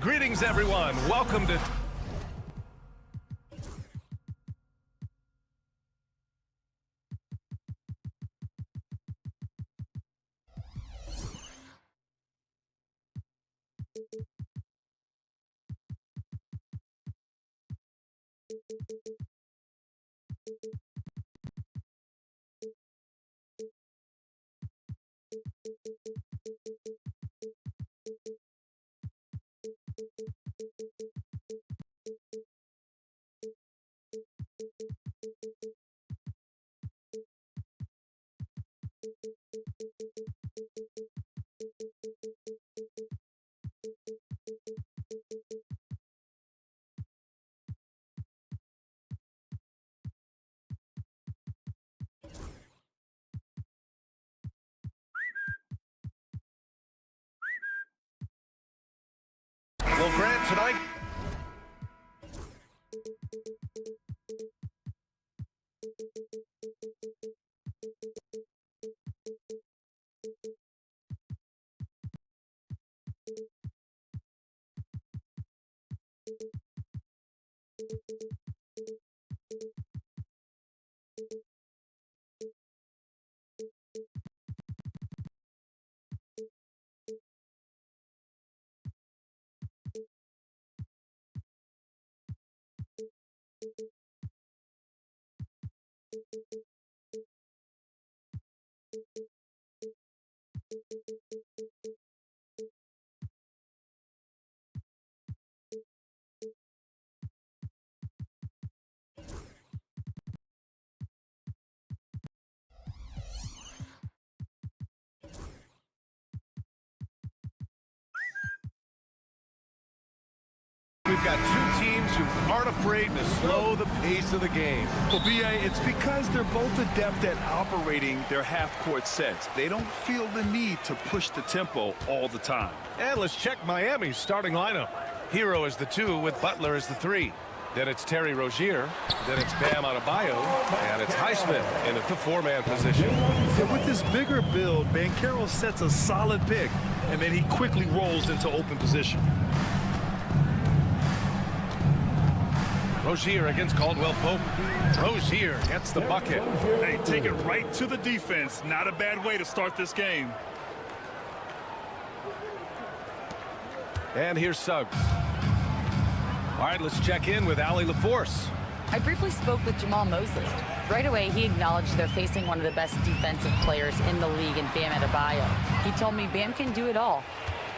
Greetings, everyone. Welcome to... Well, Grant, tonight... We've got two teams who aren't afraid to slow the pace of the game. Well, BA, it's because they're both adept at operating their half-court sets. They don't feel the need to push the tempo all the time. And let's check Miami's starting lineup. Hero is the 2 with Butler as the 3. Then it's Terry Rozier. Then it's Bam Adebayo. And it's Highsmith in at the 4-man position. And with this bigger build, Banchero sets a solid pick, and then he quickly rolls into open position. Rozier against Caldwell Pope. Rozier gets the bucket. Hey, take it right to the defense. Not a bad way to start this game. And here's Suggs. All right, let's check in with Allie LaForce. I briefly spoke with Jamal Mosley. Right away, he acknowledged they're facing one of the best defensive players in the league in Bam Adebayo. He told me Bam can do it all.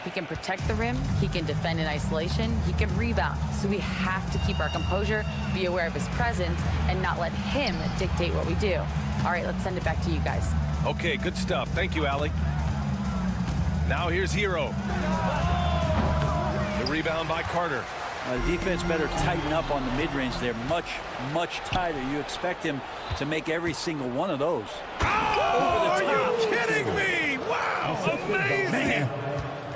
He can protect the rim, he can defend in isolation, he can rebound. So we have to keep our composure, be aware of his presence, and not let him dictate what we do. All right, let's send it back to you guys. Okay, good stuff. Thank you, Allie. Now here's Hero. The rebound by Carter. The defense better tighten up on the mid-range. They're much, much tighter. You expect him to make every single one of those. Oh, are you kidding me? Wow, amazing. Man.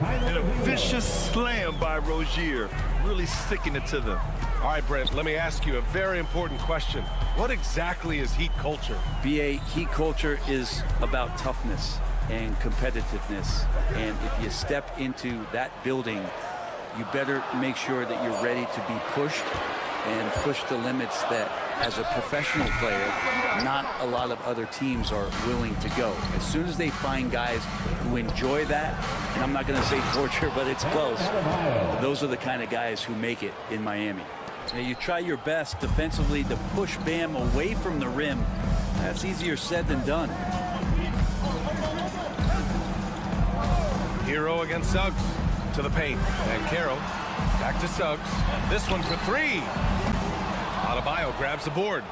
And a vicious slam by Rozier, really sticking it to them. All right, Brent, let me ask you a very important question. What exactly is Heat culture? BA, Heat culture is about toughness and competitiveness. And if you step into that building, you better make sure that you're ready to be pushed and push the limits that, as a professional player, not a lot of other teams are willing to go. As soon as they find guys who enjoy that, and I'm not going to say torture, but it's close, those are the kind of guys who make it in Miami. Now, you try your best defensively to push Bam away from the rim. That's easier said than done. Hero against Suggs. To the paint. And Caro back to Suggs. This one for 3. Adebayo grabs the board.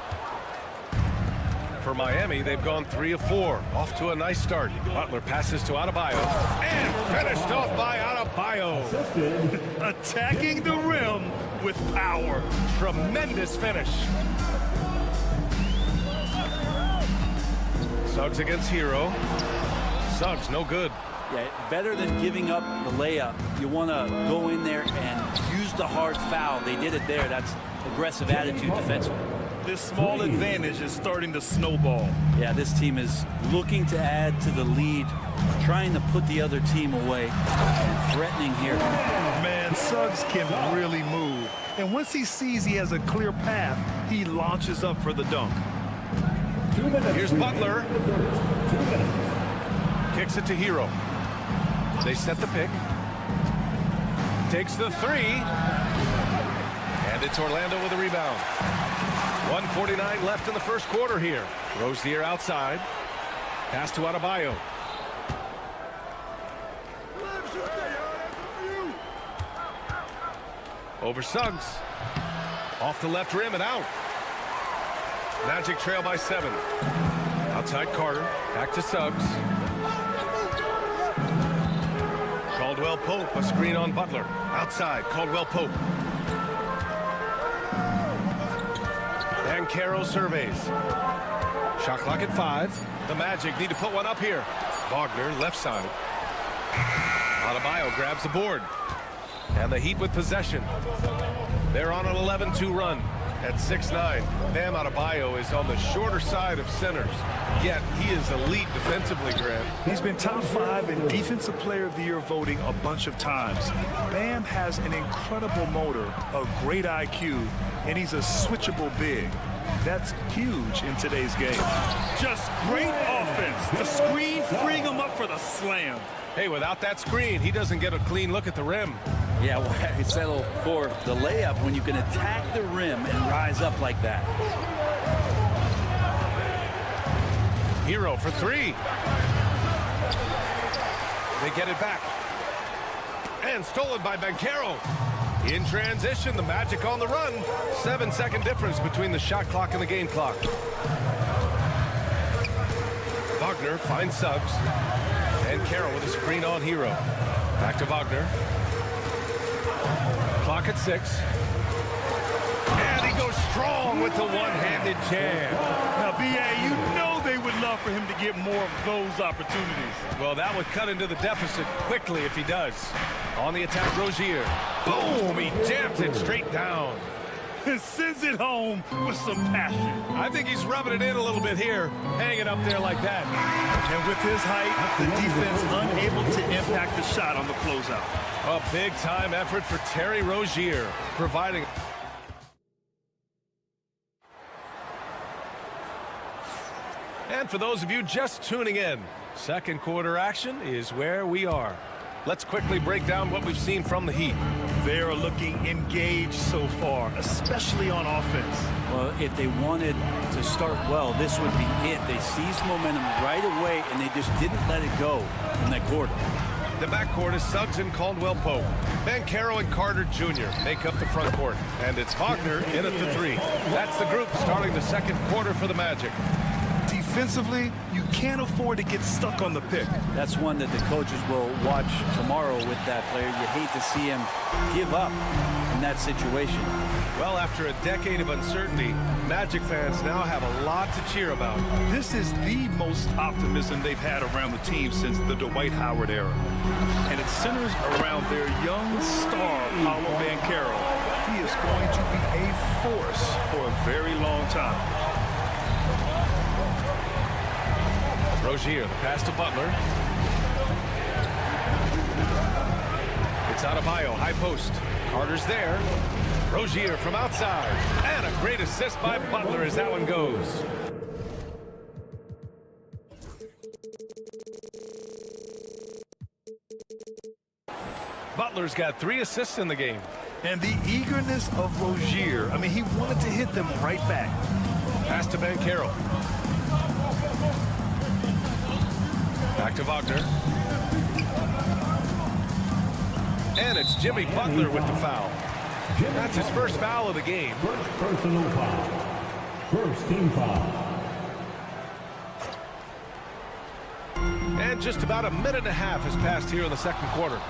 For Miami, they've gone 3 of 4. Off to a nice start. Butler passes to Adebayo. And finished off by Adebayo. Attacking the rim with power. Tremendous finish. Suggs against Hero. Suggs, no good. Yeah, better than giving up the layup. You want to go in there and use the hard foul. They did it there. That's aggressive attitude defensively. This small advantage is starting to snowball. Yeah, this team is looking to add to the lead, trying to put the other team away, and threatening here. Man, Man, Suggs can really move. And once he sees he has a clear path, he launches up for the dunk. Here's Butler. Kicks it to Hero. They set the pick. Takes the three. And it's Orlando with a rebound. 1:49 left in the first quarter here. Rozier outside. Pass to Adebayo. Over Suggs. Off the left rim and out. Magic trail by 7. Outside Carter. Back to Suggs. Caldwell Pope. A screen on Butler. Outside. Caldwell Pope. And Carroll surveys. Shot clock at 5. The Magic need to put one up here. Wagner left side. Adebayo grabs the board. And the Heat with possession. They're on an 11-2 run at 6'9". Bam Adebayo is on the shorter side of centers. Yet he is elite defensively, Grant. He's been top 5 in Defensive Player of the Year voting a bunch of times. Bam has an incredible motor, a great IQ, and he's a switchable big. That's huge in today's game. Just great offense. The screen freeing him up for the slam. Hey, without that screen, he doesn't get a clean look at the rim. Yeah, well, settle for the layup when you can attack the rim and rise up like that. Hero for 3. They get it back. And stolen by Banchero. In transition, the Magic on the run. 7-second difference between the shot clock and the game clock. Wagner finds Suggs. And Carroll with a screen on Hero. Back to Wagner. Clock at 6. And he goes strong with the one-handed jam. Now, B.A., you know they would love for him to get more of those opportunities. Well, that would cut into the deficit quickly if he does. On the attack, Rozier. Boom! He jams it straight down. And sends it home with some passion. I think he's rubbing it in a little bit here, hanging up there like that. And with his height, the defense unable to impact the shot on the closeout. A big-time effort for Terry Rozier, providing... And for those of you just tuning in, second quarter action is where we are. Let's quickly break down what we've seen from the Heat. They're looking engaged so far, especially on offense. Well, if they wanted to start well, this would be it. They seized momentum right away, and they just didn't let it go in that quarter. The backcourt is Suggs and Caldwell Pope. Banchero and Carter Jr. make up the front court. And it's Wagner in at the 3. That's the group starting the second quarter for the Magic. Defensively, you can't afford to get stuck on the pick. That's one that the coaches will watch tomorrow with that player. You hate to see him give up in that situation. Well, after a decade of uncertainty, Magic fans now have a lot to cheer about. This is the most optimism they've had around the team since the Dwight Howard era. And it centers around their young star, Paolo Banchero. He is going to be a force for a very long time. Rozier, the pass to Butler. It's Adebayo, high post. Carter's there. Rozier from outside. And a great assist by Butler as that one goes. Butler's got 3 assists in the game. And the eagerness of Rozier, I mean, he wanted to hit them right back. Pass to Banchero. Back to Wagner. And it's Jimmy Butler with the foul. That's his first foul of the game. First personal foul. First team foul. And just about a minute and a half has passed here in the second quarter.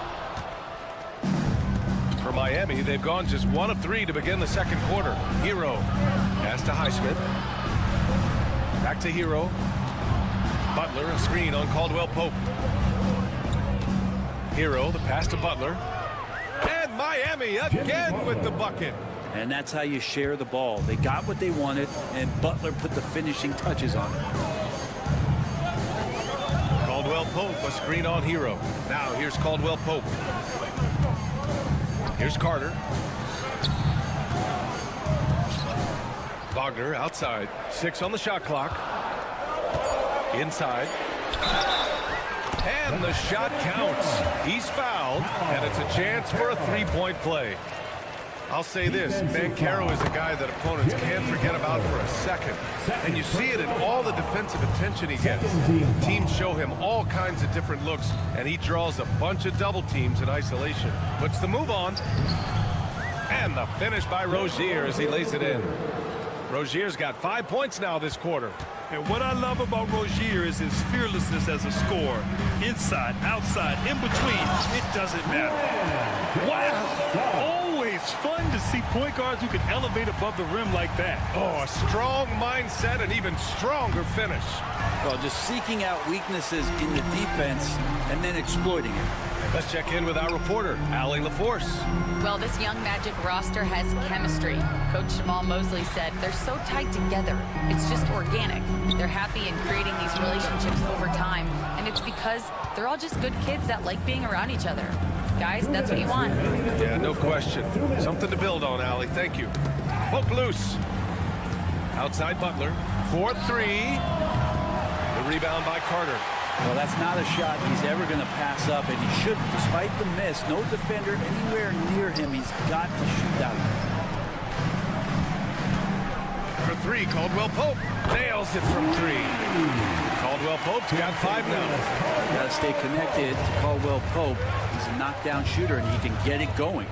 For Miami, they've gone just 1 of 3 to begin the second quarter. Hero. Pass to Highsmith. Back to Hero. Butler, a screen on Caldwell Pope. Hero, the pass to Butler. And Miami again with the bucket. And that's how you share the ball. They got what they wanted, and Butler put the finishing touches on it. Caldwell Pope, a screen on Hero. Now here's Caldwell Pope. Here's Carter. Wagner outside. 6 on the shot clock. Inside. And the shot counts. He's fouled, and it's a chance for a three-point play. I'll say this, Banchero is a guy that opponents can't forget about for a second. And you see it in all the defensive attention he gets. Teams show him all kinds of different looks, and he draws a bunch of double teams in isolation. Puts the move on. And the finish by Rozier as he lays it in. Rozier's got 5 points now this quarter. And what I love about Rozier is his fearlessness as a scorer. Inside, outside, in between, it doesn't matter. Wow! Always fun to see point guards who can elevate above the rim like that. Oh, a strong mindset and even stronger finish. Well, just seeking out weaknesses in the defense and then exploiting it. Let's check in with our reporter, Allie LaForce. Well, this young Magic roster has chemistry. Coach Jamal Mosley said they're so tight together. It's just organic. They're happy in creating these relationships over time, and it's because they're all just good kids that like being around each other. Guys, that's what you want. Yeah, no question. Something to build on, Allie. Thank you. Poke loose. Outside Butler. 4-3. The rebound by Carter. Well, that's not a shot he's ever going to pass up, and he shouldn't. Despite the miss, no defender anywhere near him. He's got to shoot that one. For 3, Caldwell Pope nails it from 3. Caldwell Pope's got 5 now. Got to stay connected to Caldwell Pope. He's a knockdown shooter, and he can get it going.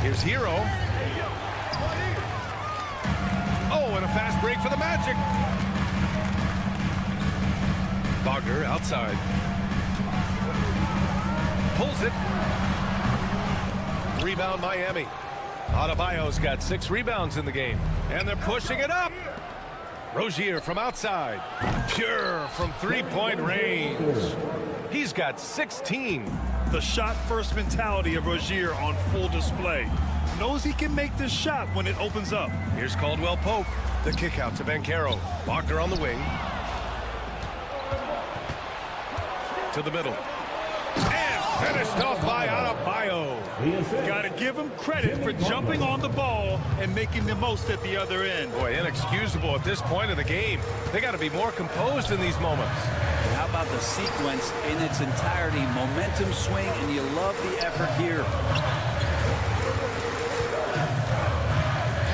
Here's Hero. Oh, and a fast break for the Magic. Wagner outside. Pulls it. Rebound Miami. Adebayo's got 6 rebounds in the game. And they're pushing it up. Rozier from outside. Pure from three-point range. He's got 16. The shot-first mentality of Rozier on full display. Knows he can make this shot when it opens up. Here's Caldwell Pope. The kick out to Banchero. Wagner on the wing. To the middle. And finished off by Adebayo. Got to give him credit for jumping on the ball and making the most at the other end. Boy, inexcusable at this point of the game. They got to be more composed in these moments. And how about the sequence in its entirety? Momentum swing, and you love the effort here.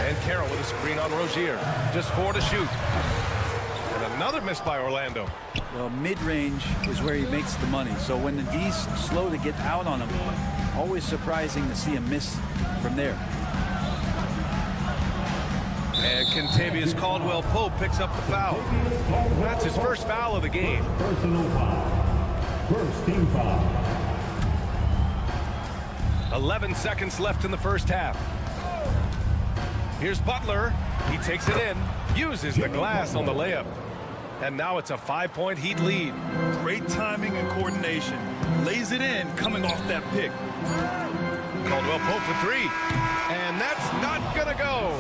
And Carroll with a screen on Rozier. Just 4 to shoot. And another miss by Orlando. Well, mid-range is where he makes the money. So when the D's slow to get out on him, always surprising to see a miss from there. And Kentavious Caldwell Pope picks up the foul. That's his first foul of the game. Personal foul. First team foul. 11 seconds left in the first half. Here's Butler. He takes it in, uses the glass on the layup. And now it's a 5-point Heat lead. Great timing and coordination. Lays it in coming off that pick. Caldwell Pope for 3. And that's not going to go.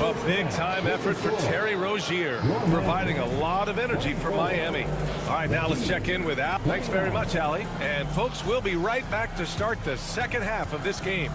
A big-time effort for Terry Rozier, providing a lot of energy for Miami. All right, now let's check in with Al. Thanks very much, Allie. And, folks, we'll be right back to start the second half of this game.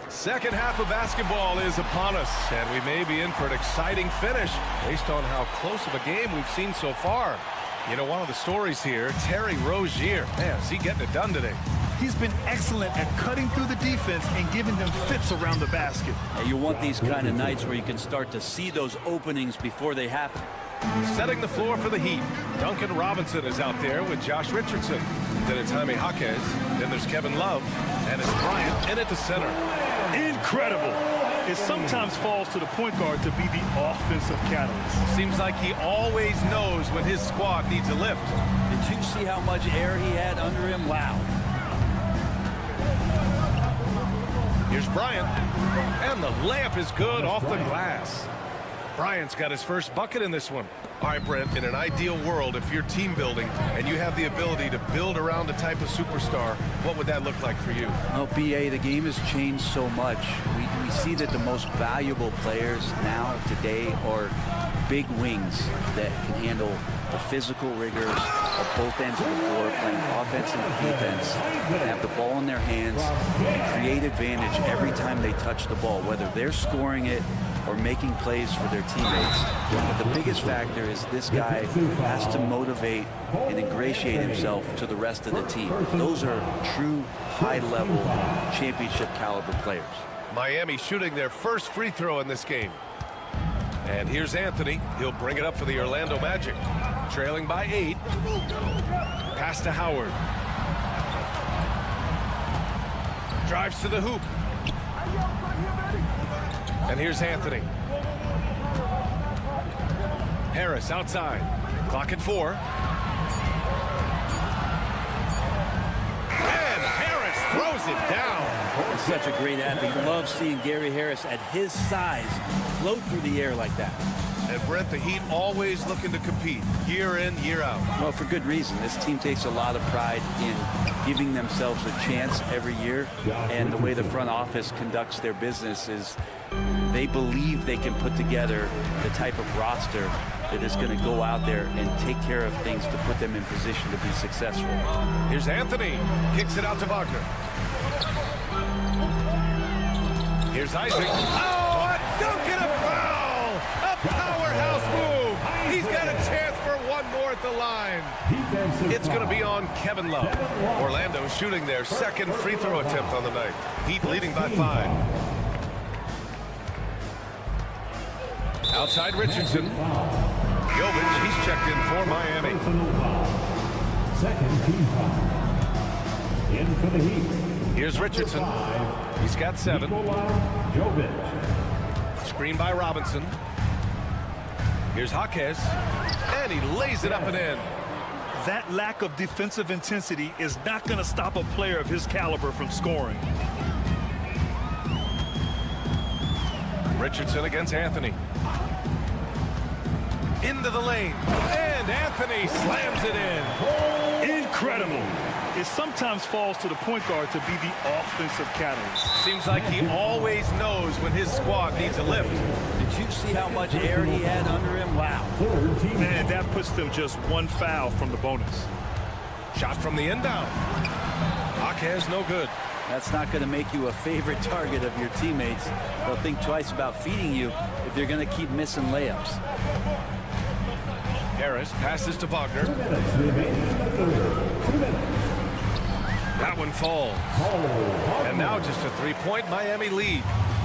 Second half of basketball is upon us, and we may be in for an exciting finish based on how close of a game we've seen so far. You know, one of the stories here, Terry Rozier. Man, is he getting it done today? He's been excellent at cutting through the defense and giving them fits around the basket. And you want these kind of nights where you can start to see those openings before they happen. Setting the floor for the Heat. Duncan Robinson is out there with Josh Richardson. Then it's Jaime Jaquez. Then there's Kevin Love. And it's Bryant in at the center. Incredible. It sometimes falls to the point guard to be the offensive catalyst. Seems like he always knows when his squad needs a lift. Did you see how much air he had under him? Wow. Here's Bryant. And the layup is good off the glass. Bryant's got his first bucket in this one. All right, Brent, in an ideal world, if you're team building and you have the ability to build around a type of superstar, what would that look like for you? Well, BA, the game has changed so much. We see that the most valuable players now, today, are big wings that can handle the physical rigors of both ends of the floor, playing offense and defense, and have the ball in their hands and create advantage every time they touch the ball, whether they're scoring it or making plays for their teammates. But the biggest factor is this guy has to motivate and ingratiate himself to the rest of the team. Those are true high-level championship caliber players. Miami shooting their first free throw in this game. And here's Anthony. He'll bring it up for the Orlando Magic. Trailing by 8. Pass to Howard. Drives to the hoop. And here's Anthony. Harris outside. Clock at 4. And Harris throws it down. He's such a great athlete. Love seeing Gary Harris at his size float through the air like that. And Brent, the Heat always looking to compete year in, year out. Well, for good reason. This team takes a lot of pride in giving themselves a chance every year. And the way the front office conducts their business is they believe they can put together the type of roster that is going to go out there and take care of things to put them in position to be successful. Here's Anthony. Kicks it out to Wagner. Here's Isaac. Oh, a dunk and a foul! A powerhouse move! He's got a chance for one more at the line. It's going to be on Kevin Love. Orlando shooting their second free throw attempt on the night. Heat leading by 5. Outside Richardson. Jovic, he's checked in for Miami. Second team foul. In for the Heat. Here's Richardson. He's got 7. Jovic. Screen by Robinson. Here's Jaquez. And he lays it up and in. That lack of defensive intensity is not going to stop a player of his caliber from scoring. Richardson against Anthony. Into the lane. And Anthony slams it in. Incredible. It sometimes falls to the point guard to be the offensive catalyst. Seems like he always knows when his squad needs a lift. Did you see how much air he had under him? Wow. Man, that puts them just one foul from the bonus. Shot from the inbound. Jaquez no good. That's not going to make you a favorite target of your teammates. They'll think twice about feeding you if you're going to keep missing layups. Harris passes to Wagner. That one falls. And now just a 3-point Miami lead.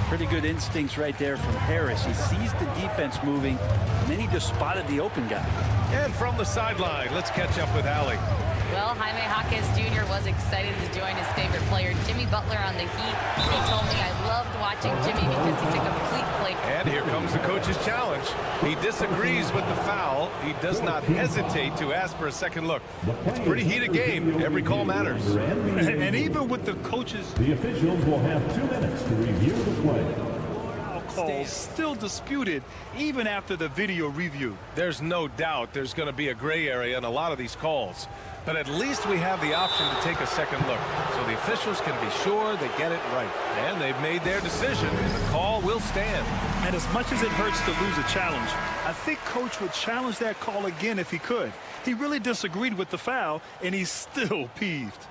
Pretty good instincts right there from Harris. He sees the defense moving, and then he just spotted the open guy. And from the sideline, let's catch up with Allie. Well, Jaime Jaquez Jr. was excited to join his favorite player, Jimmy Butler, on the Heat. He told me, I loved watching Jimmy because he's a complete play. And here comes the coach's challenge. He disagrees with the foul. He does not hesitate to ask for a second look. It's a pretty heated game. Every call matters. And even with the coaches, The officials will have 2 minutes to review the play. calls still disputed even after the video review. There's no doubt there's going to be a gray area in a lot of these calls. But at least we have the option to take a second look, so the officials can be sure they get it right. And they've made their decision. The call will stand. And as much as it hurts to lose a challenge, I think Coach would challenge that call again if he could. He really disagreed with the foul, and he's still peeved.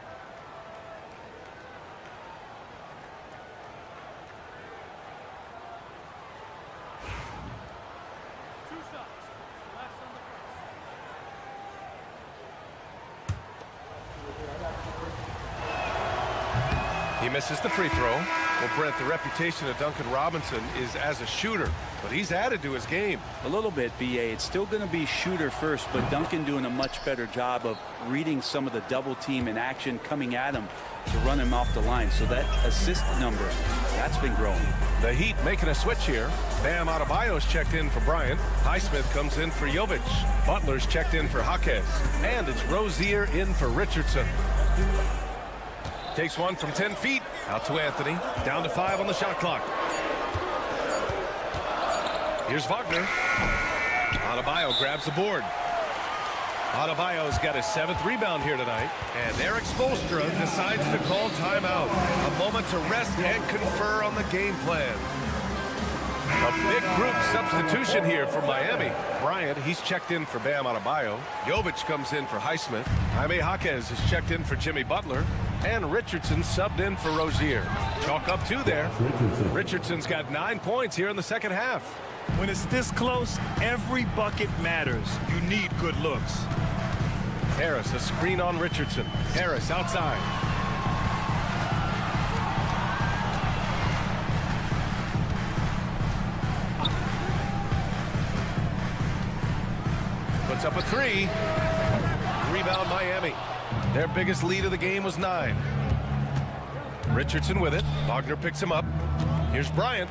He misses the free throw. Well, Brent, the reputation of Duncan Robinson is as a shooter, but he's added to his game. A little bit, BA. It's still going to be shooter first, but Duncan doing a much better job of reading some of the double team in action coming at him to run him off the line. So that assist number, that's been growing. The Heat making a switch here. Bam Adebayo's checked in for Bryant. Highsmith comes in for Jovic. Butler's checked in for Jaquez. And it's Rozier in for Richardson. Takes one from 10 feet. Out to Anthony. Down to 5 on the shot clock. Here's Wagner. Adebayo grabs the board. Adebayo's got his 7th rebound here tonight. And Eric Spoelstra decides to call timeout. A moment to rest and confer on the game plan. A big group substitution here for Miami. Bryant, he's checked in for Bam Adebayo. Jovic comes in for Highsmith. Jaime Jaquez is checked in for Jimmy Butler. And Richardson subbed in for Rozier. Chalk up 2 there. Richardson's got 9 points here in the second half. When it's this close, every bucket matters. You need good looks. Harris, a screen on Richardson. Harris outside. Puts up a 3. Rebound Miami. Their biggest lead of the game was 9. Richardson with it. Wagner picks him up. Here's Bryant.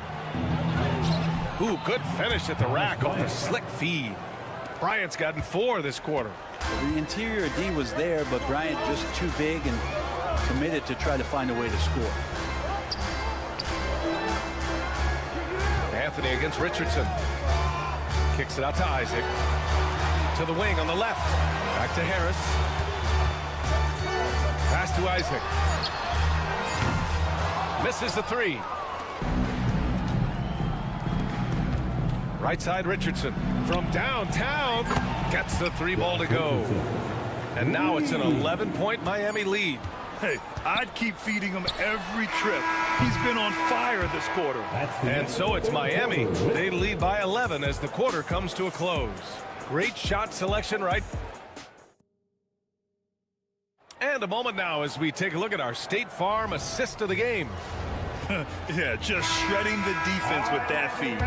Ooh, good finish at the rack off a slick feed. Bryant's gotten 4 this quarter. The interior D was there, but Bryant just too big and committed to try to find a way to score. Anthony against Richardson. Kicks it out to Isaac. To the wing on the left. Back to Harris. Pass to Isaac. Misses the 3. Right side Richardson. From downtown. Gets the 3 ball to go. And now it's an 11-point Miami lead. Hey, I'd keep feeding him every trip. He's been on fire this quarter. And so it's Miami. They lead by 11 as the quarter comes to a close. Great shot selection right. And a moment now as we take a look at our State Farm assist of the game. Yeah, just shredding the defense with that feed.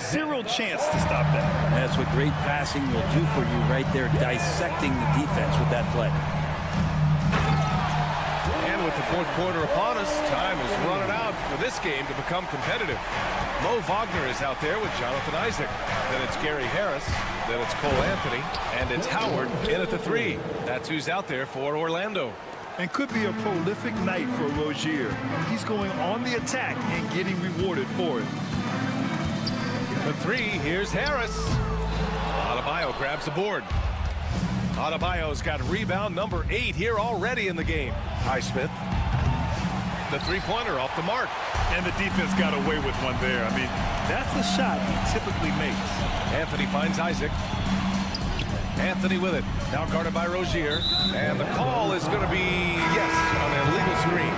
0 chance to stop that. That's what great passing will do for you right there, dissecting the defense with that play. And with the 4th quarter upon us, time is running out for this game to become competitive. Mo Wagner is out there with Jonathan Isaac. Then it's Gary Harris. Then it's Cole Anthony. And it's Howard in at the 3. That's who's out there for Orlando. And could be a prolific night for Rozier. He's going on the attack and getting rewarded for it. The 3, here's Harris. Adebayo grabs the board. Adebayo's got rebound number 8 here already in the game. Highsmith. The 3-pointer off the mark. And the defense got away with one there. I mean, that's the shot he typically makes. Anthony finds Isaac. Anthony with it. Now guarded by Rozier. And the call is going to be, yes, on an illegal screen.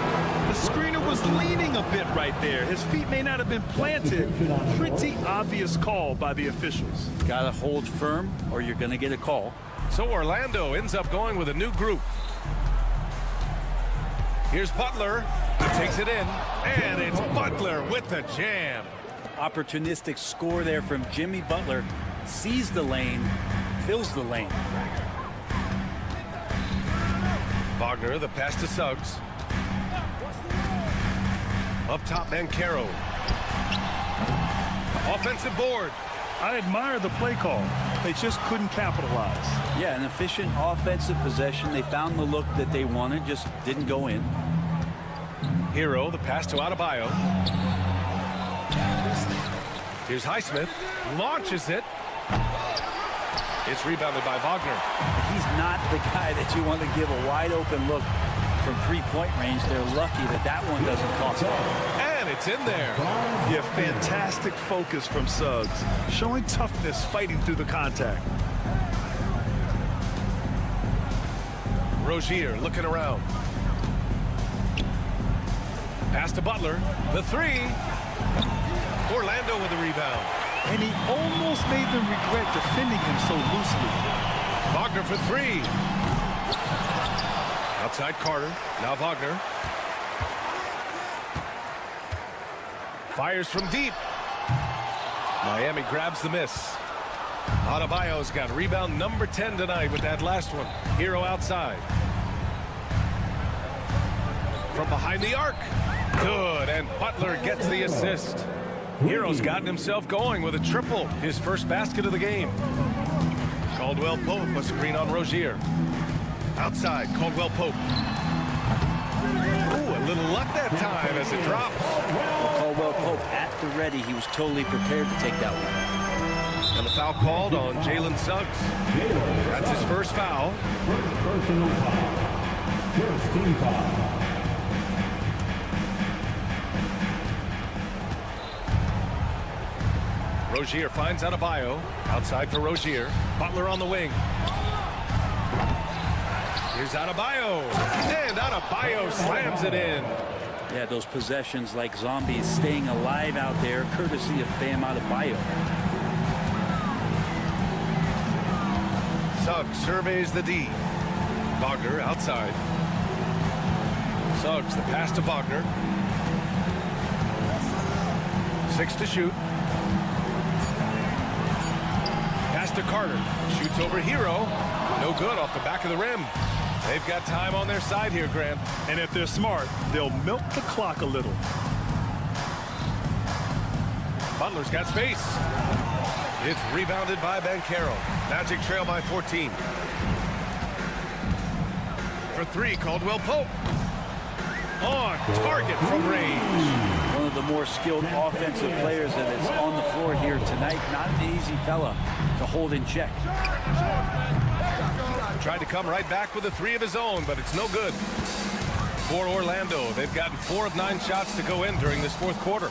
The screener was leaning a bit right there. His feet may not have been planted. Pretty obvious call by the officials. Got to hold firm or you're going to get a call. So Orlando ends up going with a new group. Here's Butler. He takes it in. And it's Butler with the jam. Opportunistic score there from Jimmy Butler. Sees the lane, fills the lane. Wagner, the pass to Suggs. Up top, Mancaro. Offensive board. I admire the play call. They just couldn't capitalize. Yeah, an efficient offensive possession. They found the look that they wanted, just didn't go in. Hero, the pass to Adebayo. Here's Highsmith. Launches it. It's rebounded by Wagner. He's not the guy that you want to give a wide open look from 3-point range. They're lucky that that one doesn't cost them. And it's in there. Yeah, fantastic focus from Suggs. Showing toughness fighting through the contact. Rozier looking around. Pass to Butler. The 3. Orlando with the rebound. And he almost made them regret defending him so loosely. Wagner for 3. Outside Carter. Now Wagner. Fires from deep. Miami grabs the miss. Adebayo's got rebound number 10 tonight with that last one. Hero outside. From behind the arc. Good, and Butler gets the assist. Hero's gotten himself going with a triple, his first basket of the game. Caldwell Pope, a screen on Rozier. Outside, Caldwell Pope. Ooh, a little luck that time as it drops. Caldwell Pope at the ready. He was totally prepared to take that one. foul called on Jalen Suggs. That's his first foul. First personal foul. First team foul. Rozier finds Adebayo. Outside for Rozier. Butler on the wing. Here's Adebayo. And Adebayo slams it in. Yeah, those possessions like zombies staying alive out there, courtesy of Bam Adebayo. Suggs surveys the D. Wagner outside. Suggs, the pass to Wagner. 6 to shoot. Pass to Carter. Shoots over Hero. No good off the back of the rim. They've got time on their side here, Grant. And if they're smart, they'll milk the clock a little. Butler's got space. It's rebounded by Banchero. Magic trail by 14. For 3, Caldwell Pope. On target from range. One of the more skilled offensive players that is on the floor here tonight. Not an easy fella to hold in check. Tried to come right back with a 3 of his own, but it's no good. For Orlando, they've gotten 4 of 9 shots to go in during this fourth quarter.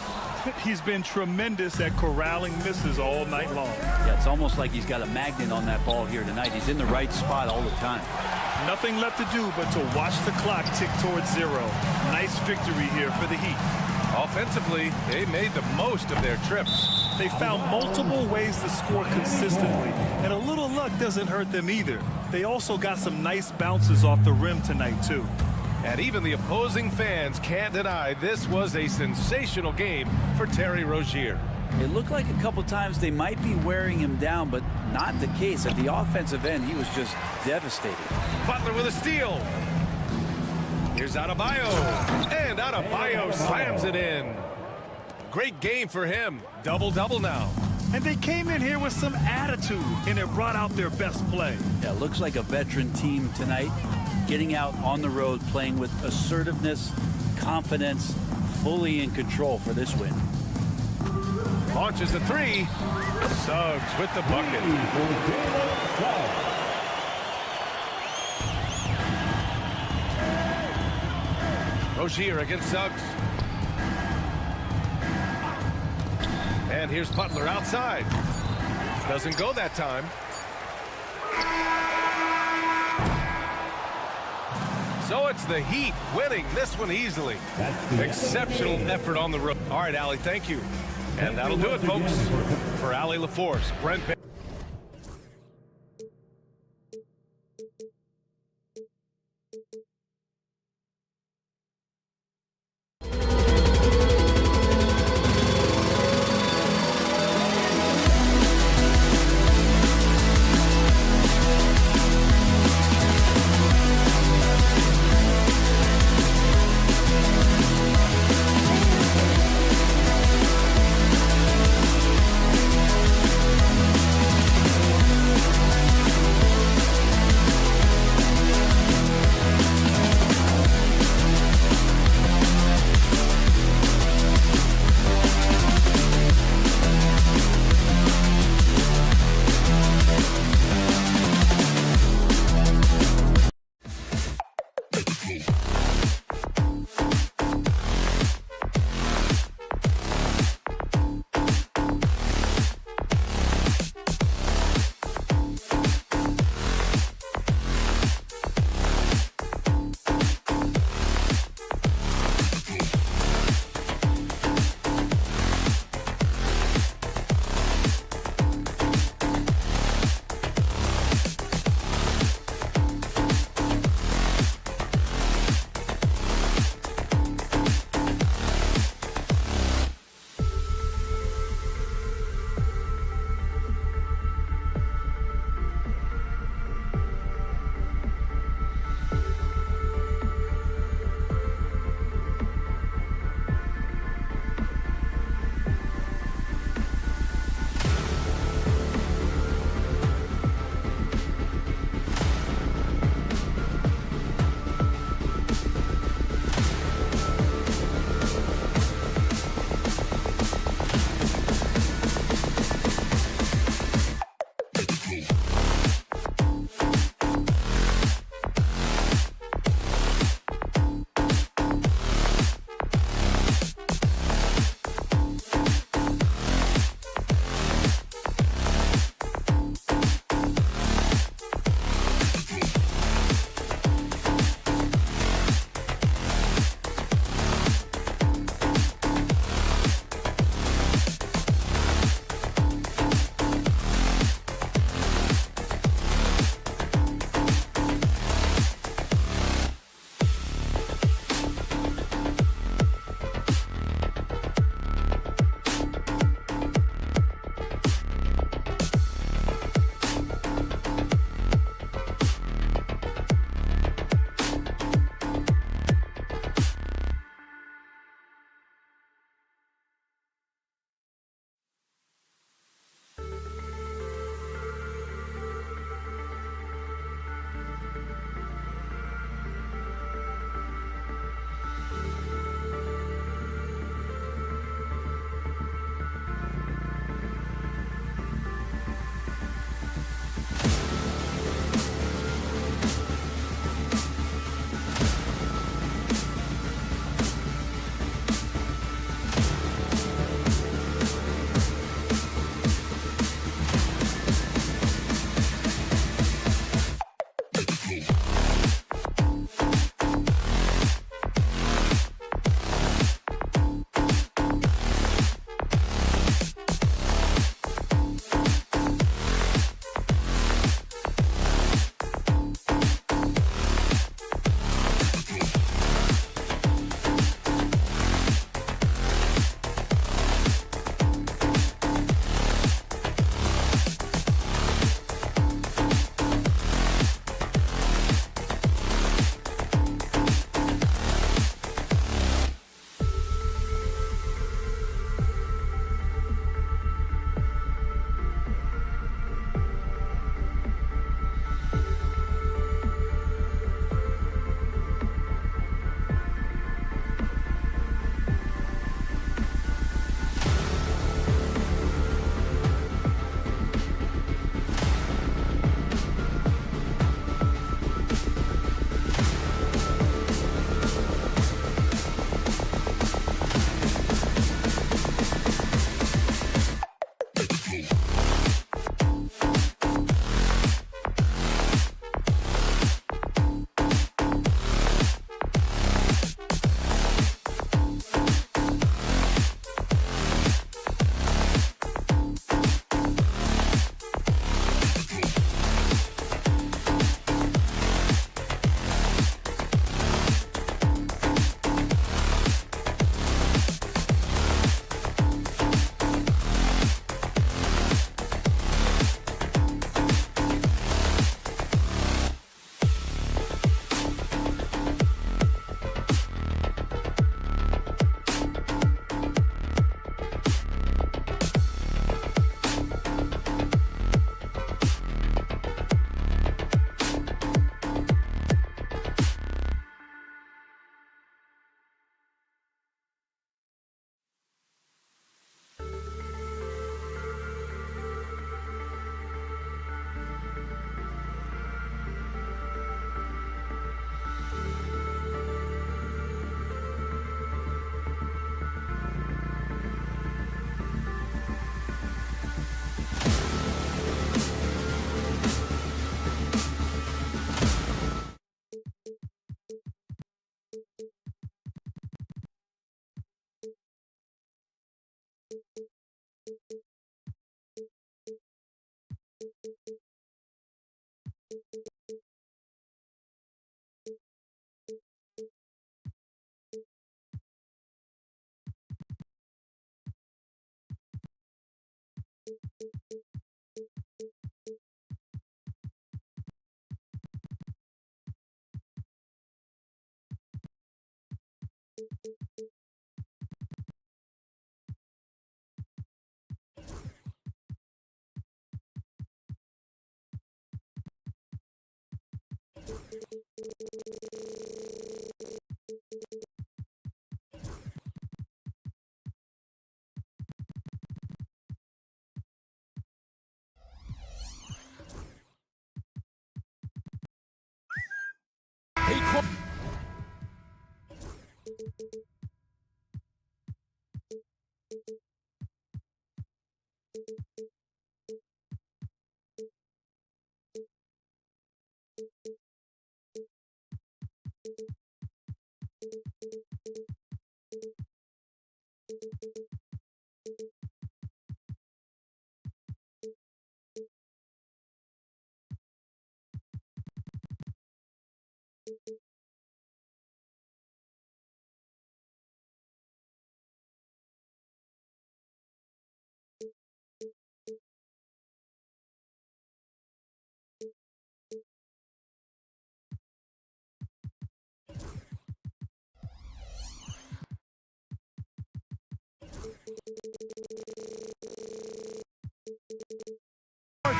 He's been tremendous at corralling misses all night long. Yeah, it's almost like he's got a magnet on that ball here tonight. He's in the right spot all the time. Nothing left to do but to watch the clock tick towards 0. Nice victory here for the Heat. Offensively, they made the most of their trips. They found multiple ways to score consistently, and a little luck doesn't hurt them either. They also got some nice bounces off the rim tonight, too. And even the opposing fans can't deny this was a sensational game for Terry Rozier. It looked like a couple times they might be wearing him down, but not the case. At the offensive end, he was just devastating. Butler with a steal. Here's Adebayo. And Adebayo slams it in. Great game for him. Double-double now. And they came in here with some attitude, and it brought out their best play. Yeah, looks like a veteran team tonight. Getting out on the road, playing with assertiveness, confidence, fully in control for this win. Launches the 3. Suggs with the bucket. Rozier against Suggs. And here's Butler outside. Doesn't go that time. So it's the Heat winning this one easily. Exceptional effort on the road. All right, Allie, thank you. And that'll do it, folks. For Allie LaForce, Brent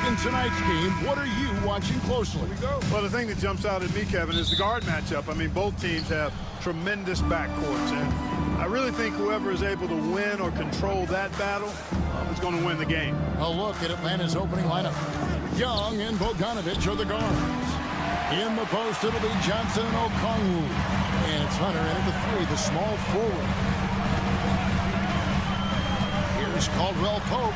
In tonight's game, what are you watching closely? Well, the thing that jumps out at me, Kevin, is the guard matchup. I mean, both teams have tremendous backcourts, and I really think whoever is able to win or control that battle is going to win the game. A look at Atlanta's opening lineup. Young and Bogdanovich are the guards. In the post, it'll be Johnson and Okongwu. And it's Hunter in at the three, the small forward. Here's Caldwell Pope.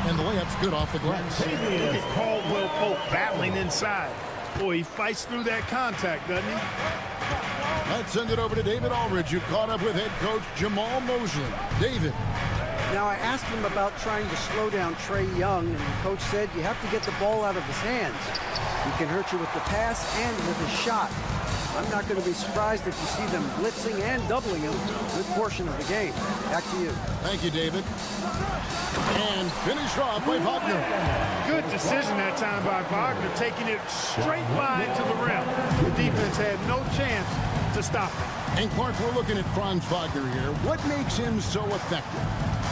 And the layup's good off the glass. Look at Caldwell Pope battling inside. Boy, he fights through that contact, doesn't he? Let's send it over to David Aldridge, who caught up with head coach Jamal Mosley. David. Now, I asked him about trying to slow down Trae Young, and the coach said you have to get the ball out of his hands. He can hurt you with the pass and with his shot. I'm not going to be surprised if you see them blitzing and doubling him a good portion of the game. Back to you. Thank you, David. And finished off by Wagner. Good decision that time by Wagner, taking it straight line to the rim. The defense had no chance to stop it. And Clark, we're looking at Franz Wagner here. What makes him so effective?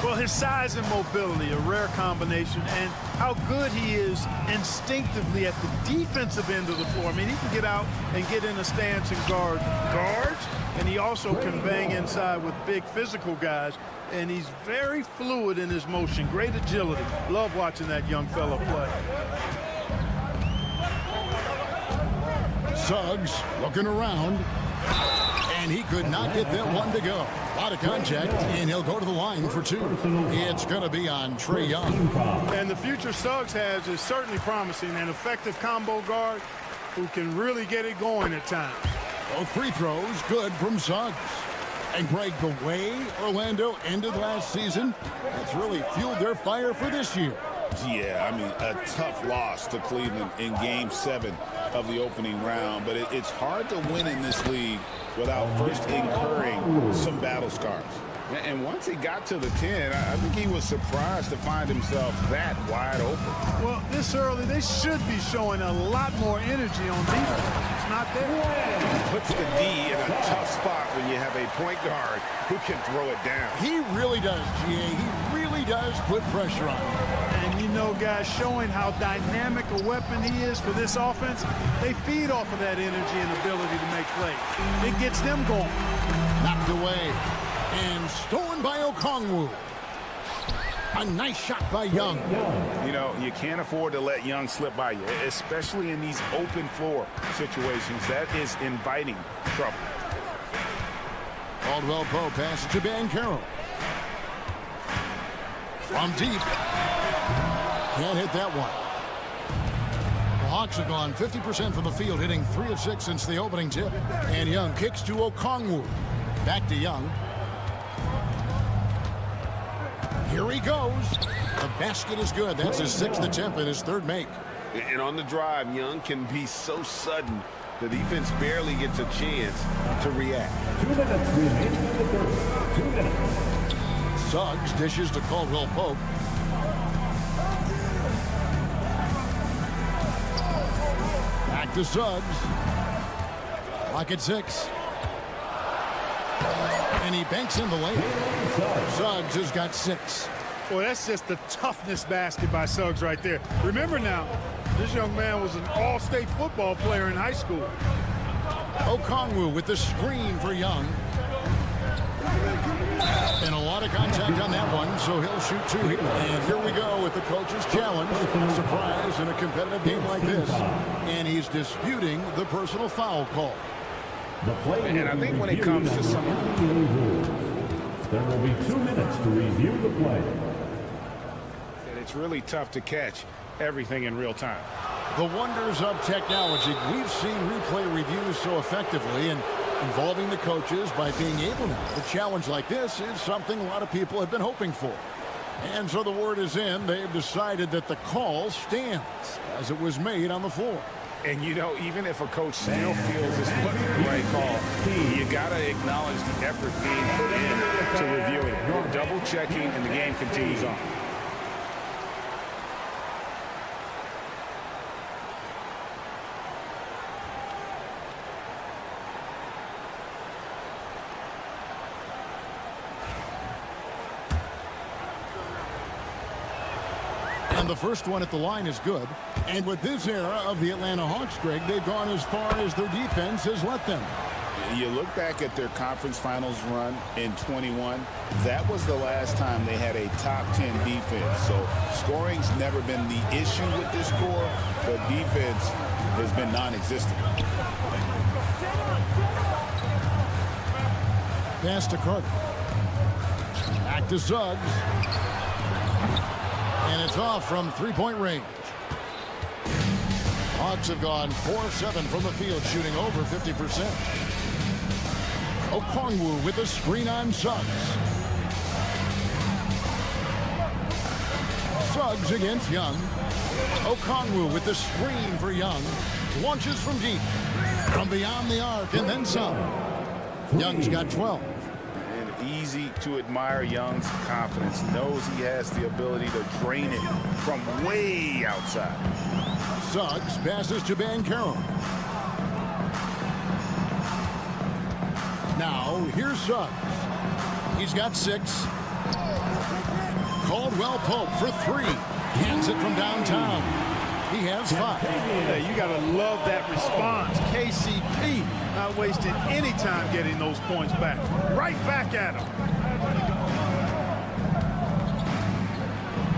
Well, his size and mobility, a rare combination, and how good he is instinctively at the defensive end of the floor. I mean, he can get out and get in a stance and guard guards, and he also can bang inside with big physical guys, and he's very fluid in his motion, great agility. Love watching that young fella play. Suggs looking around, and he could not get that one to go. A lot of contact, and he'll go to the line for two. It's going to be on Trae Young. And the future Suggs has is certainly promising, an effective combo guard who can really get it going at times. Both free throws good from Suggs. And Greg, the way Orlando ended last season, that's really fueled their fire for this year. Yeah, I mean, a tough loss to Cleveland in Game 7 of the opening round, but it's hard to win in this league without first incurring some battle scars. And once he got to the 10, I think he was surprised to find himself that wide open. Well, this early, they should be showing a lot more energy on defense. It's not there. He puts the D in a tough spot when you have a point guard who can throw it down. He really does, GA. He really does put pressure on him. And you know, guys, showing how dynamic a weapon he is for this offense, they feed off of that energy and ability to make plays. It gets them going. Knocked away. And stolen by Okongwu. A nice shot by Young. You know, you can't afford to let Young slip by you, especially in these open floor situations. That is inviting trouble. Caldwell Pope passes to Banchero. From deep. Can't hit that one. The Hawks have gone 50% from the field, hitting 3 of 6 since the opening tip. And Young kicks to Okongwu. Back to Young. Here he goes. The basket is good. That's his 6th attempt and his 3rd make. And on the drive, Young can be so sudden, the defense barely gets a chance to react. 2 minutes remaining in the third. 2 minutes. Suggs dishes to Caldwell Pope. Back to Suggs. Clock at 6. And he banks in the lane. Suggs has got 6. Boy, that's just the toughness basket by Suggs right there. Remember now, this young man was an all-state football player in high school. Okongwu with the screen for Young. And a lot of contact on that one, so he'll shoot 2 here. And here we go with the coach's challenge. Surprise in a competitive game like this. And he's disputing the personal foul call. And I think when it comes to some... There will be 2 minutes to review the play. It's really tough to catch everything in real time. The wonders of technology. We've seen replay reviews so effectively and involving the coaches by being able now. A challenge like this is something a lot of people have been hoping for. And so the word is in. They've decided that the call stands as it was made on the floor. And, you know, even if a coach still feels this wasn't the right call, you got to acknowledge the effort being put in to reviewing it. You're double-checking, and the game continues on. And the first one at the line is good. And with this era of the Atlanta Hawks, Greg, they've gone as far as their defense has let them. You look back at their conference finals run in 21, that was the last time they had a top 10 defense. So scoring's never been the issue with this core, but defense has been non-existent. Pass to Carter. Back to Suggs. And it's off from 3-point range. Hawks have gone 4 of 7 from the field, shooting over 50%. Okongwu with a screen on Suggs. Suggs against Young. Okongwu with the screen for Young. Launches from deep. From beyond the arc and then some. Young's got 12. Easy to admire Young's confidence. Knows he has the ability to drain it from way outside. Suggs passes to Banchero. Now, here's Suggs. He's got 6. Caldwell Pope for 3. Hands it from downtown. He has 5. Hey, you got to love that response. KCP not wasting any time getting those points back. Right back at him.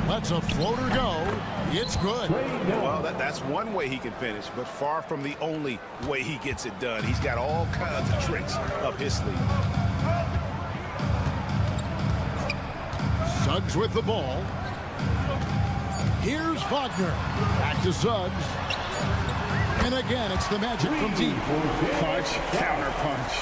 Lets a floater go. It's good. Well, that's one way he can finish, but far from the only way he gets it done. He's got all kinds of tricks up his sleeve. Suggs with the ball. Here's Wagner. Back to Suggs. And again, it's the Magic from deep. Punch, counter punch.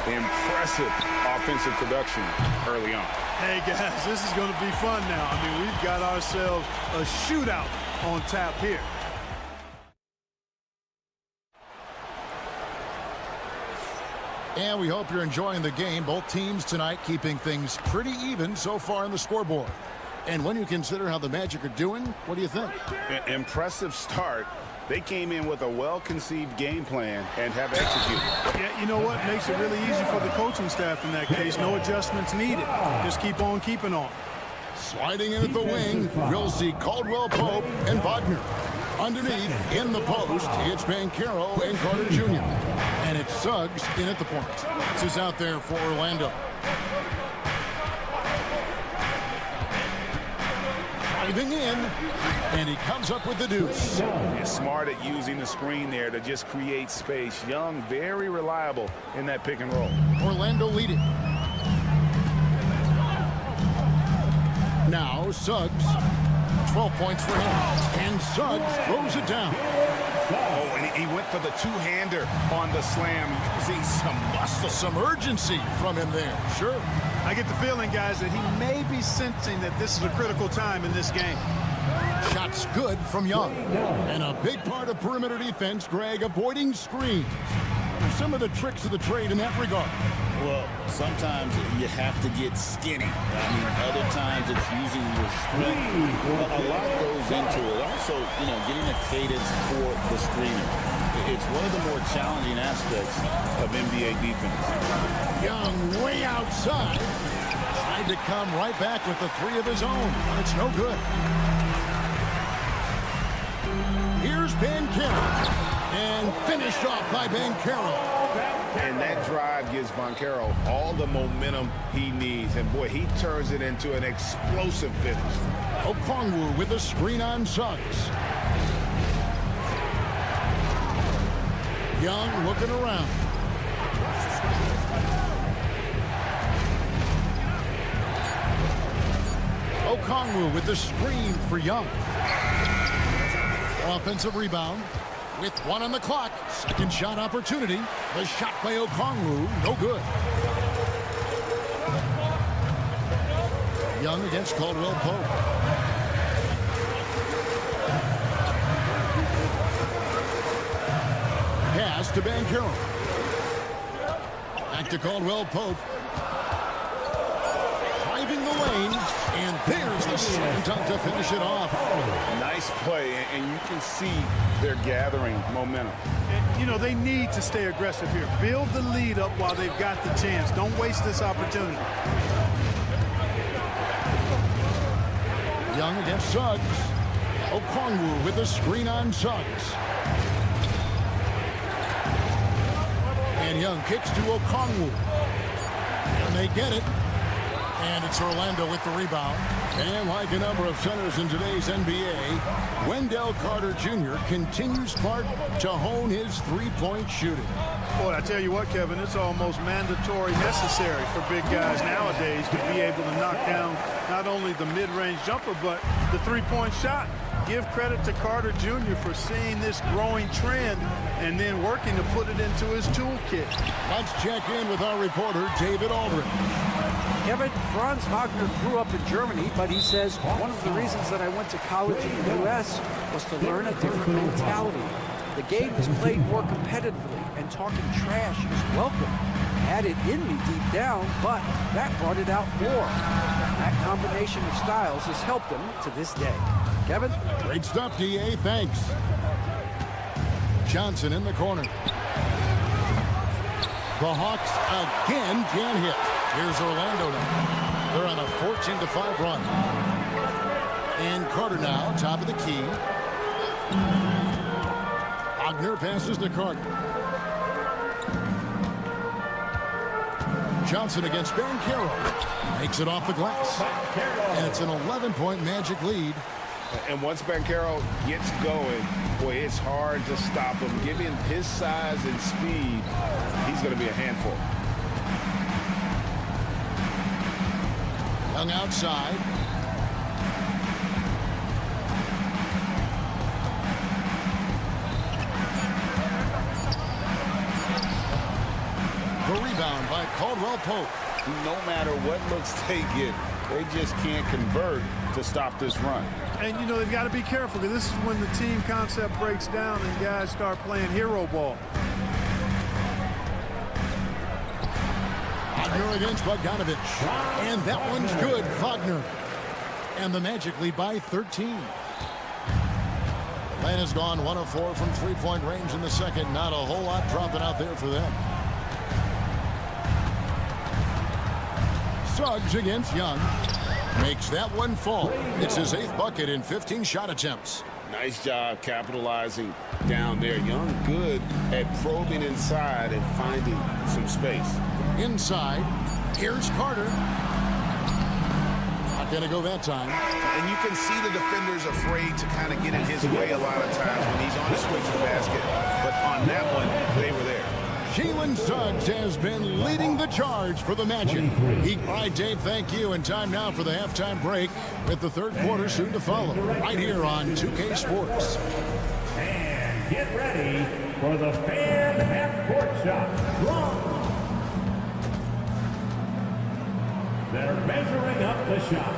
Impressive offensive production early on. Hey, guys, this is going to be fun now. I mean, we've got ourselves a shootout on tap here. And we hope you're enjoying the game. Both teams tonight keeping things pretty even so far on the scoreboard. And when you consider how the Magic are doing, what do you think? Impressive start. They came in with a well-conceived game plan and have executed. Yeah, you know what? Makes it really easy for the coaching staff in that case. No adjustments needed. Just keep on keeping on. Sliding in at the wing, we'll see Caldwell Pope and Wagner. Underneath, in the post, it's Banchero and Carter Jr. And it's Suggs in at the point. This is out there for Orlando. Driving in, and he comes up with the deuce. He's smart at using the screen there to just create space. Young, very reliable in that pick and roll. Orlando leading. Now Suggs, 12 points for him, and Suggs throws it down. Oh, and he went for the two-hander on the slam, using some muscle. Some urgency from him there, sure. I get the feeling, guys, that he may be sensing that this is a critical time in this game. Shots good from Young. And a big part of perimeter defense, Greg, avoiding screens. Some of the tricks of the trade in that regard. Well, sometimes you have to get skinny. I mean, other times it's using your strength. A lot goes into it. Also, you know, getting a cadence for the screener. It's one of the more challenging aspects of NBA defense. Young way outside. Tried to come right back with the three of his own, but it's no good. Here's Banchero. And finished off by Banchero. And that drive gives Banchero all the momentum he needs. And, boy, he turns it into an explosive finish. Okongwu with a screen on Suggs. Young looking around. Okongwu with the screen for Young. Offensive rebound. With one on the clock. Second shot opportunity. The shot by Okongwu. No good. Young against Caldwell Pope. Pass to Banchero. Back to Caldwell Pope. Driving the lane. And there's the slam dunk to finish it off. Nice play, and you can see they're gathering momentum. You know, they need to stay aggressive here. Build the lead up while they've got the chance. Don't waste this opportunity. Young against Suggs. Okongwu with a screen on Suggs. And Young kicks to Okongwu. And they get it. And it's Orlando with the rebound. And like a number of centers in today's NBA, Wendell Carter Jr. continues to hone his three-point shooting. Boy, I tell you what, Kevin, it's almost mandatory necessary for big guys nowadays to be able to knock down not only the mid-range jumper, but the three-point shot. Give credit to Carter Jr. for seeing this growing trend and then working to put it into his toolkit. Let's check in with our reporter, David Aldridge. Kevin, Franz Wagner grew up in Germany, but he says one of the reasons that I went to college in the U.S. was to learn a different mentality. The game is played more competitively, and talking trash is welcome. I had it in me deep down, but that brought it out more. That combination of styles has helped him to this day. Kevin? Great stuff, D.A. Thanks. Johnson in the corner. The Hawks again can't hit. Here's Orlando now. They're on a 14-5 run. And Carter now, top of the key. Wagner passes to Carter. Johnson against Banchero. Makes it off the glass. And it's an 11-point Magic lead. And once Banchero gets going, boy, it's hard to stop him. Given his size and speed, he's going to be a handful. Young outside. The rebound by Caldwell Pope. No matter what looks they get, they just can't convert to stop this run. And, you know, they've got to be careful because this is when the team concept breaks down and guys start playing hero ball. Wagner against Bogdanovich. And that one's good, Wagner. And the Magic lead by 13. Atlanta's gone 1 of 4 from three-point range in the second. Not a whole lot dropping out there for them. Suggs against Young. Makes that one fall. It's his 8th bucket in 15 shot attempts. Nice job capitalizing down there. Young good at probing inside and finding some space. Inside, here's Carter. Not going to go that time. And you can see the defenders afraid to kind of get in his way a lot of times when he's on his way to the basket. But on that one, they were there. Jalen Suggs has been leading the charge for the Magic. All right, Dave, thank you. And time now for the halftime break with the third quarter soon to follow. Right here on 2K Sports. And get ready for the fan half-court shot. They're measuring up the shot.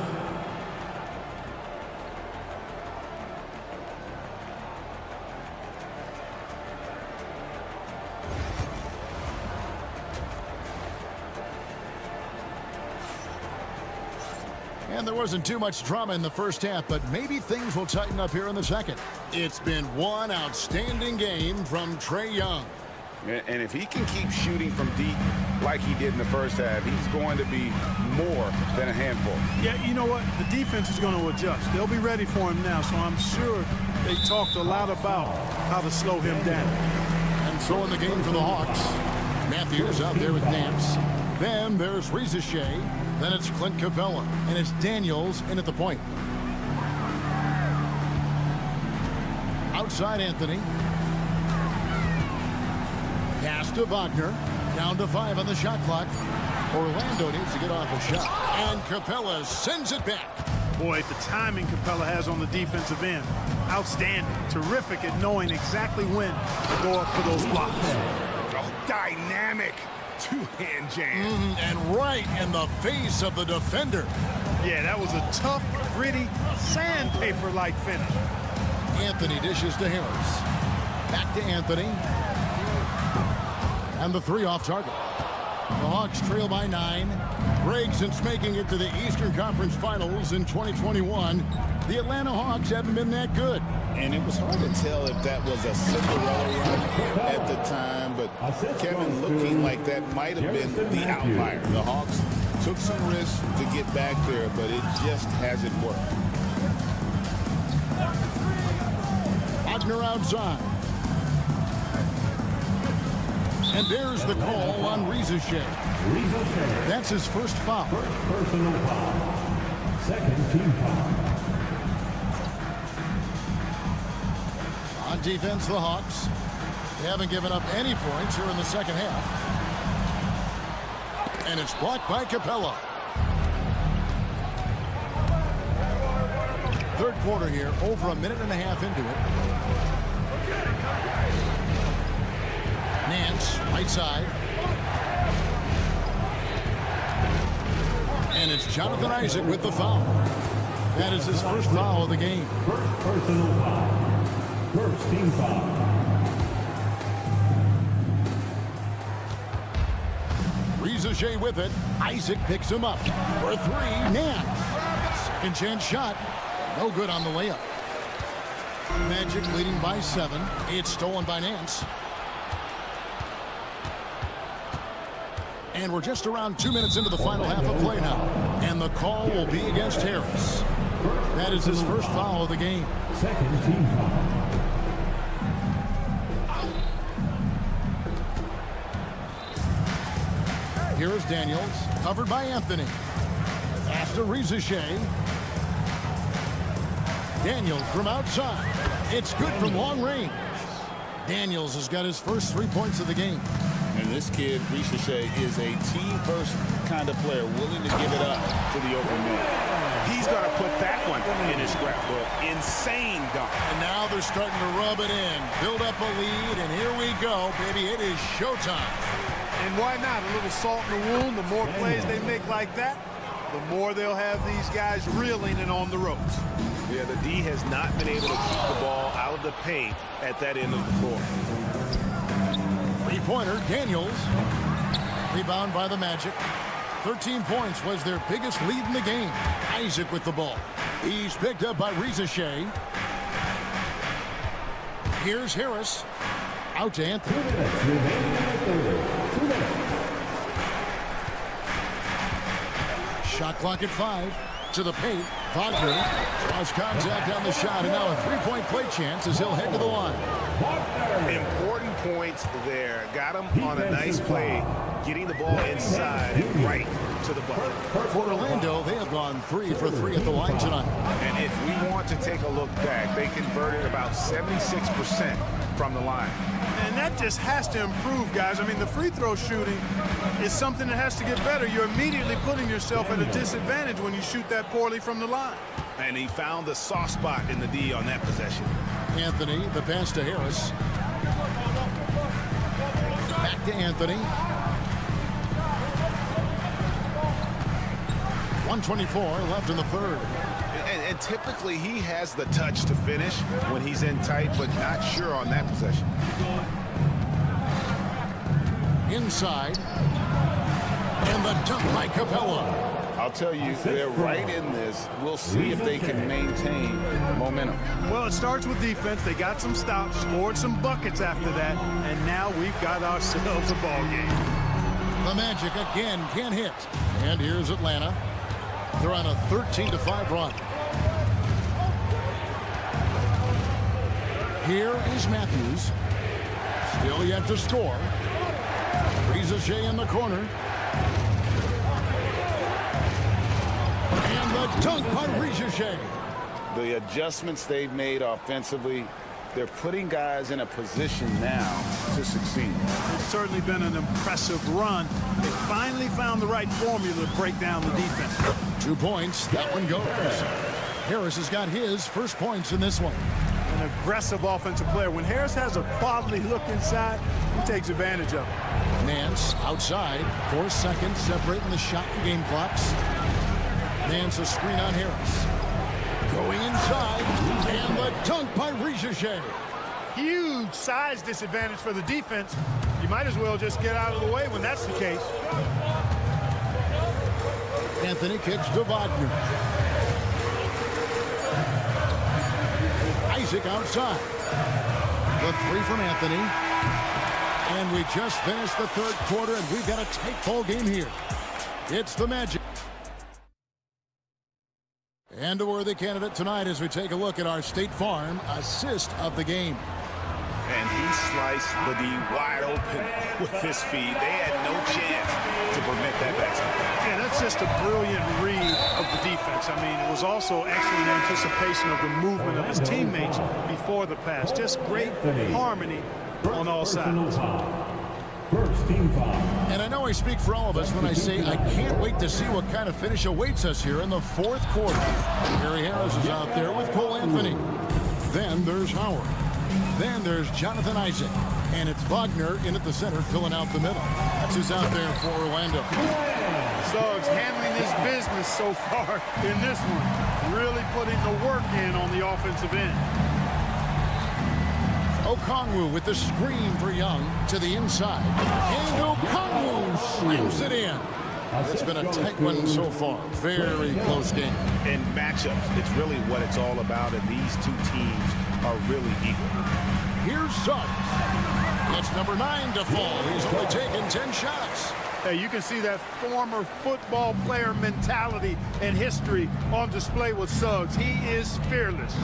And there wasn't too much drama in the first half, but maybe things will tighten up here in the second. It's been one outstanding game from Trae Young. And if he can keep shooting from deep like he did in the first half, he's going to be more than a handful. Yeah, you know what? The defense is going to adjust. They'll be ready for him now, so I'm sure they talked a lot about how to slow him down. And so in the game for the Hawks, Matthews out there with Nance. Then there's Shea. Then it's Clint Capella. And it's Daniels in at the point. Outside Anthony. Pass to Wagner. Down to 5 on the shot clock. Orlando needs to get off a shot. And Capella sends it back. Boy, the timing Capella has on the defensive end. Outstanding. Terrific at knowing exactly when to go up for those blocks. Oh, dynamic two-hand jam. And right in the face of the defender. Yeah, that was a tough, gritty, sandpaper-like finish. Anthony dishes to Harris. Back to Anthony. And the 3 off target. The Hawks trail by 9. Break since making it to the Eastern Conference Finals in 2021. The Atlanta Hawks haven't been that good. And it was hard to tell if that was a Cinderella run at the time, but Kevin looking like that might have been the outlier. The Hawks took some risks to get back there, but it just hasn't worked. Wagner outside. And there's the call on Shea. That's his first foul. Personal foul. Second team foul. On defense, the Hawks. They haven't given up any points here in the second half. And it's blocked by Capella. Third quarter here, over a minute and a half into it. Nance, right side. And it's Jonathan Isaac with the foul. That is his first foul of the game. First personal foul. First team foul. Shea with it. Isaac picks him up. For 3, Nance. Second chance shot. No good on the layup. Magic leading by 7. It's stolen by Nance. And we're just around 2 minutes into the final half of play now. And the call will be against Harris. That is his first foul of the game. Second team foul. Here is Daniels, covered by Anthony. Pass to Shea. Daniels from outside. It's good from long range. Daniels has got his first 3 points of the game. And this kid, Shea, is a team-first kind of player, willing to give it up to the open man. He's going to put that one in his scrapbook. Insane dunk. And now they're starting to rub it in. Build up a lead, and here we go, baby. It is showtime. And why not? A little salt in the wound. The more plays they make like that, the more they'll have these guys reeling and on the ropes. Yeah, the D has not been able to keep the ball out of the paint at that end of the floor. Three-pointer, Daniels. Rebound by the Magic. 13 points was their biggest lead in the game. Isaac with the ball. He's picked up by Shea. Here's Harris. Out to Anthony. 2 minutes remaining in the third. 2 minutes. Shot clock at 5. To the paint. Wagner draws contact on the shot, and now a 3-point play chance as he'll head to the line. Important points there. Got him on a nice play, getting the ball inside and right to the bucket. For Orlando, they have gone 3 for 3 at the line tonight. And if we want to take a look back, they converted about 76% from the line. And that just has to improve, guys. I mean, the free throw shooting is something that has to get better. You're immediately putting yourself at a disadvantage when you shoot that poorly from the line. And he found the soft spot in the D on that possession. Anthony, the pass to Harris. Back to Anthony. 1:24 left in the third. And typically he has the touch to finish when he's in tight, but not sure on that possession. Inside. And the dunk by Capella. I'll tell you, they're right in this. We'll see if they can maintain momentum. Well, it starts with defense. They got some stops, scored some buckets after that, and now we've got ourselves a ball game. The Magic again can't hit. And here's Atlanta. They're on a 13-5 run. Here is Matthews. Still yet to score. Rizachet in the corner. And the dunk by Rizachet. The adjustments they've made offensively, they're putting guys in a position now to succeed. It's certainly been an impressive run. They finally found the right formula to break down the defense. 2 points. That one goes. Harris has got his first points in this one. An aggressive offensive player. When Harris has a quality look inside, he takes advantage of it. Nance outside. 4 seconds separating the shot and game clocks. Nance a screen on Harris. Going inside. And the dunk by Rizachet. Huge size disadvantage for the defense. You might as well just get out of the way when that's the case. Anthony kicks to Wagner. Isaac outside. The 3 from Anthony. And we just finished the third quarter, and we've got a tight ball game here. It's the Magic. And a worthy candidate tonight as we take a look at our State Farm assist of the game. And he sliced the D wide open with his feed. They had no chance to prevent that basket. Yeah, that's just a brilliant read of the defense. I mean, it was also excellent anticipation of the movement of his teammates before the pass. Just great harmony on all sides. First team foul. And I know I speak for all of us when I say I can't wait to see what kind of finish awaits us here in the fourth quarter. Harry Harris is out there with Cole Anthony. Then there's Howard. Then there's Jonathan Isaac. And it's Wagner in at the center, filling out the middle. That's who's out there for Orlando. Suggs handling his business so far in this one. Really putting the work in on the offensive end. Okongwu with the screen for Young to the inside. And Okongwu slams it in. It's been a tight one so far. Very close game. In matchups, it's really what it's all about, and these two teams are really equal. Here's Suggs. It's number 9 to fall. He's only taken 10 shots. Hey, you can see that former football player mentality and history on display with Suggs. He is fearless.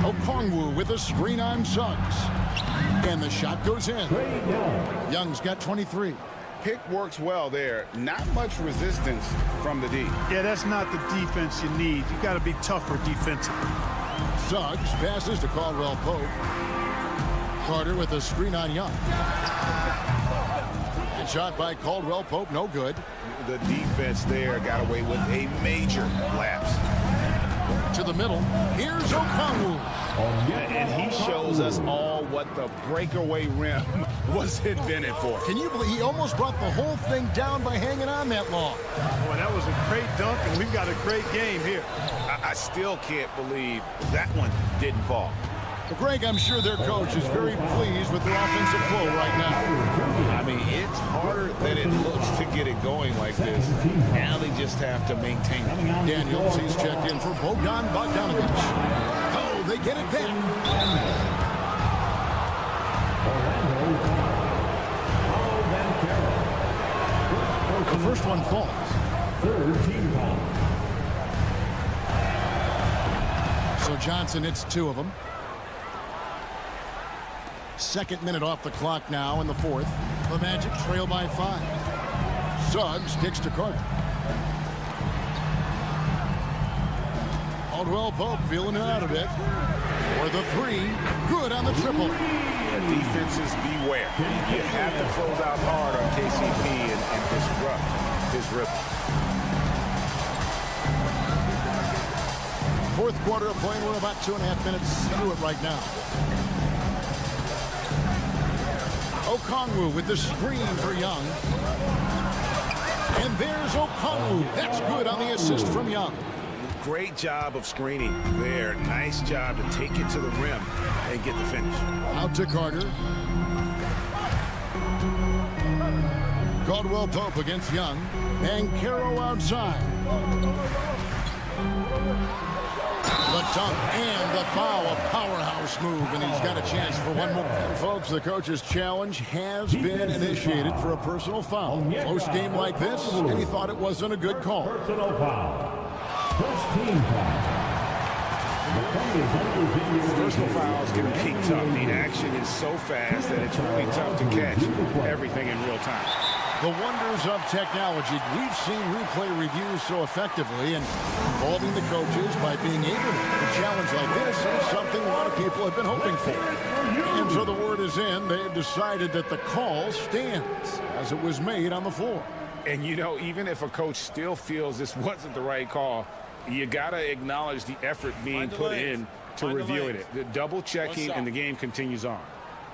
Okongwu with a screen on Suggs. And the shot goes in. Young's got 23. Pick works well there. Not much resistance from the D. Yeah, that's not the defense you need. You got to be tougher defensively. Suggs passes to Caldwell Pope. Carter with a screen on Young. And shot by Caldwell Pope, no good. The defense there got away with a major lapse. To the middle. Here's Okongwu. And he shows us all what the breakaway rim was invented for. Can you believe he almost brought the whole thing down by hanging on that long? Boy, that was a great dunk, and we've got a great game here. I still can't believe that one didn't fall. Well, Greg, I'm sure their coach is very pleased with their offensive flow right now. I mean, it's harder than it looks to get it going like this. Now they just have to maintain it. Daniels, he's checked in for Bogdan Bogdanovic. Oh, they get it back. The first one falls. Third team foul. So Johnson hits 2 of them. Second minute off the clock now in the fourth. The Magic trail by 5. Suggs kicks to Carter. Caldwell Pope feeling it out a bit. For the 3. Good on the triple. Defenses beware. You have to close out hard on KCP and disrupt his rhythm. Fourth quarter of play. We're about 2.5 minutes through it right now. Okongwu with the screen for Young. And there's Okongwu. That's good on the assist from Young. Great job of screening there. Nice job to take it to the rim and get the finish. Out to Carter. Caldwell Pope against Young. And Caro outside. The dunk and the foul, a powerhouse move, and he's got a chance for one more. And folks, the coach's challenge has been initiated for a personal foul. Close game like this, and he thought it wasn't a good call. Personal foul. First team foul. Personal fouls can be tough. The action is so fast that it's really tough to catch everything in real time. The wonders of technology. We've seen replay reviews so effectively and involving the coaches by being able to. A challenge like this is something a lot of people have been hoping for. And so the word is in. They've decided that the call stands as it was made on the floor. And, you know, even if a coach still feels this wasn't the right call, you got to acknowledge the effort being put in to reviewing it. The double checking, and the game continues on.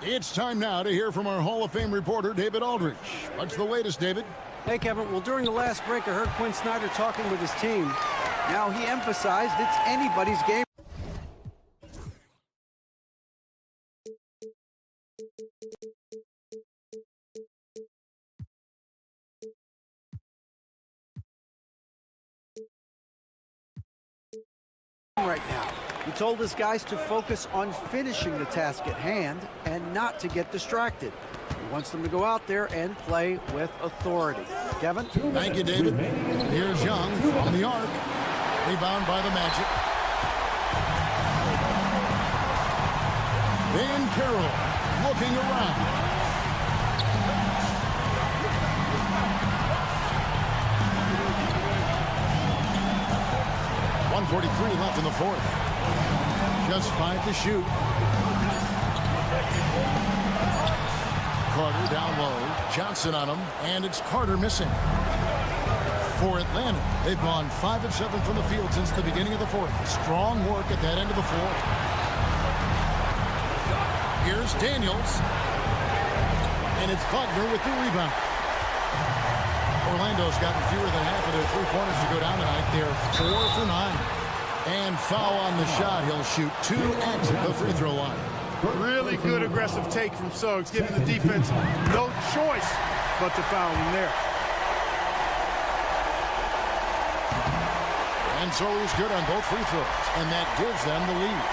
It's time now to hear from our Hall of Fame reporter, David Aldrich. What's the latest, David? Hey, Kevin. Well, during the last break, I heard Quinn Snyder talking with his team. Now, he emphasized it's anybody's game. Right now, he told his guys to focus on finishing the task at hand and not to get distracted. He wants them to go out there and play with authority. Kevin? Thank you, David. Here's Young from the arc. Rebound by the Magic. Van Carroll looking around. .143 left in the fourth. Just 5 to shoot. Carter down low. Johnson on him. And it's Carter missing. For Atlanta, they've gone 5 of 7 from the field since the beginning of the fourth. Strong work at that end of the floor. Here's Daniels. And it's Wagner with the rebound. Orlando's gotten fewer than half of their three-pointers to go down tonight. They're 4 for 9. And foul on the shot. He'll shoot 2 at the free throw line. Really good aggressive take from Suggs, giving the defense no choice but to foul him there. And so he's good on both free throws, and that gives them the lead.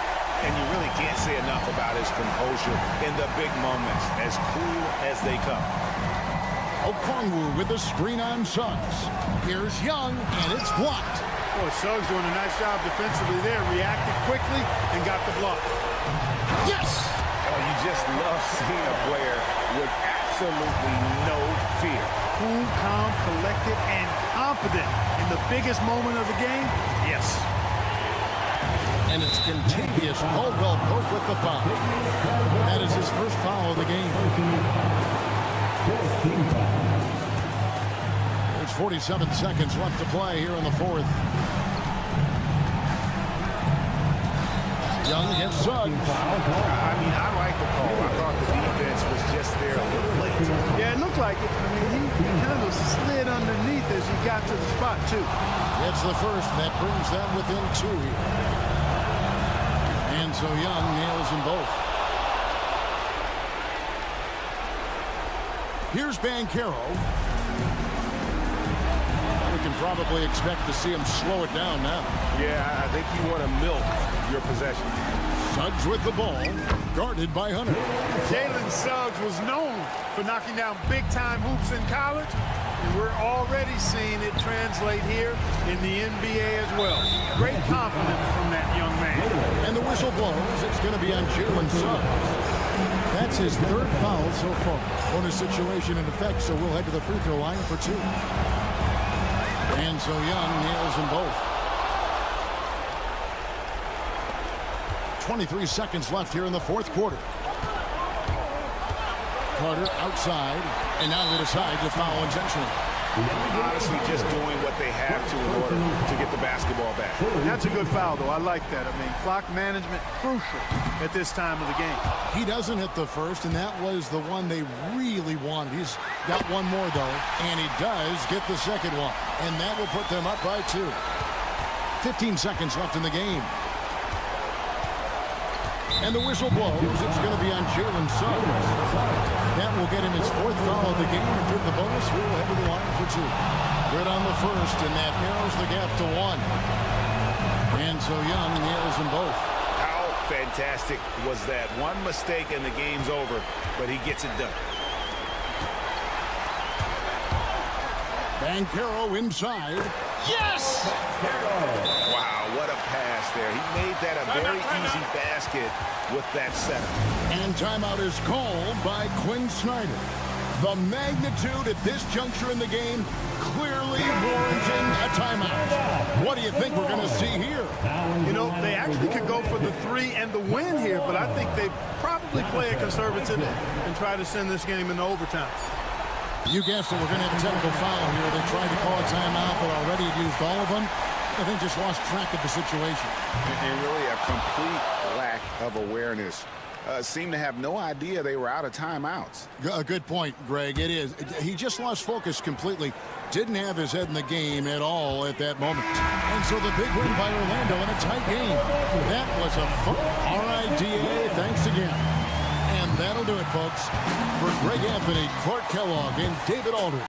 And you really can't say enough about his composure in the big moments, as cool as they come. Okongwu with a screen on Suggs. Here's Young, and it's blocked. Boy, Suggs doing a nice job defensively there, reacted quickly and got the block. Yes! Oh, you just love seeing a player with absolutely no fear. Cool, calm, collected, and confident in the biggest moment of the game. Yes. And it's Contavious Caldwell Pope with the foul. That is his first foul of the game. There's 47 seconds left to play here in the fourth. Young against Suggs. I mean, I like the call. I thought the defense was just there a little late. Yeah, it looked like it. I mean, he kind of slid underneath as he got to the spot, too. It's the first, and that brings them within 2 here. And so Young nails them both. Here's Banchero. We can probably expect to see him slow it down now. Yeah, I think you want to milk your possession. Suggs with the ball, guarded by Hunter. Jalen Suggs was known for knocking down big-time hoops in college, and we're already seeing it translate here in the NBA as well. Great confidence from that young man. And the whistle blows. It's going to be on Jalen Suggs. That's his third foul so far. Bonus situation in effect, so we'll head to the free throw line for 2. And so Young nails them both. 23 seconds left here in the fourth quarter. Carter outside, and now they decide to foul intentionally. Honestly, just doing what they have to in order to get the basketball back. That's a good foul, though. I like that. I mean, clock management crucial at this time of the game. He doesn't hit the first, and that was the one they really wanted. He's got one more, though, and he does get the second one, and that will put them up by 2. 15 seconds left in the game. And the whistle blows. It's going to be on Jalen Suggs. That will get him his 4th foul of the game and give the bonus. We'll head to the line for 2. Good on the first, and that narrows the gap to 1. And so Young nails them both. How fantastic was that? One mistake and the game's over, but he gets it done. Banchero inside. Yes! Wow, what a pass there. He made that a very easy basket with that setup. And timeout is called by Quinn Snyder. The magnitude at this juncture in the game clearly warranting a timeout. What do you think we're going to see here? You know, they actually could go for the 3 and the win here, but I think they probably play it conservative and try to send this game into overtime. You guessed it, we're going to have a technical foul here. They tried to call a timeout, but already used all of them. I think just lost track of the situation. And really a complete lack of awareness. Seemed to have no idea they were out of timeouts. A good point, Greg. It is. He just lost focus completely. Didn't have his head in the game at all at that moment. And so the big win by Orlando in a tight game. That was a fun. All right, DA, thanks again. And that'll do it, folks. For Greg Anthony, Clark Kellogg, and David Aldridge.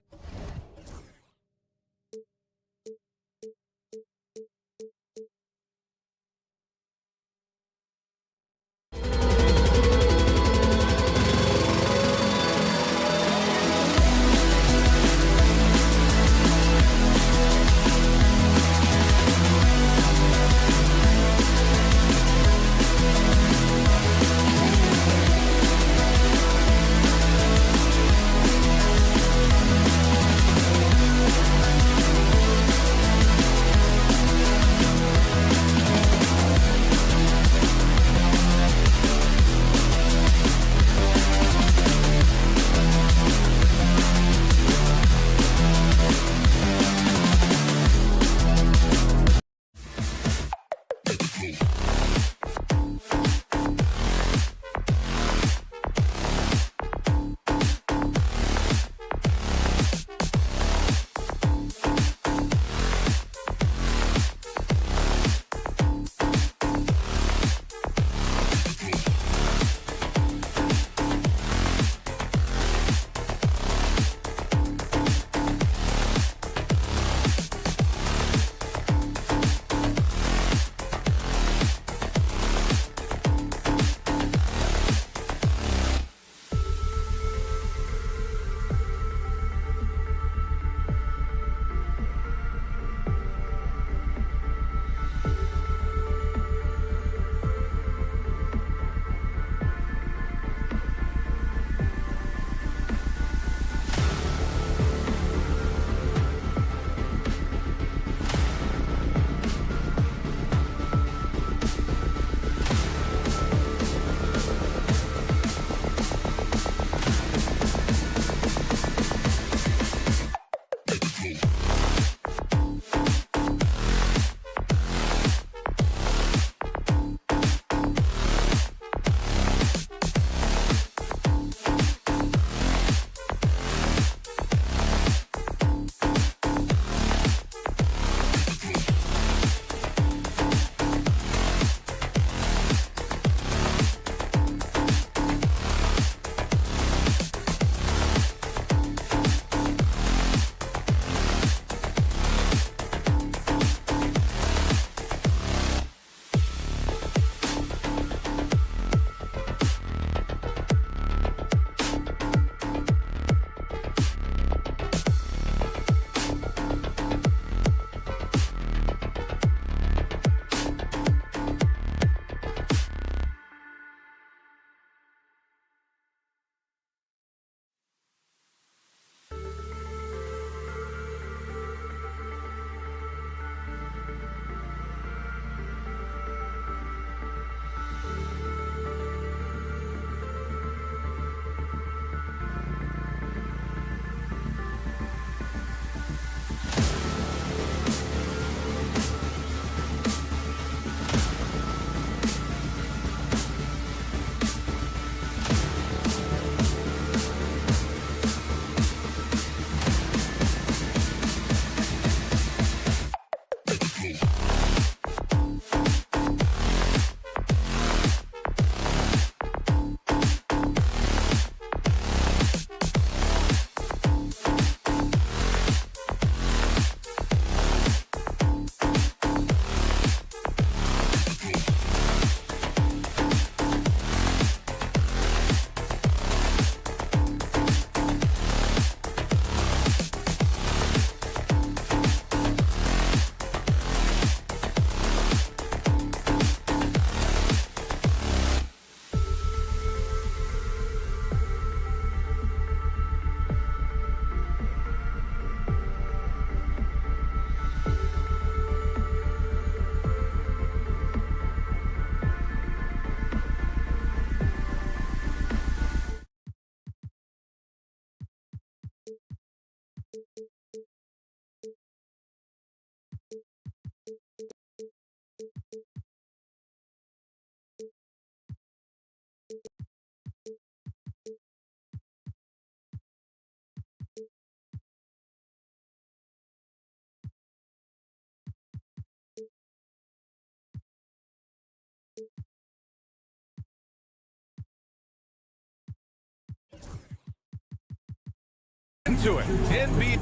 into it. NBA.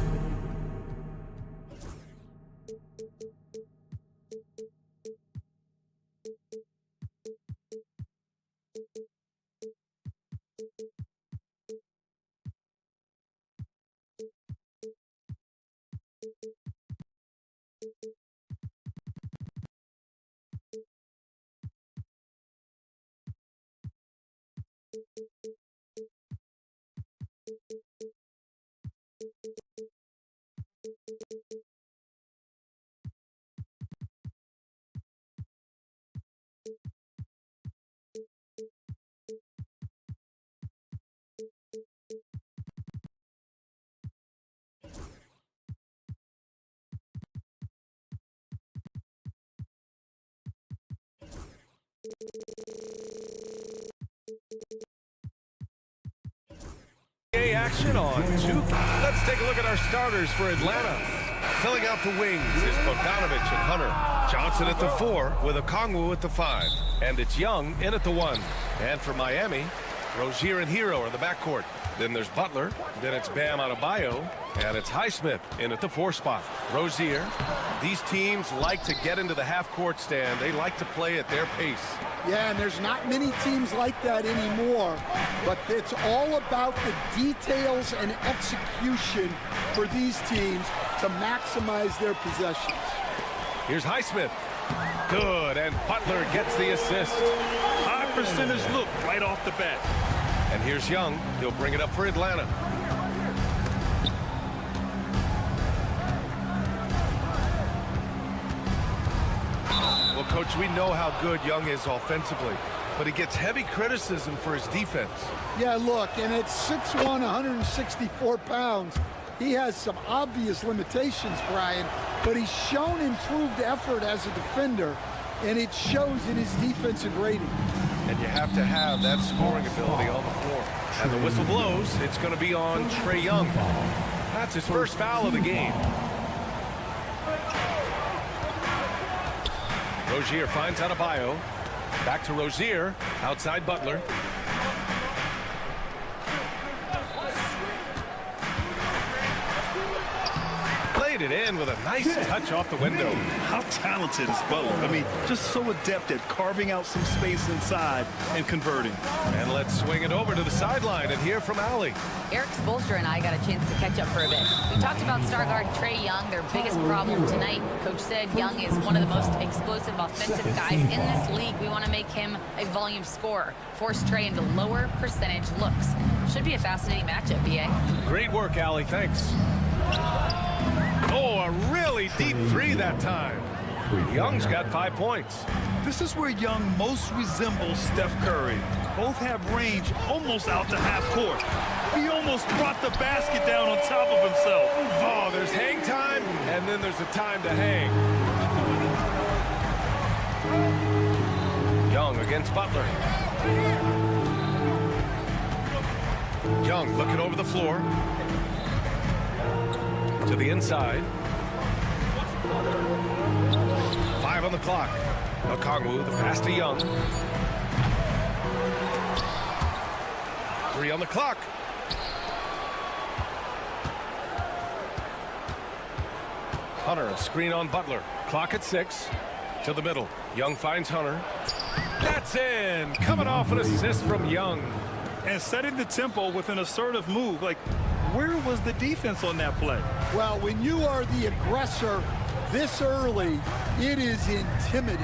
Action on two. Let's take a look at our starters for Atlanta. Filling out the wings is Bogdanovich and Hunter. Johnson at the 4 with Okongwu at the 5. And it's Young in at the 1. And for Miami, Rozier and Hero are the backcourt. Then there's Butler. Then it's Bam Adebayo. And it's Highsmith in at the 4 spot. Rozier. These teams like to get into the half-court stand. They like to play at their pace. Yeah, and there's not many teams like that anymore, but it's all about the details and execution for these teams to maximize their possessions. Here's Highsmith. Good, and Butler gets the assist. High percentage look right off the bat. And here's Young. He'll bring it up for Atlanta. Well, Coach, we know how good Young is offensively, but he gets heavy criticism for his defense. Yeah, look, and at 6'1", 164 pounds, he has some obvious limitations, Brian, but he's shown improved effort as a defender, and it shows in his defensive rating. And you have to have that scoring ability on the floor. And the whistle blows. It's going to be on Trae Young. That's his first foul of the game. Rozier finds Adebayo. Back to Rozier. Outside Butler. Played it in with a nice touch off the window. How talented is Butler? I mean, just so adept at carving out some space inside and converting. And let's swing it over to the sideline and hear from Allie. Eric Spoelstra and I got a chance to catch up for a bit. We talked about star guard Trae Young, their biggest problem tonight. Coach said Young is one of the most explosive offensive guys in this league. We want to make him a volume scorer, force Trae into lower percentage looks. Should be a fascinating matchup, BA. Great work, Allie. Thanks. Oh, a really deep three that time. Young's got 5 points. This is where Young most resembles Steph Curry. Both have range almost out to half court. He almost brought the basket down on top of himself. Oh, there's hang time, and then there's a time to hang. Young against Butler. Young looking over the floor. To the inside. 5 on the clock. Okongwu, the pass to Young. 3 on the clock. Hunter, a screen on Butler. Clock at 6. To the middle. Young finds Hunter. That's in. Coming off an assist from Young. And setting the tempo with an assertive move. Like, where was the defense on that play? Well, when you are the aggressor this early, it is intimidating.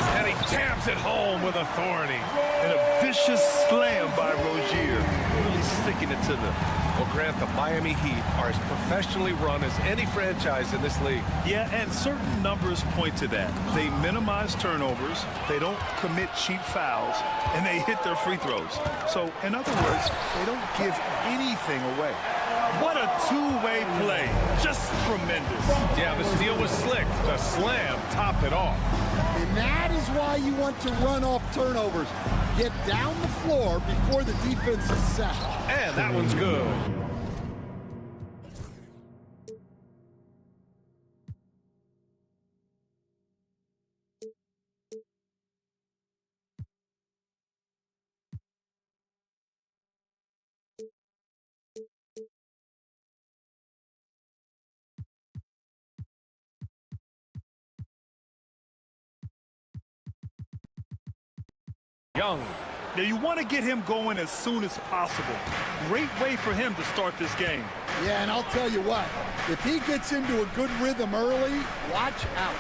And he jams it home with authority. And a vicious slam by Rozier. Really sticking it to them. Well, Grant, the Miami Heat are as professionally run as any franchise in this league. Yeah, and certain numbers point to that. They minimize turnovers, they don't commit cheap fouls, and they hit their free throws. So, in other words, they don't give anything away. What a two-way play. Just tremendous. Yeah, the steal was slick. The slam topped it off. And that is why you want to run off turnovers. Get down the floor before the defense is set. And that one's good. Young. Now, you want to get him going as soon as possible. Great way for him to start this game. Yeah, and I'll tell you what, if he gets into a good rhythm early, watch out.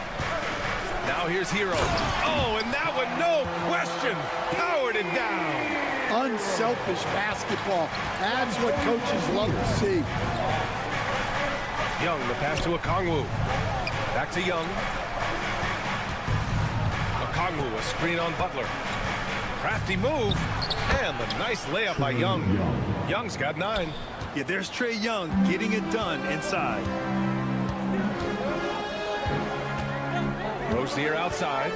Now here's Hero. Oh, and that one, no question, powered it down. Unselfish basketball. That's what coaches love to see. Young, the pass to Okongwu. Back to Young. Okongwu, a screen on Butler. Crafty move, and the nice layup by Young. Young's got 9. Yeah, there's Trae Young getting it done inside. Rozier outside.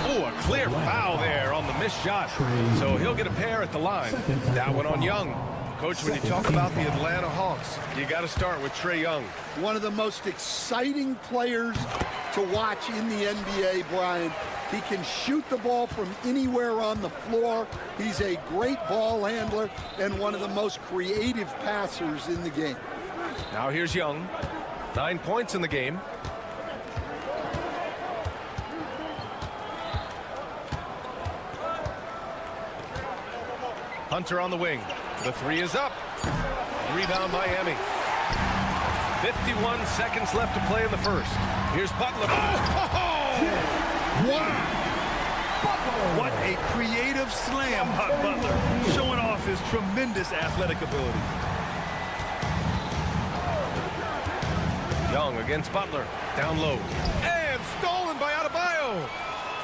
Oh, a clear foul there on the missed shot. So he'll get a pair at the line. That one on Young. Coach, when you talk about the Atlanta Hawks, you got to start with Trae Young. One of the most exciting players to watch in the NBA, Brian. He can shoot the ball from anywhere on the floor. He's a great ball handler and one of the most creative passers in the game. Now here's Young. 9 points in the game. Hunter on the wing. The 3 is up. Rebound Miami. 51 seconds left to play in the first. Here's Butler. Wow! What a creative slam by Butler, showing off his tremendous athletic ability. Young against Butler. Down low. And stolen by Adebayo.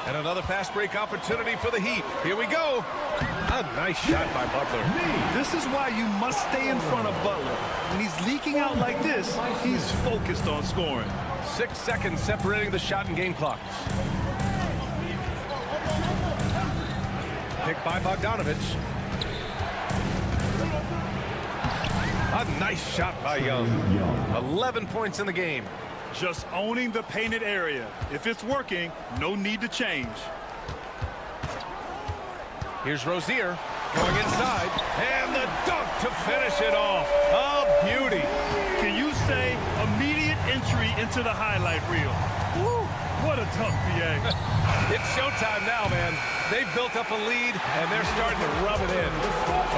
And another fast break opportunity for the Heat. Here we go. A nice shot by Butler. This is why you must stay in front of Butler. When he's leaking out like this, he's focused on scoring. 6 seconds separating the shot and game clocks. Picked by Bogdanovich. A nice shot by Young. 11 points in the game. Just owning the painted area. If it's working, no need to change. Here's Rozier going inside. And the dunk to finish it off. A beauty. Can you say immediate entry into the highlight reel? Woo, what a tough PA. It's showtime now, man. They've built up a lead, and they're starting to rub it in.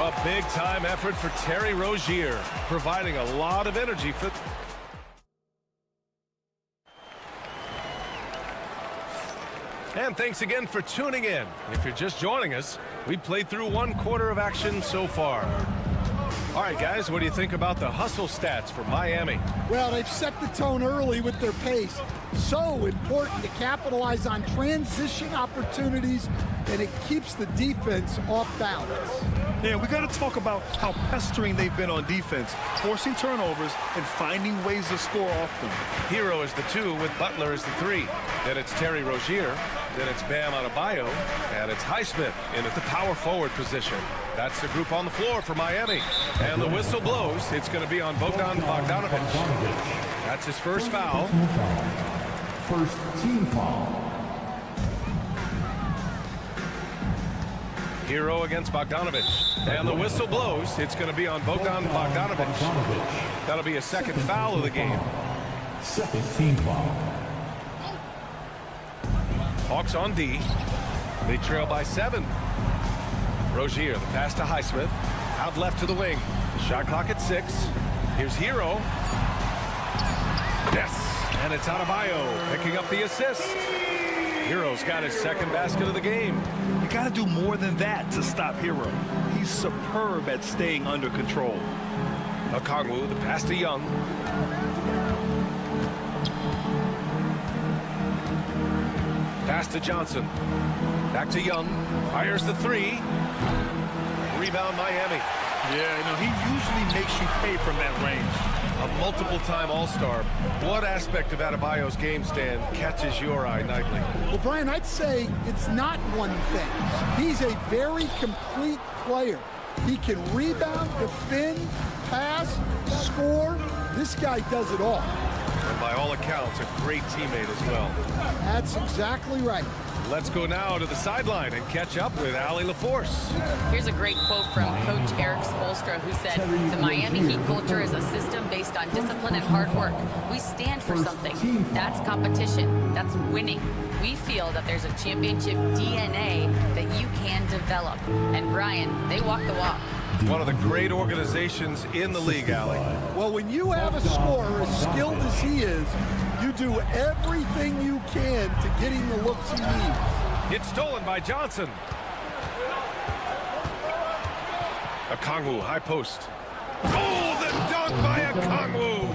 A big-time effort for Terry Rozier, providing a lot of energy for... And thanks again for tuning in. If you're just joining us, we played through 1 quarter of action so far. All right, guys, what do you think about the hustle stats for Miami? Well, they've set the tone early with their pace. So important to capitalize on transition opportunities, and it keeps the defense off balance. Yeah, we got to talk about how pestering they've been on defense, forcing turnovers and finding ways to score off them. Hero is the 2 with Butler as the 3. Then it's Terry Rozier. Then it's Bam Adebayo. And it's Highsmith in at the power forward position. That's the group on the floor for Miami. And the whistle blows. It's going to be on Bogdanovich. That's his first foul. First team foul. Hero against Bogdanovich. And the whistle blows. It's going to be on Bogdanovich. That'll be a second foul of the game. Second team foul. Hawks on D. They trail by 7. Rozier, the pass to Highsmith. Out left to the wing. Shot clock at 6. Here's Hero. Yes. And it's Adebayo picking up the assist. Hero's got his second basket of the game. You got to do more than that to stop Hero. He's superb at staying under control. Okongwu, the pass to Young. Pass to Johnson. Back to Young. Fires the 3. Rebound Miami. Yeah, you know, he usually makes you pay from that range. A multiple-time All-Star. What aspect of Adebayo's game stand catches your eye nightly? Well, Brian, I'd say it's not one thing. He's a very complete player. He can rebound, defend, pass, score. This guy does it all. And by all accounts, a great teammate as well. That's exactly right. Let's go now to the sideline and catch up with Allie LaForce. Here's a great quote from Coach Eric Spoelstra, who said, "The Miami Heat culture is a system based on discipline and hard work. We stand for something. That's competition. That's winning. We feel that there's a championship DNA that you can develop." And Brian, they walk the walk. One of the great organizations in the league, Allie. Well, when you have a scorer as skilled as he is, you do everything you can to get him the looks he needs. It's stolen by Johnson. Okongwu, high post. Oh, the dunk by Okongwu.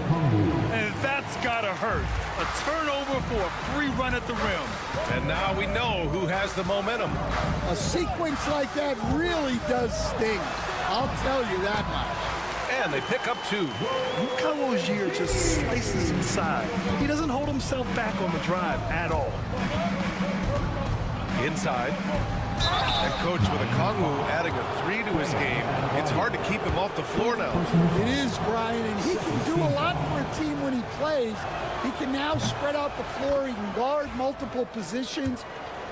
And that's gotta hurt. A turnover for a free run at the rim. And now we know who has the momentum. A sequence like that really does sting. I'll tell you that much. And they pick up 2. Rozier just slices inside. He doesn't hold himself back on the drive at all. Inside. And coach with Okongwu adding a 3 to his game. It's hard to keep him off the floor now. It is, Brian, and he can do a lot for a team when he plays. He can now spread out the floor. He can guard multiple positions.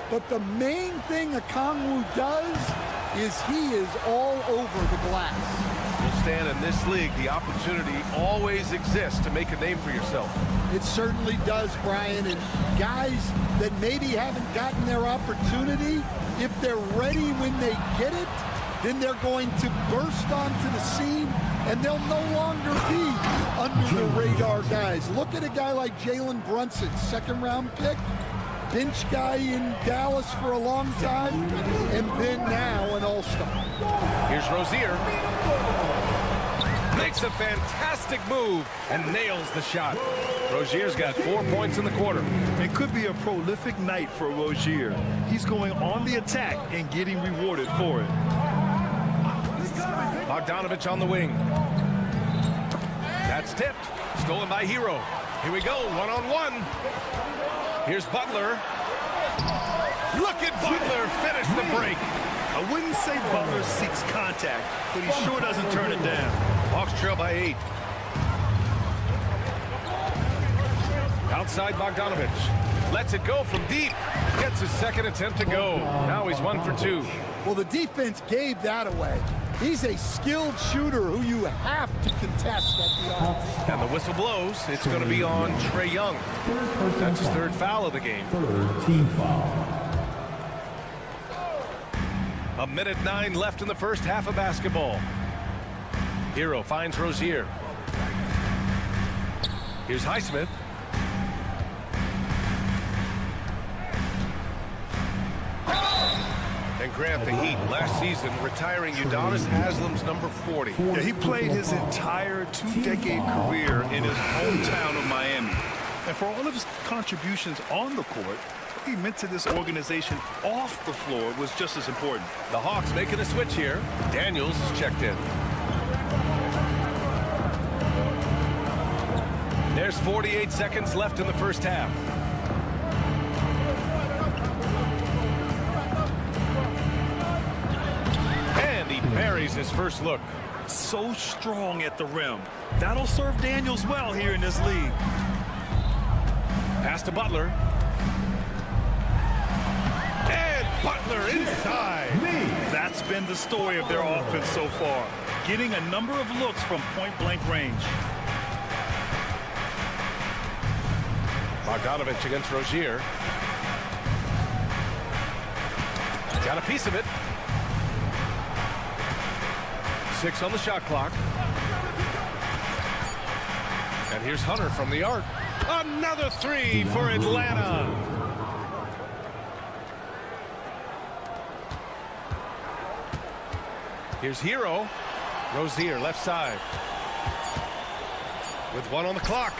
But the main thing Okongwu does is he is all over the glass. You'll stand in this league, the opportunity always exists to make a name for yourself. It certainly does, Brian. And guys that maybe haven't gotten their opportunity, if they're ready when they get it, then they're going to burst onto the scene, and they'll no longer be under the radar guys. Look at a guy like Jalen Brunson, second-round pick, bench guy in Dallas for a long time, and then now an all-star. Here's Rozier. Makes a fantastic move and nails the shot. Rozier's got 4 points in the quarter. It could be a prolific night for Rozier. He's going on the attack and getting rewarded for it. Bogdanovich on the wing. That's tipped. Stolen by Hero. Here we go, one-on-one. Here's Butler. Look at Butler finish the break. I wouldn't say Butler seeks contact, but he sure doesn't turn it down. Hawks trail by 8. Outside Bogdanovich. Lets it go from deep. Gets his second attempt to go. Now he's 1 for 2. Well, the defense gave that away. He's a skilled shooter who you have to contest at the arc. And the whistle blows. It's going to be on Trae Young. That's his 3rd foul of the game. 3rd team foul. 1:09 left in the first half of basketball. Hero finds Rozier. Here's Highsmith. And Grant, the Heat, last season retiring Udonis Haslam's number 40. Yeah, he played his entire 2-decade career in his hometown of Miami. And for all of his contributions on the court, what he meant to this organization off the floor was just as important. The Hawks making a switch here. Daniels is checked in. There's 48 seconds left in the first half. And he buries his first look. So strong at the rim. That'll serve Daniels well here in this league. Pass to Butler. And Butler inside. That's been the story of their offense so far. Getting a number of looks from point-blank range. Bogdanovich against Rozier. Got a piece of it. 6 on the shot clock. And here's Hunter from the arc. Another 3 for Atlanta. Here's Hero. Rozier left side. With 1 on the clock.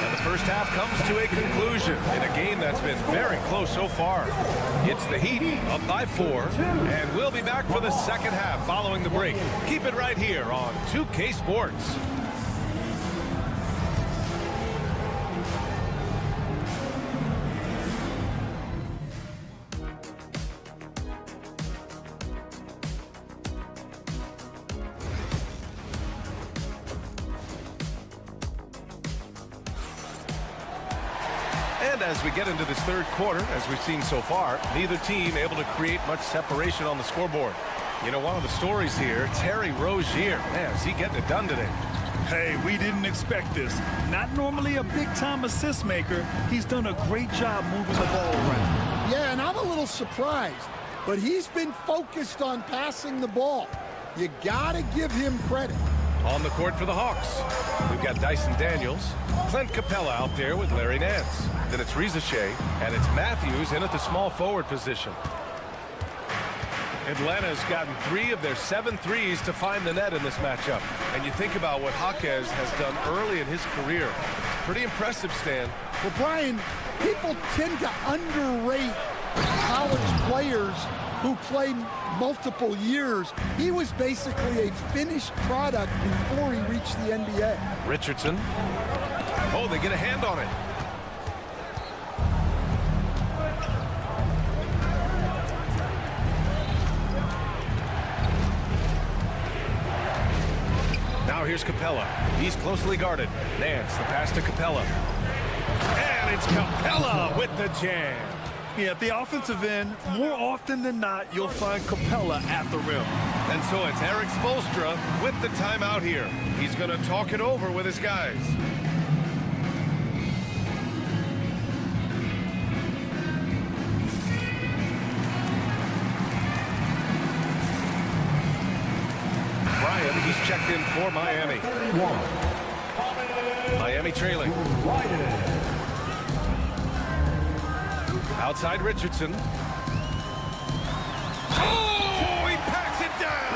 And the first half comes to a conclusion in a game that's been very close so far. It's the Heat up by 4, and we'll be back for the second half following the break. Keep it right here on 2K Sports. And as we get into this third quarter, as we've seen so far, neither team able to create much separation on the scoreboard. You know, one of the stories here, Terry Rozier. Man, is he getting it done today? Hey, we didn't expect this. Not normally a big-time assist maker. He's done a great job moving the ball around. Yeah, and I'm a little surprised, but he's been focused on passing the ball. You got to give him credit. On the court for the Hawks, we've got Dyson Daniels, Clint Capella out there with Larry Nance. Then it's Rizachet, and it's Matthews in at the small forward position. Atlanta's gotten 3 of their 7 threes to find the net in this matchup. And you think about what Jaquez has done early in his career. It's pretty impressive, Stan. Well, Brian, people tend to underrate college players who play multiple years. He was basically a finished product before he reached the NBA. Richardson. Oh, they get a hand on it. Now here's Capella. He's closely guarded. Nance, the pass to Capella. And it's Capella with the jam. Yeah, at the offensive end, more often than not, you'll find Capella at the rim. And so it's Eric Spoelstra with the timeout here. He's going to talk it over with his guys. Bryant, he's checked in for Miami. Miami trailing. Outside Richardson. Oh, he packs it down.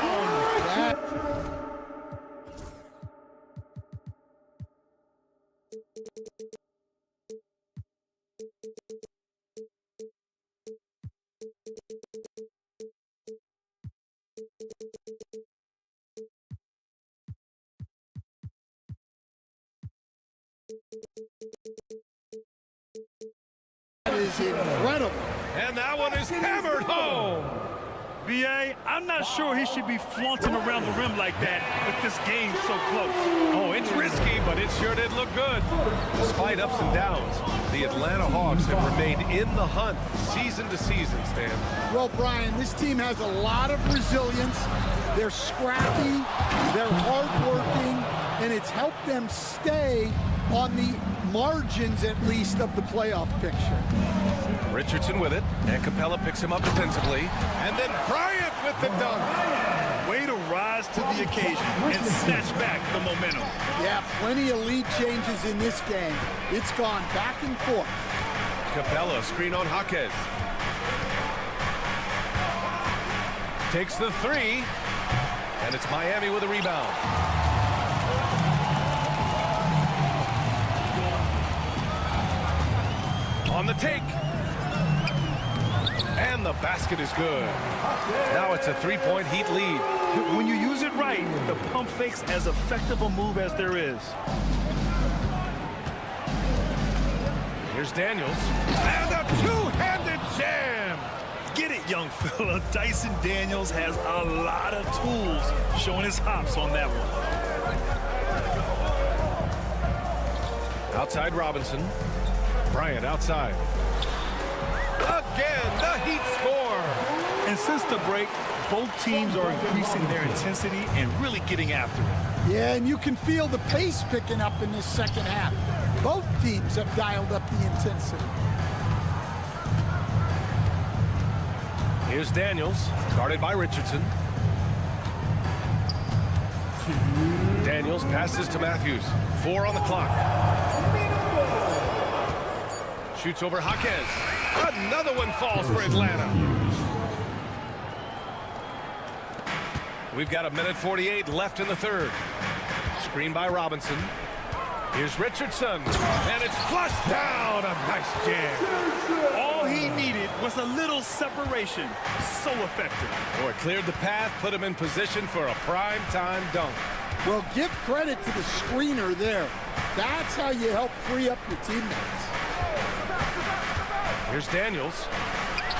That is incredible. And that one is hammered home. B.A., I'm not sure he should be flaunting around the rim like that with this game so close. Oh, it's risky, but it sure did look good. Despite ups and downs, the Atlanta Hawks have remained in the hunt season to season, Stan. Well, Brian, this team has a lot of resilience. They're scrappy, they're hardworking, and it's helped them stay on the margins, at least, of the playoff picture. Richardson with it, and Capella picks him up defensively. And then Bryant with the dunk. Way to rise to the occasion and snatch back the momentum. Yeah, plenty of lead changes in this game. It's gone back and forth. Capella, screen on Jaquez. Takes the 3, and it's Miami with a rebound. On the take. And the basket is good. Now it's a 3-point Heat lead. When you use it right, the pump fake's as effective a move as there is. Here's Daniels. And a two-handed jam. Get it, young fella. Dyson Daniels has a lot of tools, showing his hops on that one. Outside Robinson. Bryant outside. Again, the Heat score. And since the break, both teams are increasing their intensity and really getting after it. Yeah, and you can feel the pace picking up in this second half. Both teams have dialed up the intensity. Here's Daniels, guarded by Richardson. Daniels passes to Matthews. 4 on the clock. Shoots over Jaquez. Another one falls for Atlanta. We've got 1:48 left in the third. Screen by Robinson. Here's Richardson. And it's flushed down. A nice jam. All he needed was a little separation. So effective. Boy, cleared the path, put him in position for a prime-time dunk. Well, give credit to the screener there. That's how you help free up your teammates. Here's Daniels.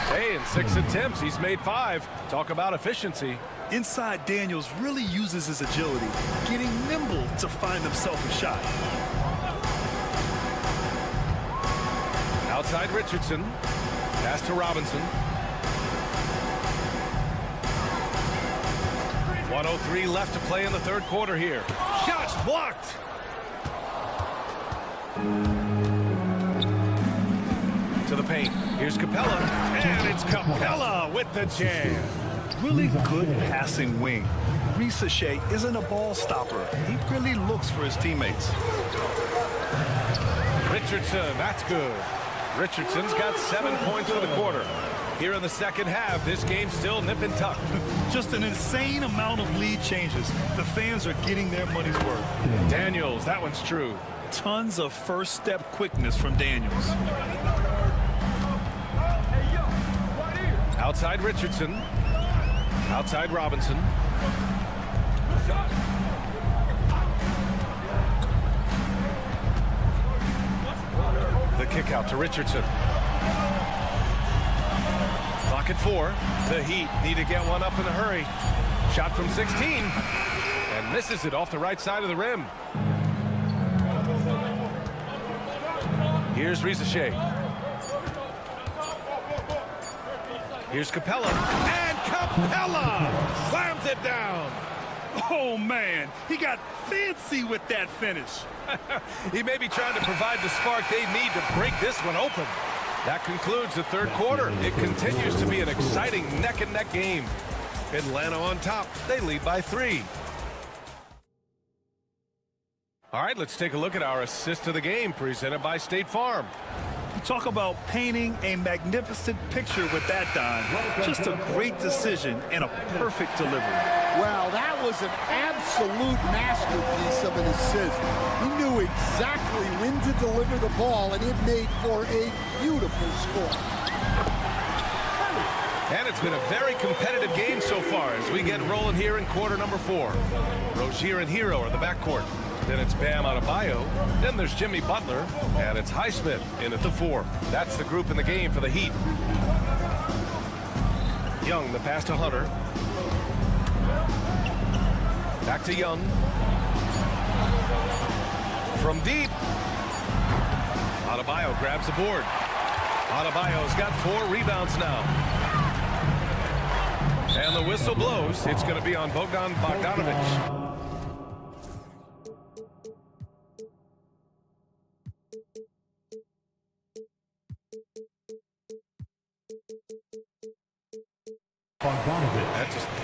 Hey, in 6 attempts, he's made 5. Talk about efficiency. Inside, Daniels really uses his agility, getting nimble to find himself a shot. Outside Richardson. Pass to Robinson. 1:03 left to play in the third quarter here. Shots blocked. To the paint. Here's Capella. And it's Capella with the jam. Really good passing wing. Ricochet isn't a ball stopper. He really looks for his teammates. Richardson, that's good. Richardson's got 7 points for the quarter. Here in the second half, this game's still nip and tuck. Just an insane amount of lead changes. The fans are getting their money's worth. Daniels, that one's true. Tons of first step quickness from Daniels. Outside Richardson. Outside Robinson. The kick out to Richardson. Clock at 4. The Heat need to get one up in a hurry. Shot from 16. And misses it off the right side of the rim. Here's Ricochet. Here's Capella. And Capella slams it down. Oh, man, he got fancy with that finish. He may be trying to provide the spark they need to break this one open. That concludes the third quarter. It continues to be an exciting neck-and-neck game. Atlanta on top. They lead by 3. All right, let's take a look at our assist of the game presented by State Farm. Talk about painting a magnificent picture with that, Don. Just a great decision and a perfect delivery. Well, that was an absolute masterpiece of an assist. He knew exactly when to deliver the ball, and it made for a beautiful score. And it's been a very competitive game so far as we get rolling here in quarter number 4. Rozier and Hero are the backcourt. Then it's Bam Adebayo. Then there's Jimmy Butler. And it's Highsmith in at the 4. That's the group in the game for the Heat. Young, the pass to Hunter. Back to Young. From deep. Adebayo grabs the board. Adebayo's got 4 rebounds now. And the whistle blows. It's going to be on Bogdan Bogdanovic.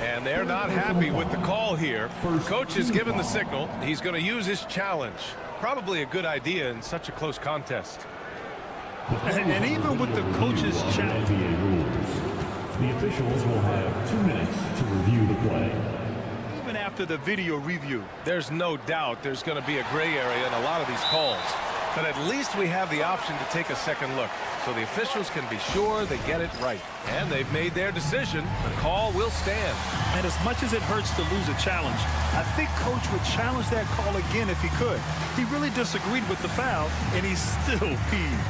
And they're not happy with the call here. Coach has given the signal. He's going to use his challenge. Probably a good idea in such a close contest. And even with the coach's challenge, the officials will have 2 minutes to review the play. Even after the video review, there's no doubt there's going to be a gray area in a lot of these calls. But at least we have the option to take a second look, so the officials can be sure they get it right. And they've made their decision. The call will stand. And as much as it hurts to lose a challenge, I think Coach would challenge that call again if he could. He really disagreed with the foul, and he's still peeved.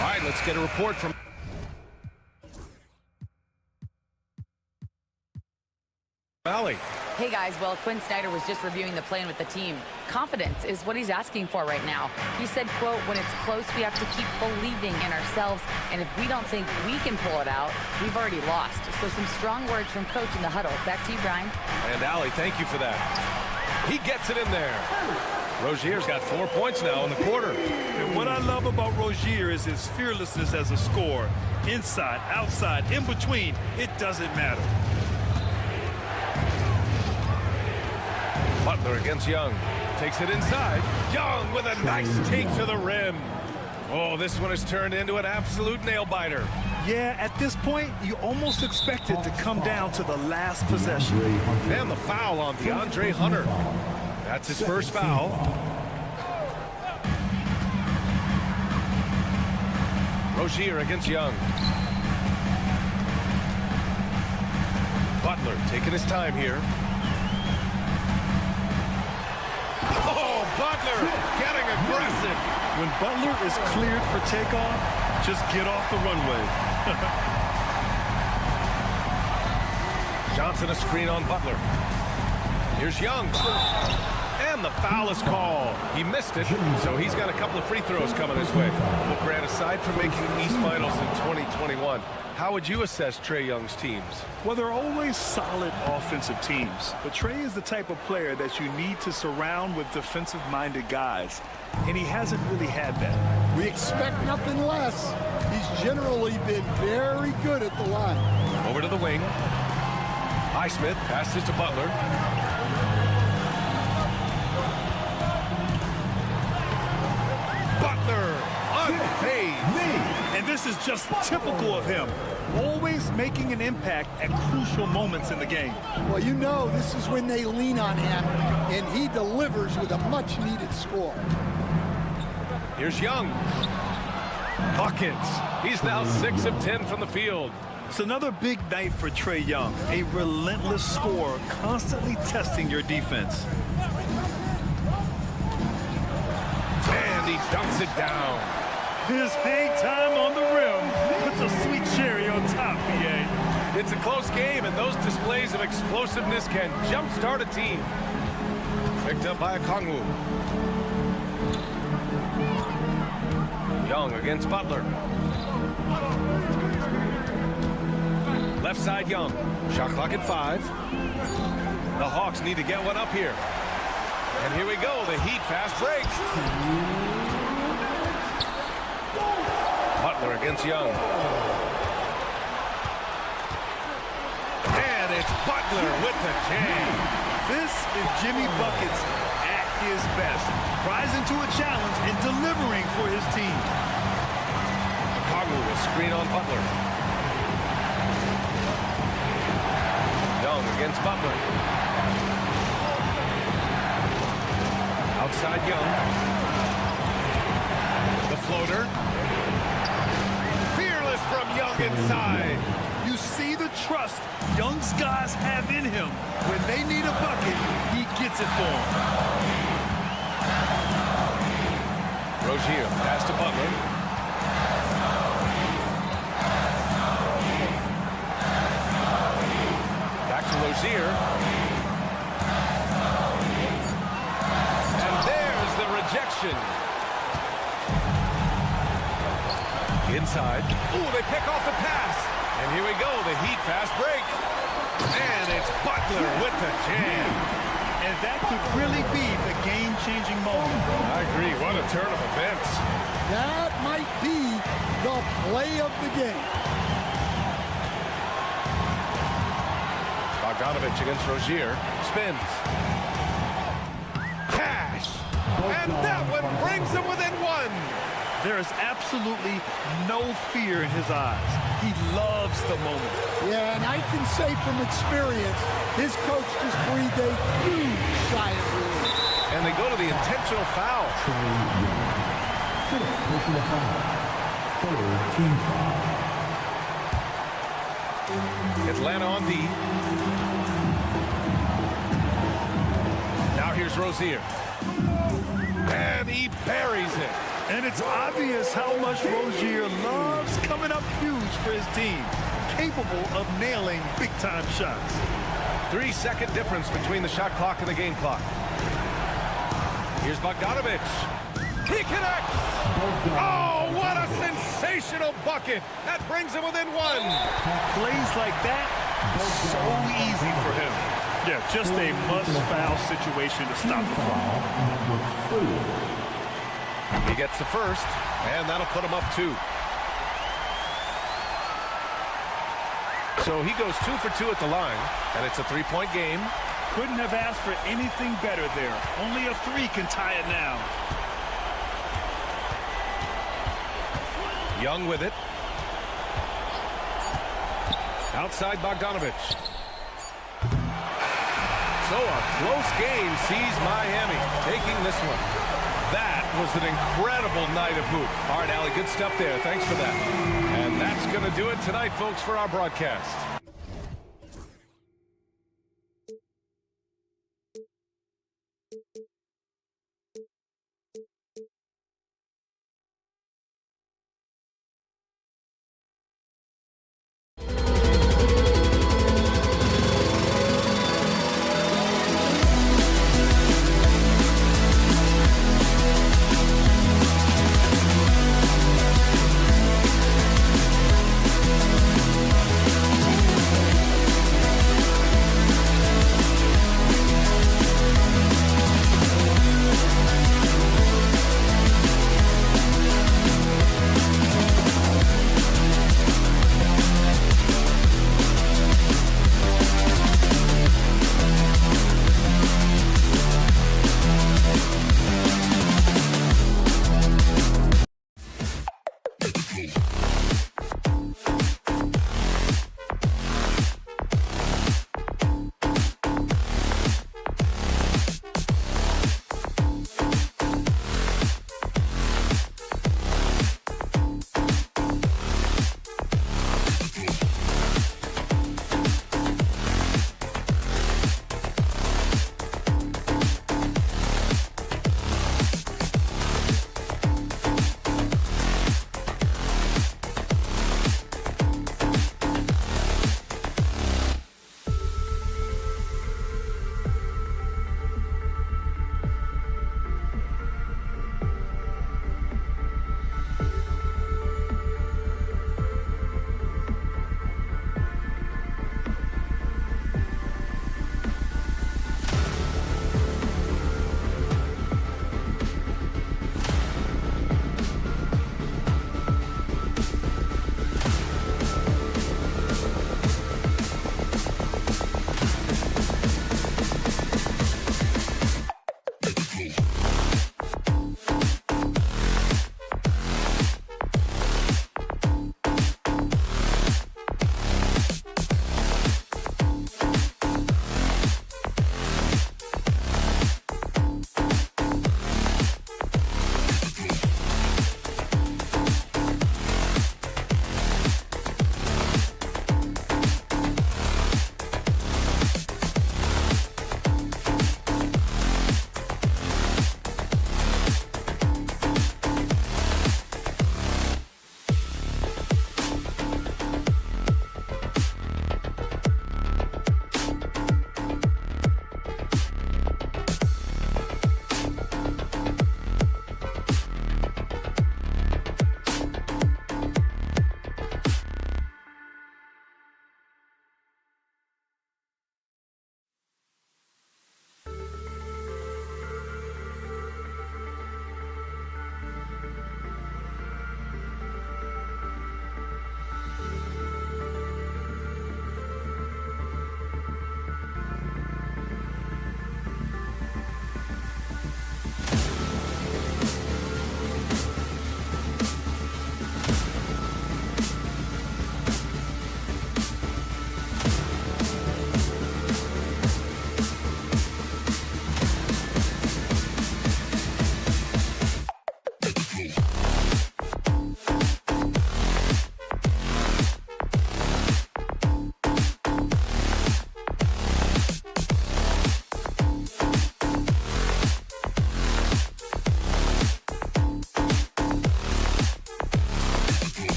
All right, let's get a report from Valley. Hey guys, well, Quinn Snyder was just reviewing the plan with the team. Confidence is what he's asking for right now. He said, quote, when it's close, we have to keep believing in ourselves, and if we don't think we can pull it out, we've already lost. So some strong words from Coach in the huddle. Back to you, Brian. And Allie, thank you for that. He gets it in there. Rozier's got 4 points now in the quarter. And what I love about Rozier is his fearlessness as a scorer. Inside, outside, in between, it doesn't matter. Butler against Young. Takes it inside. Young with a nice take to the rim. Oh, this one has turned into an absolute nail-biter. Yeah, at this point, you almost expect it to come down to the last possession. And the foul on DeAndre Hunter. That's his first foul. Rozier against Young. Butler taking his time here. Oh, Butler getting aggressive. When Butler is cleared for takeoff, just get off the runway. Mounts in a screen on Butler. Here's Young. And the foul is called. He missed it, so he's got a couple of free throws coming his way. Well, Grant, aside from making the East Finals in 2021, how would you assess Trae Young's teams? Well, they're always solid offensive teams, but Trae is the type of player that you need to surround with defensive-minded guys, and he hasn't really had that. We expect nothing less. He's generally been very good at the line. Over to the wing. Highsmith passes to Butler. Butler, unfazed. And this is just typical of him, always making an impact at crucial moments in the game. Well, you know this is when they lean on him, and he delivers with a much-needed score. Here's Young. Buckets. He's now 6 of 10 from the field. It's another big night for Trae Young, a relentless scorer, constantly testing your defense. And he dunks it down. His hang time on the rim puts a sweet cherry on top, BA. It's a close game, and those displays of explosiveness can jumpstart a team. Picked up by Okongwu. Young against Butler. Left side Young. Shot clock at 5. The Hawks need to get one up here. And here we go, the Heat fast break. Butler against Young. And it's Butler with the jam. This is Jimmy Buckets at his best, rising to a challenge and delivering for his team. Okongwu will screen on Butler. Young against Butler. Outside Young. The floater. Fearless from Young inside. You see the trust Young's guys have in him. When they need a bucket, he gets it for them. Rozier pass to Butler. Back to Rozier. And there's the rejection. Inside. Ooh, they pick off the pass. And here we go, the Heat fast break. And it's Butler with the jam. And that could really be the game-changing moment. I agree. What a turn of events. That might be the play of the game. Bogdanovich against Rozier. Spins. Cash. And that one brings them within 1. There is absolutely no fear in his eyes. He loves the moment. Yeah, and I can say from experience, his coach just breathed a huge sigh of relief. And they go to the intentional foul. Personal foul. Third team foul. Atlanta on D. Now here's Rozier. And he buries it. And it's obvious how much Rozier loves coming up huge for his team, capable of nailing big-time shots. 3-second difference between the shot clock and the game clock. Here's Bogdanovich. He connects! Oh, what a sensational bucket! That brings him within 1. Plays like that, so easy for him. Yeah, just a must-foul situation to stop the ball. He gets the first, and that'll put him up 2. So he goes 2 for 2 at the line, and it's a 3-point game. Couldn't have asked for anything better there. Only a 3 can tie it now. Young with it. Outside Bogdanovich. So a close game sees Miami taking this one. That was an incredible night of hoop. All right, Allie, good stuff there. Thanks for that. And that's going to do it tonight, folks, for our broadcast.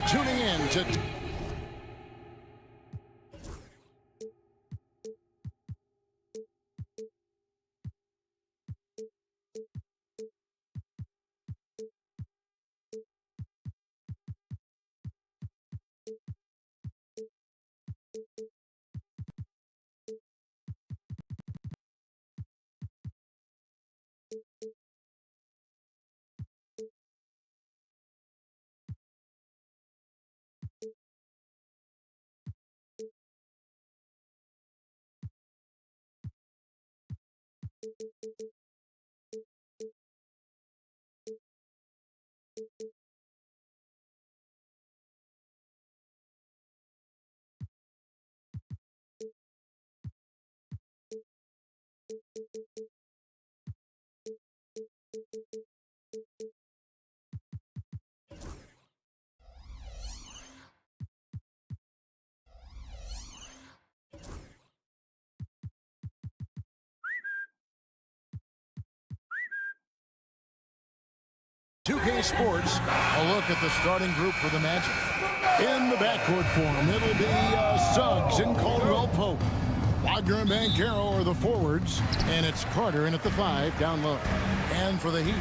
tuning in to... .2K Sports, a look at the starting group for the Magic. In the backcourt form, it'll be Suggs and Caldwell Pope. Wagner and Banchero are the forwards, and it's Carter in at the 5 down low. And for the Heat,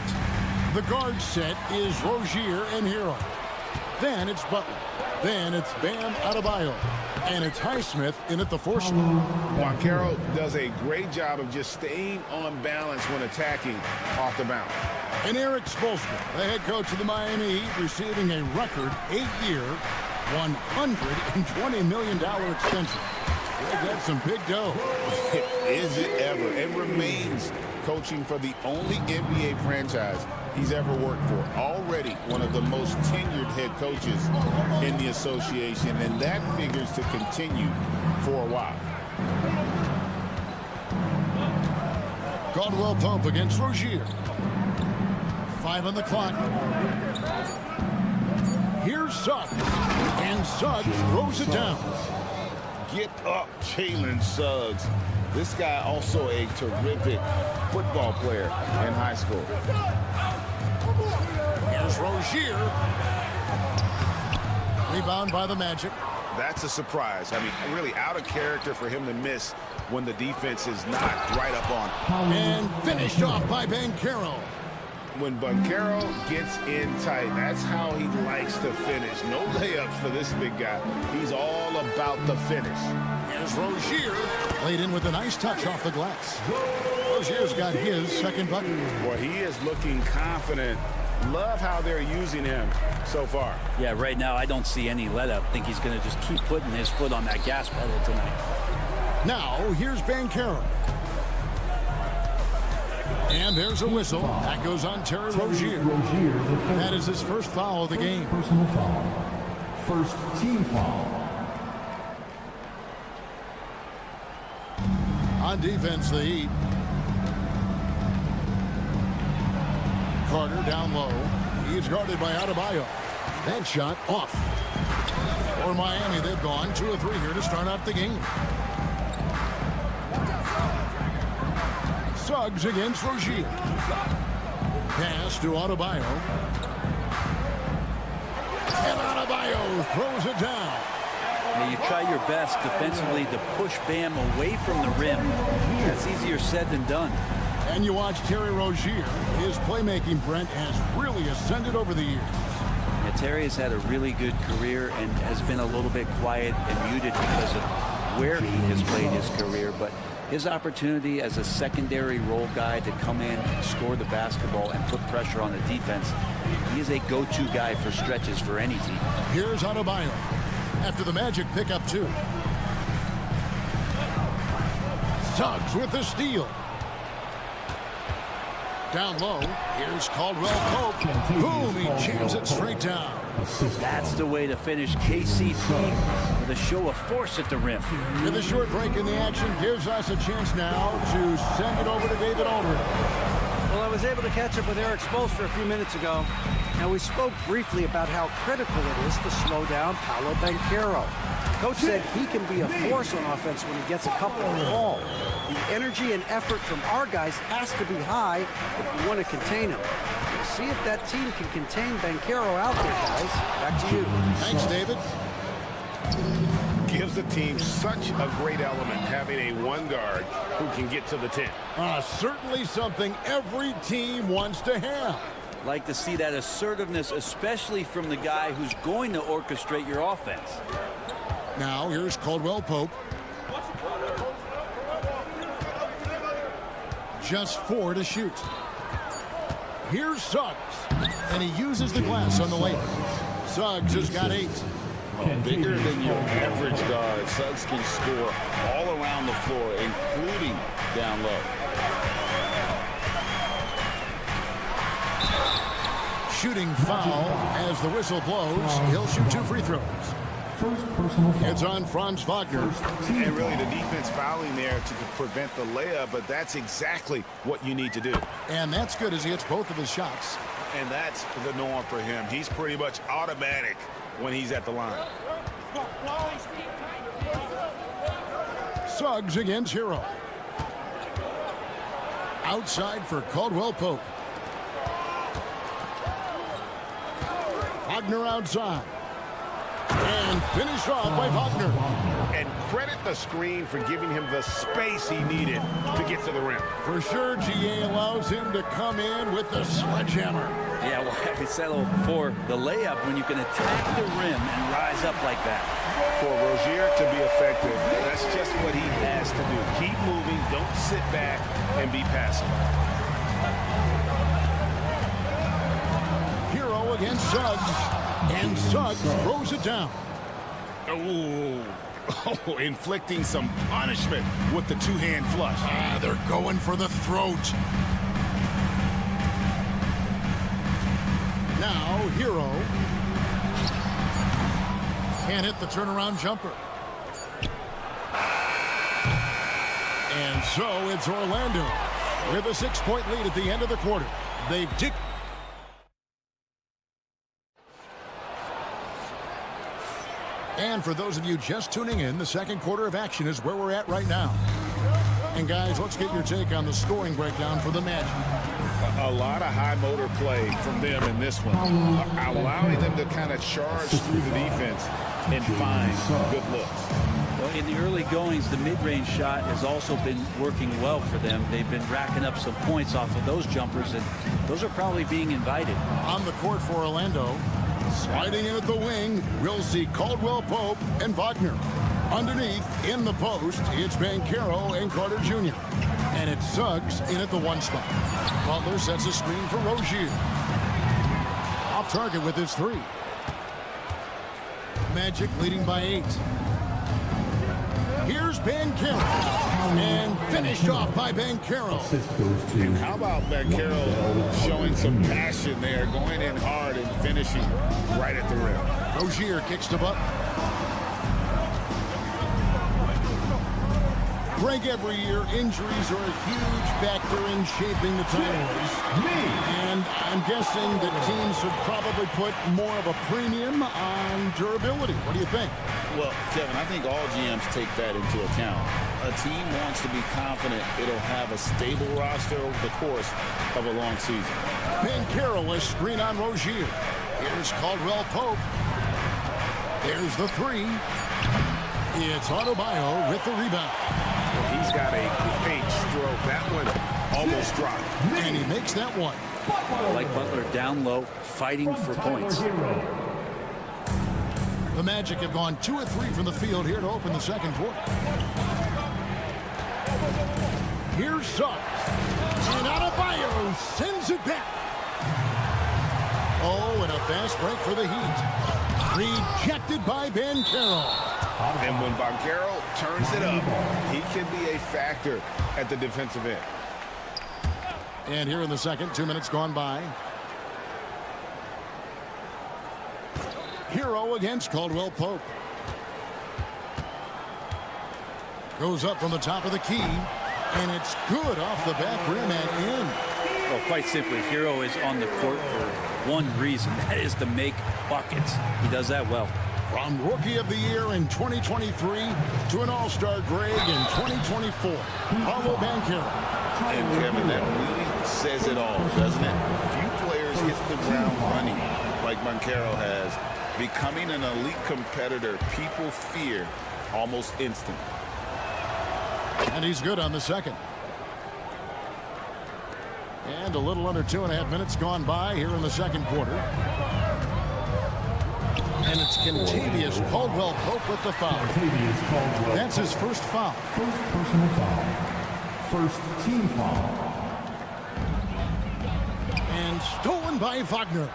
the guard set is Rozier and Hero. Then it's Butler. Then it's Bam Adebayo. And it's Highsmith in at the 4 slot. Banchero does a great job of just staying on balance when attacking off the bounce. And Eric Spoelstra, the head coach of the Miami Heat, receiving a record 8-year, $120 million extension. They got some big dough. Is it ever? And remains coaching for the only NBA franchise he's ever worked for. Already one of the most tenured head coaches in the association, and that figures to continue for a while. Caldwell Pope against Rozier. 5 on the clock. Here's Suggs. And Suggs throws it down. Get up, Jalen Suggs. This guy also a terrific football player in high school. Here's Rozier. Rebound by the Magic. That's a surprise. I mean, really out of character for him to miss when the defense is not right up on him. And finished off by Banchero. When Banchero gets in tight, that's how he likes to finish. No layups for this big guy. He's all about the finish. Here's Rozier. Laid in with a nice touch off the glass. Rozier's got his second bucket. Boy, he is looking confident. Love how they're using him so far. Yeah, right now I don't see any let-up. I think he's going to just keep putting his foot on that gas pedal tonight. Now, here's Banchero. And there's a whistle. That goes on Terry Rozier. That is his first foul of the game. Personal foul. First team foul. On defense, the Heat. Carter down low. He's guarded by Adebayo. That shot off. For Miami, they've gone 2 of 3 here to start out the game. Suggs against Rozier. Pass to Adebayo. And Adebayo throws it down. Now you try your best defensively to push Bam away from the rim. That's easier said than done. And you watch Terry Rozier. His playmaking, Brent, has really ascended over the years. Yeah, Terry has had a really good career and has been a little bit quiet and muted because of where he has played his career. But his opportunity as a secondary role guy to come in and score the basketball and put pressure on the defense, he is a go-to guy for stretches for any team. Here's Adebayo after the Magic pick up 2. Suggs with the steal. Down low, here's Caldwell Pope. Boom, he jams it straight down. That's the way to finish KCP with a show of force at the rim. And the short break in the action gives us a chance now to send it over to David Aldridge. Well, I was able to catch up with Eric Spoelstra a few minutes ago, and we spoke briefly about how critical it is to slow down Paolo Banchero. Coach said he can be a force on offense when he gets a couple on the ball. The energy and effort from our guys has to be high if we want to contain him. We'll see if that team can contain Banchero out there, guys. Back to you. Thanks, David. Gives the team such a great element having a one guard who can get to the 10. Certainly something every team wants to have. Like to see that assertiveness, especially from the guy who's going to orchestrate your offense. Now here's Caldwell Pope. Just 4 to shoot. Here's Suggs, and he uses the glass on the layup. Suggs has got 8. Well, bigger than your average guard, Suggs can score all around the floor, including down low. Shooting foul as the whistle blows. He'll shoot 2 free throws. It's on Franz Wagner. And really the defense fouling there to prevent the layup, but that's exactly what you need to do. And that's good as he hits both of his shots. And that's the norm for him. He's pretty much automatic when he's at the line. Suggs against Hero. Outside for Caldwell Pope. Wagner outside. And finished off by Wagner. And credit the screen for giving him the space he needed to get to the rim. For sure, GA allows him to come in with the sledgehammer. Yeah, well, I settle for the layup when you can attack the rim and rise up like that. For Rozier to be effective, that's just what he has to do. Keep moving, don't sit back and be passive. Hero against Suggs. And Suggs throws it down. Oh, inflicting some punishment with the two-hand flush. They're going for the throat. Now, Hero can't hit the turnaround jumper. And so it's Orlando with a 6-point lead at the end of the quarter. They've And for those of you just tuning in, the second quarter of action is where we're at right now. And guys, let's get your take on the scoring breakdown for the Magic. A lot of high motor play from them in this one, allowing them to kind of charge through the defense and find good looks. Well, in the early goings, the mid-range shot has also been working well for them. They've been racking up some points off of those jumpers, and those are probably being invited. On the court for Orlando, sliding in at the wing, we'll see Caldwell Pope and Wagner. Underneath, in the post, it's Banchero and Carter Jr. And it's Suggs in at the 1 spot. Butler sets a screen for Rozier. Off target with his 3. Magic leading by 8. Here's Banchero. And finished off by Banchero. And how about Banchero showing some passion there, going in hard and finishing right at the rim. Rozier kicks to Butler. Greg, every year, injuries are a huge factor in shaping the titles. And I'm guessing that teams should probably put more of a premium on durability. What do you think? Well, Kevin, I think all GMs take that into account. A team wants to be confident it'll have a stable roster over the course of a long season. Banchero is screen on Rozier. Here's Caldwell Pope. There's the 3. It's Adebayo with the rebound. He's got a great stroke. That one almost dropped. And he makes that one. I like Butler down low, fighting for points. The Magic have gone 2 of 3 from the field here to open the second quarter. Here's Suggs. And Adebayo sends it back. Oh, and a fast break for the Heat. Rejected by Banchero. And when Banchero turns it up, he can be a factor at the defensive end. And here in the second, 2 minutes gone by. Hero against Caldwell Pope. Goes up from the top of the key. And it's good off the back rim and in. Well, quite simply, Hero is on the court for one reason. That is to make buckets. He does that well. From Rookie of the Year in 2023 to an All-Star grade in 2024, Paolo Banchero. And Kevin, that really says it all, doesn't it? Few players hit the ground running like Banchero has. Becoming an elite competitor, people fear almost instant. And he's good on the second. And a little under 2.5 minutes gone by here in the second quarter. And it's Kentavious Caldwell-Pope with the foul. That's his first foul. First personal foul. First team foul. And stolen by Wagner.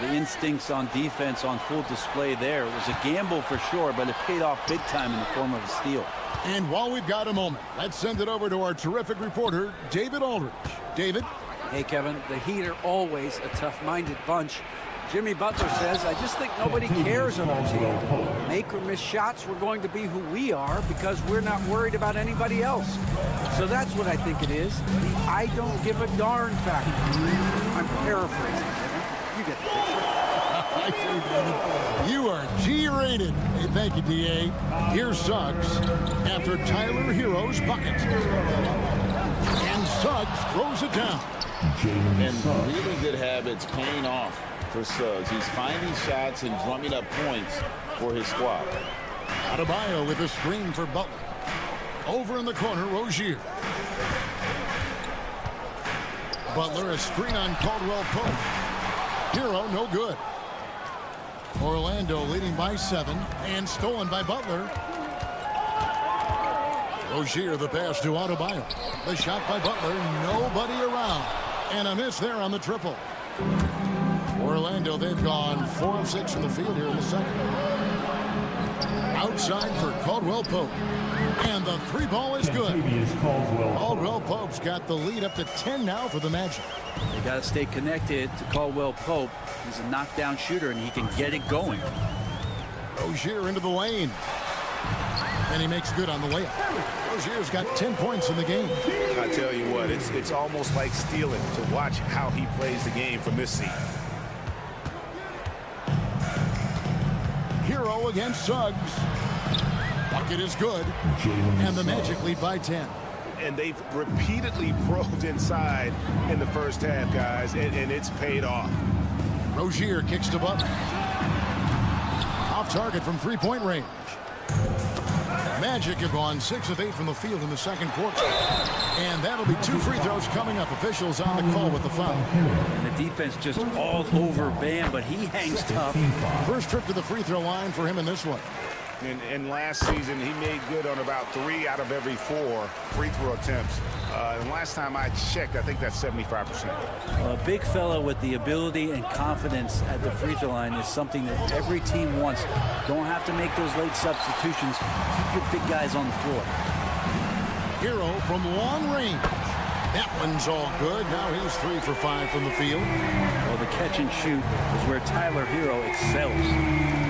The instincts on defense on full display there. It was a gamble for sure, but it paid off big time in the form of a steal. And while we've got a moment, let's send it over to our terrific reporter, David Aldridge. David? Hey, Kevin, the Heat are always a tough-minded bunch. Jimmy Butler says, I just think nobody cares on our team. Make or miss shots, we're going to be who we are because we're not worried about anybody else. So that's what I think it is. The I don't give a darn factor. I'm paraphrasing. You get the picture. You are G-rated. Hey, thank you, D.A. Here's Suggs after Tyler Hero's bucket. And Suggs throws it down. And really good habits paying off for Suggs. He's finding shots and drumming up points for his squad. Adebayo with a screen for Butler. Over in the corner, Rozier. Butler, a screen on Caldwell-Pope. Hero, no good. Orlando leading by 7 and stolen by Butler. Rozier, the pass to Adebayo. The shot by Butler, nobody around. And a miss there on the triple. Orlando, they've gone 4 of 6 from the field here in the second. Outside for Caldwell-Pope. And the three ball is good. Caldwell-Pope's got the lead up to 10 now for the Magic. They got to stay connected to Caldwell-Pope. He's a knockdown shooter, and he can get it going. Rozier into the lane. And he makes good on the layup. Rozier's got 10 points in the game. I tell you what, it's almost like stealing to watch how he plays the game from this seat. Hero against Suggs. Bucket is good. And the Magic lead by 10. And they've repeatedly probed inside in the first half, guys, and it's paid off. Rozier kicks to Butler. Off target from three-point range. Magic have gone 6 of 8 from the field in the second quarter. And that'll be 2 free throws coming up. Officials on the call with the foul. And the defense just all over Bam, but he hangs tough. First trip to the free throw line for him in this one. And last season, he made good on about 3 out of every 4 free throw attempts. And last time I checked, I think that's 75%. A big fella with the ability and confidence at the free throw line is something that every team wants. Don't have to make those late substitutions. Keep your big guys on the floor. Hero from long range. That one's all good. Now he's 3 for 5 from the field. Well, the catch and shoot is where Tyler Hero excels.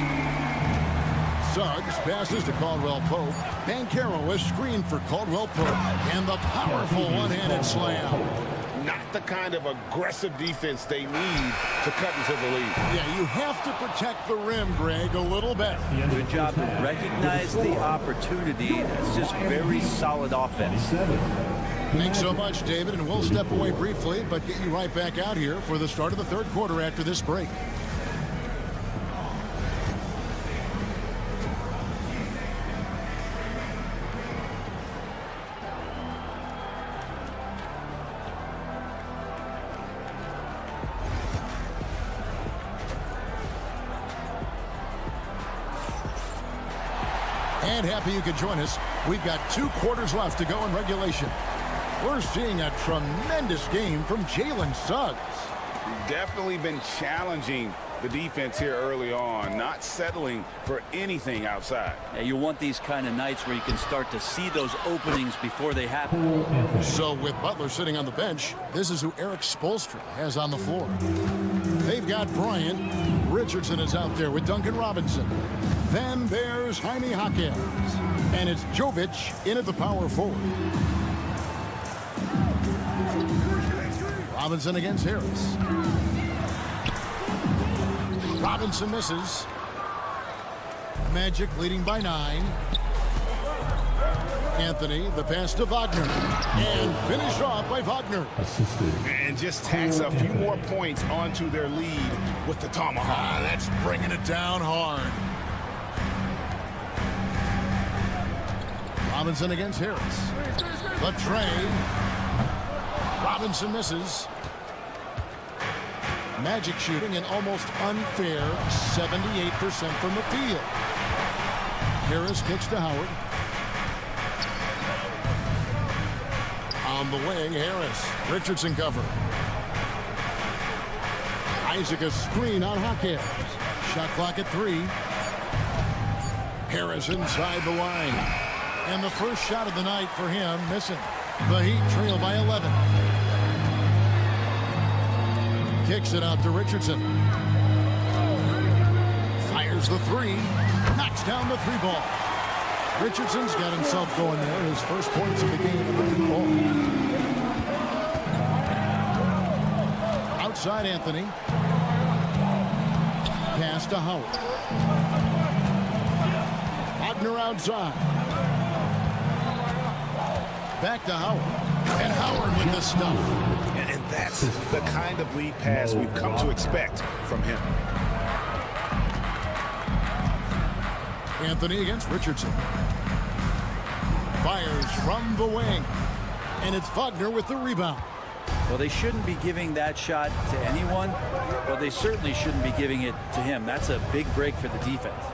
Suggs passes to Caldwell-Pope. Banchero is screened for Caldwell-Pope. And the powerful one-handed slam. Not the kind of aggressive defense they need to cut into the lead. Yeah, you have to protect the rim, Greg, a little better. Good job to recognize the opportunity. It's just very solid offense. Thanks so much, David, and we'll step away briefly, but get you right back out here for the start of the third quarter after this break. And happy you could join us. We've got 2 quarters left to go in regulation. We're seeing a tremendous game from Jalen Suggs. Definitely been challenging the defense here early on, not settling for anything outside. Yeah, you want these kind of nights where you can start to see those openings before they happen. So with Butler sitting on the bench, this is who Eric Spoelstra has on the floor. They've got Bryant. Richardson is out there with Duncan Robinson. Then there's Jaime Jaquez. And it's Jovic in at the power forward. Robinson against Harris. Robinson misses. Magic leading by 9. Anthony, the pass to Wagner. And finished off by Wagner. And just tacks a few more points onto their lead with the tomahawk. That's bringing it down hard. Robinson against Harris. The tray. Robinson misses. Magic shooting an almost unfair 78% from the field. Harris kicks to Howard. On the wing, Harris. Richardson cover. Isaac a screen on Hawkins. Shot clock at 3. Harris inside the line. And the first shot of the night for him missing. The Heat trail by 11. Kicks it out to Richardson. Fires the 3. Knocks down the 3 ball. Richardson's got himself going there. His first points of the game in the 2 ball. Outside Anthony. Pass to Howard. Wagner outside. Back to Howard. And Howard with the stuff. And that's the kind of lead pass we've come to expect from him. Anthony against Richardson. Fires from the wing. And it's Wagner with the rebound. Well, they shouldn't be giving that shot to anyone, but they certainly shouldn't be giving it to him. That's a big break for the defense.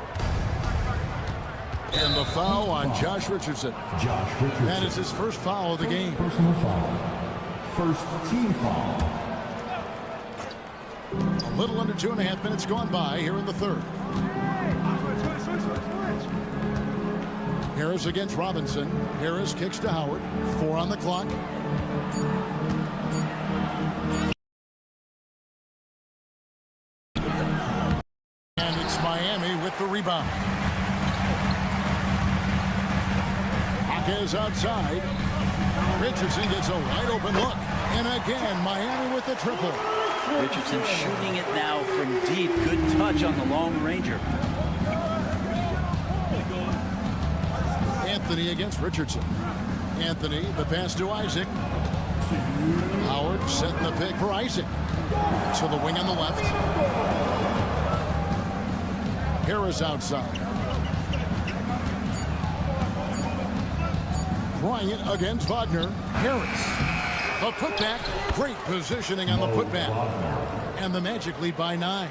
And the foul on Josh Richardson. That is his first foul of the game. Personal foul. First team foul. A little under 2.5 minutes gone by here in the 3rd. Harris against Robinson. Harris kicks to Howard. 4 on the clock. And it's Miami with the rebound. Hawkins outside. Richardson gets a wide open look. And again, Miami with the triple. Richardson shooting it now from deep. Good touch on the long ranger. Anthony against Richardson. Anthony, the pass to Isaac. Howard setting the pick for Isaac. To the wing on the left. Harris outside. Bryant against Wagner. Harris. The putback. Great positioning on the putback. And the Magic lead by 9.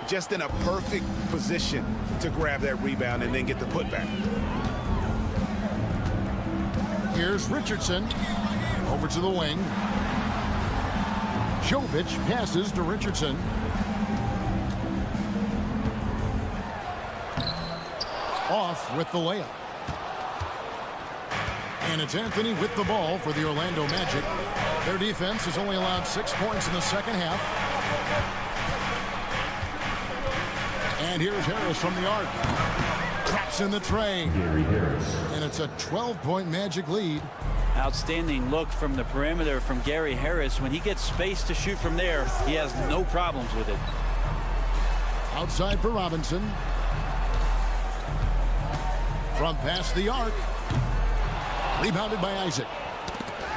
Just in a perfect position to grab that rebound and then get the putback. Here's Richardson. Over to the wing. Jovic passes to Richardson. Off with the layup. And it's Anthony with the ball for the Orlando Magic. Their defense has only allowed 6 points in the second half. And here's Harris from the arc. Traps in the tray. And it's a 12-point Magic lead. Outstanding look from the perimeter from Gary Harris. When he gets space to shoot from there, he has no problems with it. Outside for Robinson. From past the arc. Rebounded by Isaac.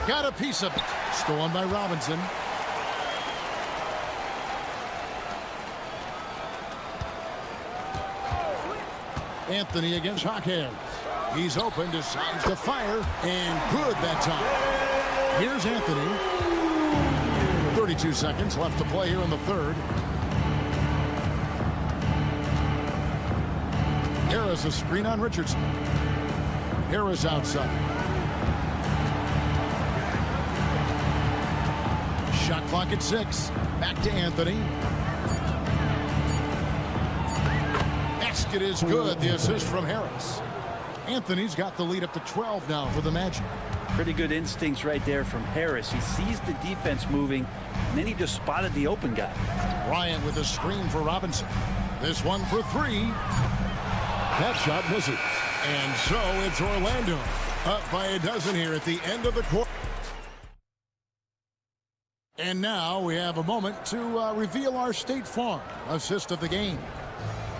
Got a piece of it. Stolen by Robinson. Anthony against Hawkins. He's open, decides to fire, and good that time. Here's Anthony. 32 seconds left to play here in the 3rd. Harris a screen on Richardson. Harris outside. Shot clock at 6. Back to Anthony. Basket is good. The assist from Harris. Anthony's got the lead up to 12 now for the Magic. Pretty good instincts right there from Harris. He sees the defense moving, and then he just spotted the open guy. Bryant with a screen for Robinson. This one for 3. That shot misses. And so it's Orlando up by a dozen here at the end of the quarter. And now we have a moment to reveal our State Farm assist of the game.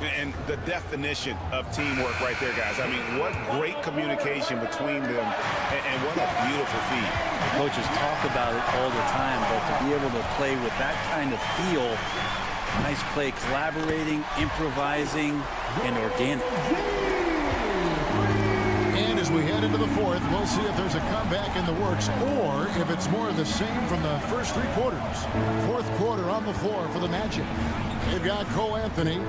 And the definition of teamwork right there, guys. I mean, what great communication between them, and what a beautiful feed. Coaches talk about it all the time, but to be able to play with that kind of feel, nice play, collaborating, improvising, and organic. And as we head into the fourth, we'll see if there's a comeback in the works or if it's more of the same from the first three quarters. Fourth quarter on the floor for the Magic. They've got Cole Anthony,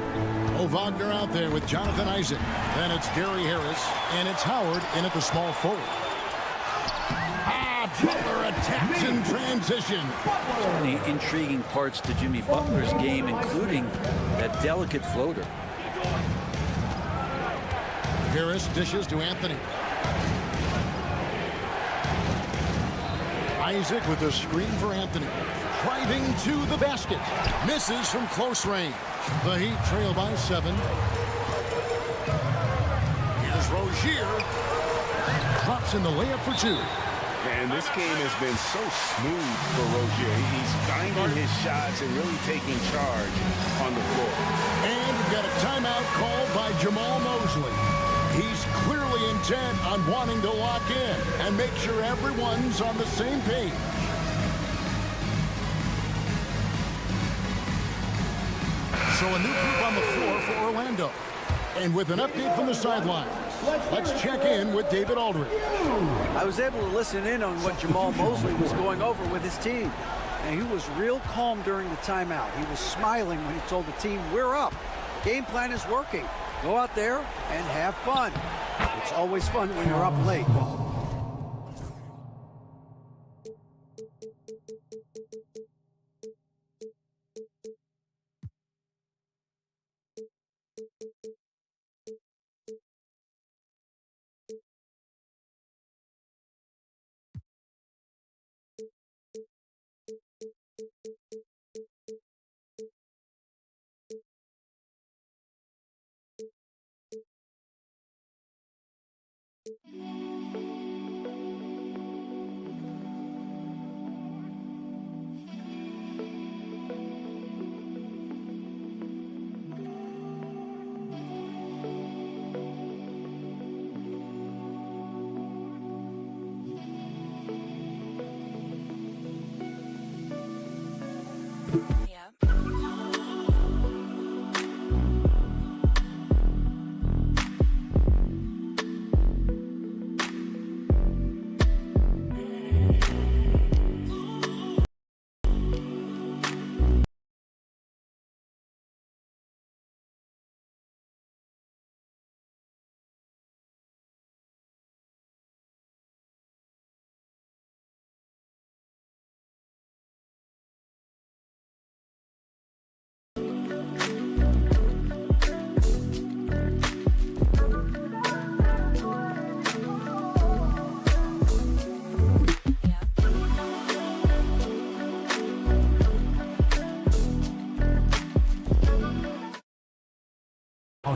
Wagner out there with Jonathan Isaac. Then it's Gary Harris, and it's Howard in at the small forward. Butler attacks in transition. So many intriguing parts to Jimmy Butler's game, including that delicate floater. Harris dishes to Anthony. Isaac with a screen for Anthony. Driving to the basket. Misses from close range. The Heat trail by 7. Here's Rozier. Drops in the layup for 2. And this game has been so smooth for Rozier. He's finding his shots and really taking charge on the floor. And we've got a timeout called by Jamal Mosley. He's clearly intent on wanting to lock in and make sure everyone's on the same page. So a new group on the floor for Orlando. And with an update from the sidelines, let's check in with David Aldridge. I was able to listen in on what Jamal Mosley was going over with his team. And he was real calm during the timeout. He was smiling when he told the team, we're up. Game plan is working. Go out there and have fun. It's always fun when you're up late.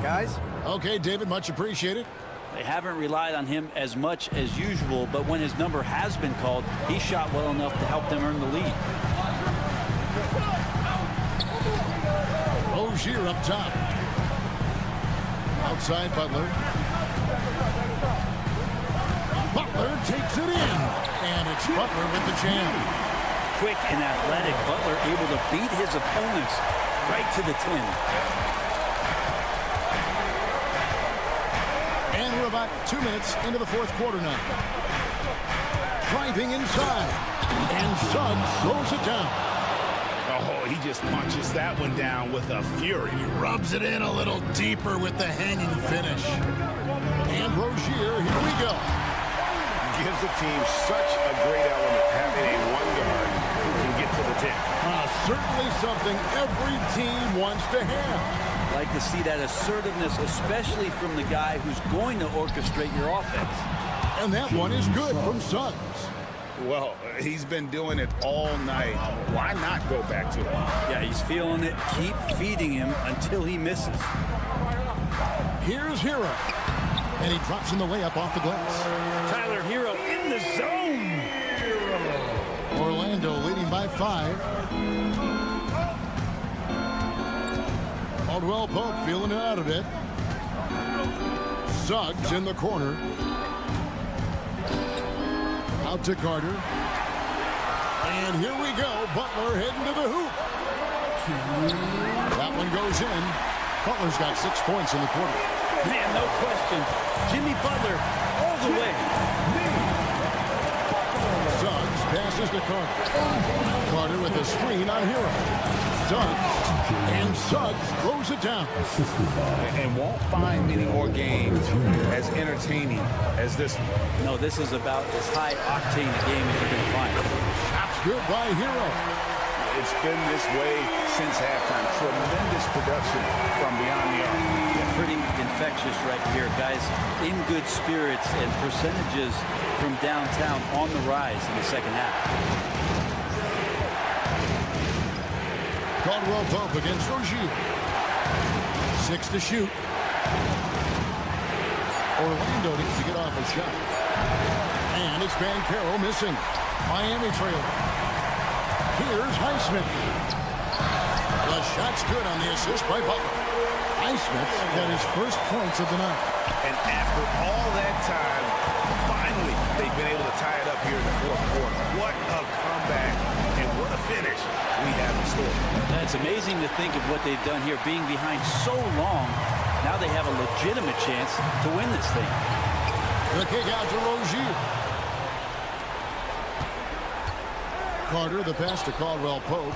Guys? Okay, David, much appreciated. They haven't relied on him as much as usual, but when his number has been called, he shot well enough to help them earn the lead. Rozier up top. Outside Butler. Butler takes it in. And it's Butler with the jam. Quick and athletic, Butler able to beat his opponents right to the 10. And we're about 2 minutes into the fourth quarter now. Driving inside. And Suggs slows it down. Oh, he just punches that one down with a fury. He rubs it in a little deeper with the hanging finish. And Rozier, here we go. Gives the team such a great element, having a one guard who can get to the 10. Certainly something every team wants to have. Like to see that assertiveness, especially from the guy who's going to orchestrate your offense. And that one is good from Suggs. Well, he's been doing it all night. Why not go back to it? Yeah, he's feeling it. Keep feeding him until he misses. Here's Hero. And he drops in the layup off the glass. Tyler Hero in the zone. Orlando leading by 5. Caldwell Pope feeling it out a bit. Suggs in the corner. Out to Carter. And here we go. Butler heading to the hoop. That one goes in. Butler's got 6 points in the quarter. Man, no question. Jimmy Butler all the way. Suggs passes to Carter. Carter with a screen on Hero. Suggs. And Suggs throws it down. And won't find many more games as entertaining as this one. No, this is about as high octane a game as you're going to find. Shots good by Hero. It's been this way since halftime. Tremendous production from beyond the arc. Yeah, pretty infectious right here. Guys in good spirits and percentages from downtown on the rise in the second half. Caldwell Pope against Rozier. 6 to shoot. Orlando needs to get off a shot. And it's Banchero missing. Miami trailing. Here's Highsmith. The shot's good on the assist by Butler. Highsmith got his first points of the night. And after all that time, finally, they've been able to tie it up here in the fourth quarter. What a comeback and what a finish we have in store. It's amazing to think of what they've done here, being behind so long. Now they have a legitimate chance to win this thing. The kick out to Rozier. Carter, the pass to Caldwell Pope.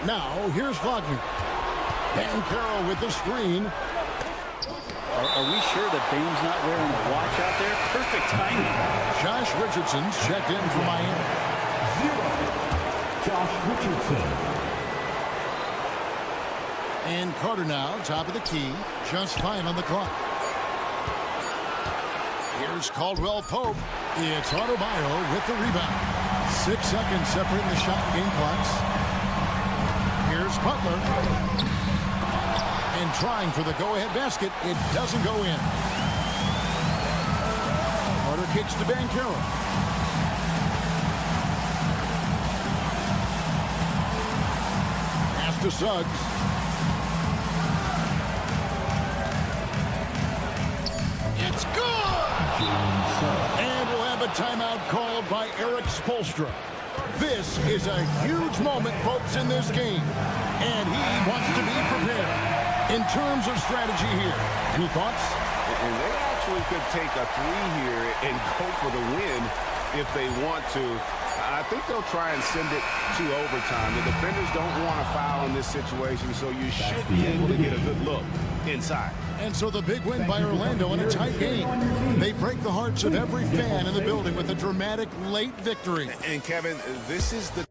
Now, here's Wagner. Banchero with the screen. Are we sure that Bame's not wearing a watch out there? Perfect timing. Josh Richardson's checked in for Miami. 0. Josh Richardson. And Carter now, top of the key. Just 5 on the clock. Here's Caldwell Pope. It's Adebayo with the rebound. 6 seconds separating the shot and game clocks. Here's Butler. And trying for the go-ahead basket. It doesn't go in. Carter kicks to Banchero. Pass to Suggs. It's good! And we'll have a timeout called by Eric Spoelstra. This is a huge moment, folks, in this game. And he wants to be prepared. In terms of strategy here, any thoughts? And they actually could take a 3 here and go for the win if they want to. I think they'll try and send it to overtime. The defenders don't want to foul in this situation, so you should be able to get a good look inside. And so the big win by Orlando in a tight game. They break the hearts of every fan in the building with a dramatic late victory. And Kevin, this is the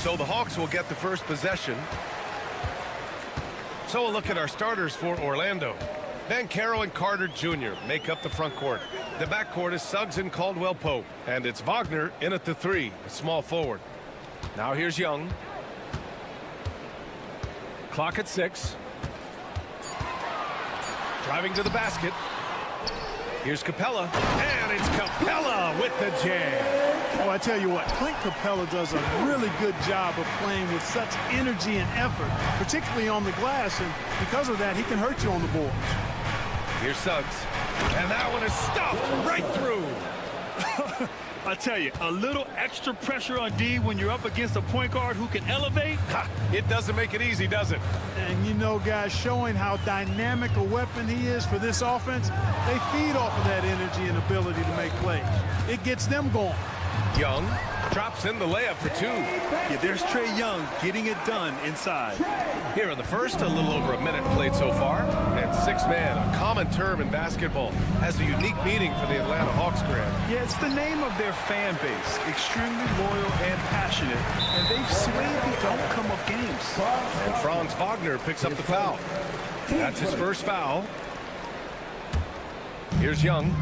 So the Hawks will get the first possession. So a look at our starters for Orlando. Banchero and Carter Jr. make up the front court. The back court is Suggs and Caldwell Pope. And it's Wagner in at the 3, a small forward. Now here's Young. Clock at 6. Driving to the basket. Here's Capella. And it's Capella with the jam. Oh, I tell you what, Clint Capella does a really good job of playing with such energy and effort, particularly on the glass, and because of that, he can hurt you on the boards. Here's Suggs, and that one is stuffed right through. I tell you, a little extra pressure on D when you're up against a point guard who can elevate. Ha, it doesn't make it easy, does it? And you know, guys, showing how dynamic a weapon he is for this offense, they feed off of that energy and ability to make plays. It gets them going. Young drops in the layup for 2. Yeah, there's Trae Young getting it done inside. Here in the first, a little over a minute played so far. And 6-man, a common term in basketball, has a unique meaning for the Atlanta Hawks, Grant. Yeah, it's the name of their fan base. Extremely loyal and passionate. And they've swayed the outcome of games. And Franz Wagner picks up the foul. That's his first foul. Here's Young.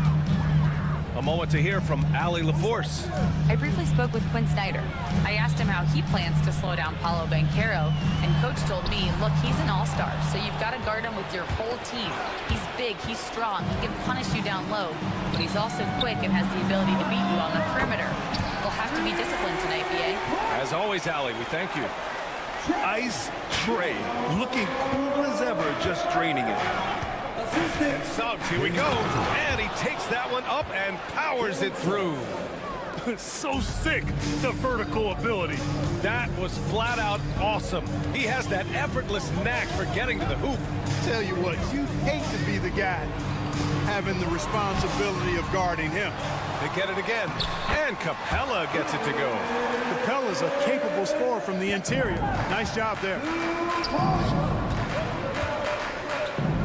A moment to hear from Allie LaForce. I briefly spoke with Quinn Snyder. I asked him how he plans to slow down Paolo Banchero, and Coach told me, look, he's an all-star, so you've got to guard him with your whole team. He's big, he's strong, he can punish you down low, but he's also quick and has the ability to beat you on the perimeter. We'll have to be disciplined tonight, BA. As always, Allie, we thank you. Ice Trae, looking cool as ever, just draining it. And Suggs, here we go. And he takes that one up and powers it through. So sick, the vertical ability. That was flat out awesome. He has that effortless knack for getting to the hoop. Tell you what, you hate to be the guy having the responsibility of guarding him. They get it again. And Capella gets it to go. Capella's a capable scorer from the interior. Nice job there.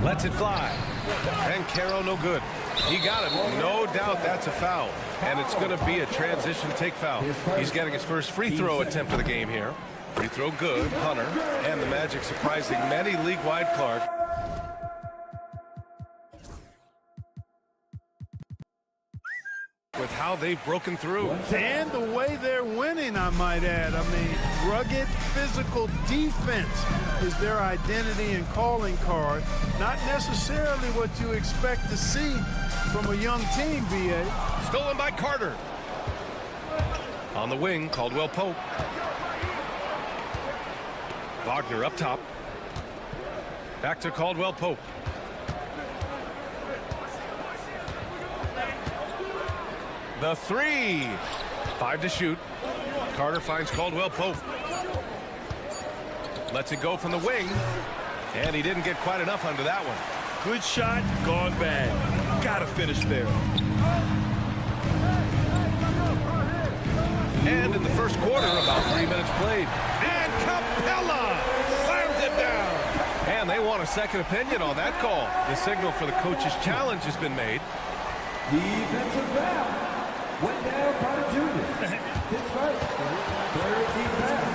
Lets it fly. And Caro no good. He got it. No doubt that's a foul. And it's going to be a transition take foul. He's getting his first free throw attempt of the game here. Free throw good. Hunter. And the Magic surprising many league-wide, Clark. With how they've broken through. And the way they're winning, I might add. I mean, rugged physical defense is their identity and calling card. Not necessarily what you expect to see from a young team, BA. Stolen by Carter. On the wing, Caldwell Pope. Wagner up top. Back to Caldwell Pope. The 3. 5 to shoot. Carter finds Caldwell Pope. Lets it go from the wing. And he didn't get quite enough under that one. Good shot, gone bad. Gotta finish there. And in the first quarter, about 3 minutes played. And Capella slams it down. And they want a second opinion on that call. The signal for the coach's challenge has been made. Defensive foul. Went down Carter Jr. His first. 13 foul.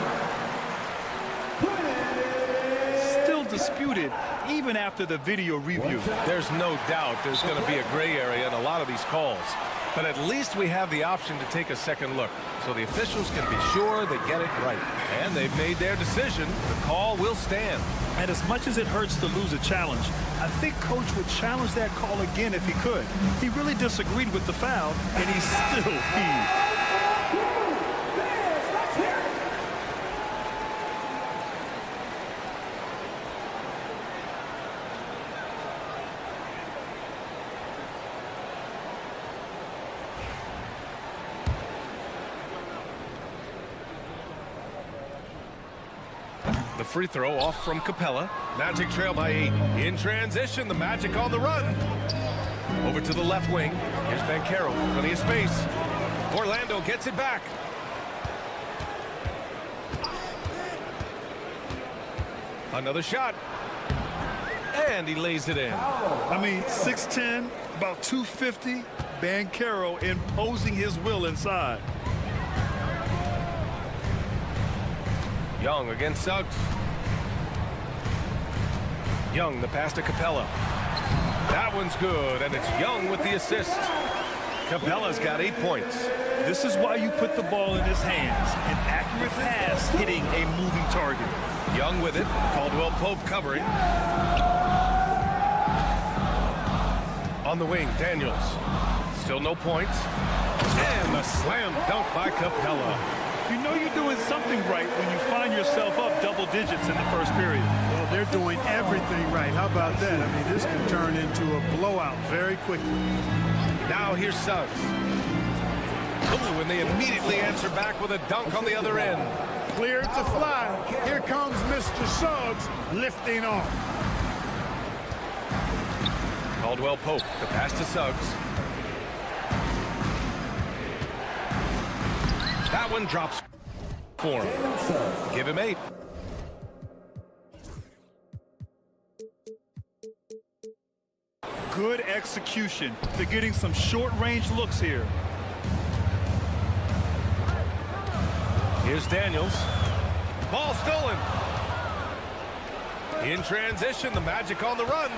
Still disputed, even after the video review. There's no doubt there's going to be a gray area in a lot of these calls. But at least we have the option to take a second look, so the officials can be sure they get it right. And they've made their decision. The call will stand. And as much as it hurts to lose a challenge, I think Coach would challenge that call again if he could. He really disagreed with the foul, and he still heaved. The free throw off from Capella. Magic trail by 8. In transition, the Magic on the run. Over to the left wing. Here's Banchero. Plenty of space. Orlando gets it back. Another shot. And he lays it in. I mean, 6'10", about 250. Banchero imposing his will inside. Young against Suggs. Young, the pass to Capella. That one's good, and it's Young with the assist. Capella's got 8 points. This is why you put the ball in his hands. An accurate pass hitting a moving target. Young with it. Caldwell Pope covering. On the wing, Daniels. Still no points. And a slam dunk by Capella. You know you're doing something right when you find yourself up double digits in the first period. Well, they're doing everything right. How about that? I mean, this can turn into a blowout very quickly. Now here's Suggs. Ooh, and they immediately answer back with a dunk on the other end. Clear to fly. Here comes Mr. Suggs lifting off. Caldwell Pope, the pass to Suggs. That one drops for him. Give him 8. Good execution. They're getting some short-range looks here. Here's Daniels. Ball stolen. In transition, the Magic on the run.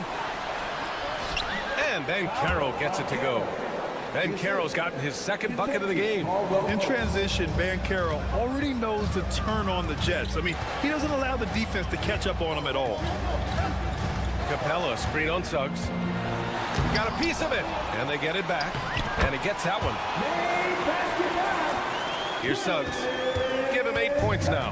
And Banchero gets it to go. Banchero's gotten his second bucket of the game. In transition, Banchero already knows to turn on the Jets. I mean, he doesn't allow the defense to catch up on him at all. Capella, screen on Suggs. Got a piece of it, and they get it back. And he gets that one. Here's Suggs. Give him 8 points now.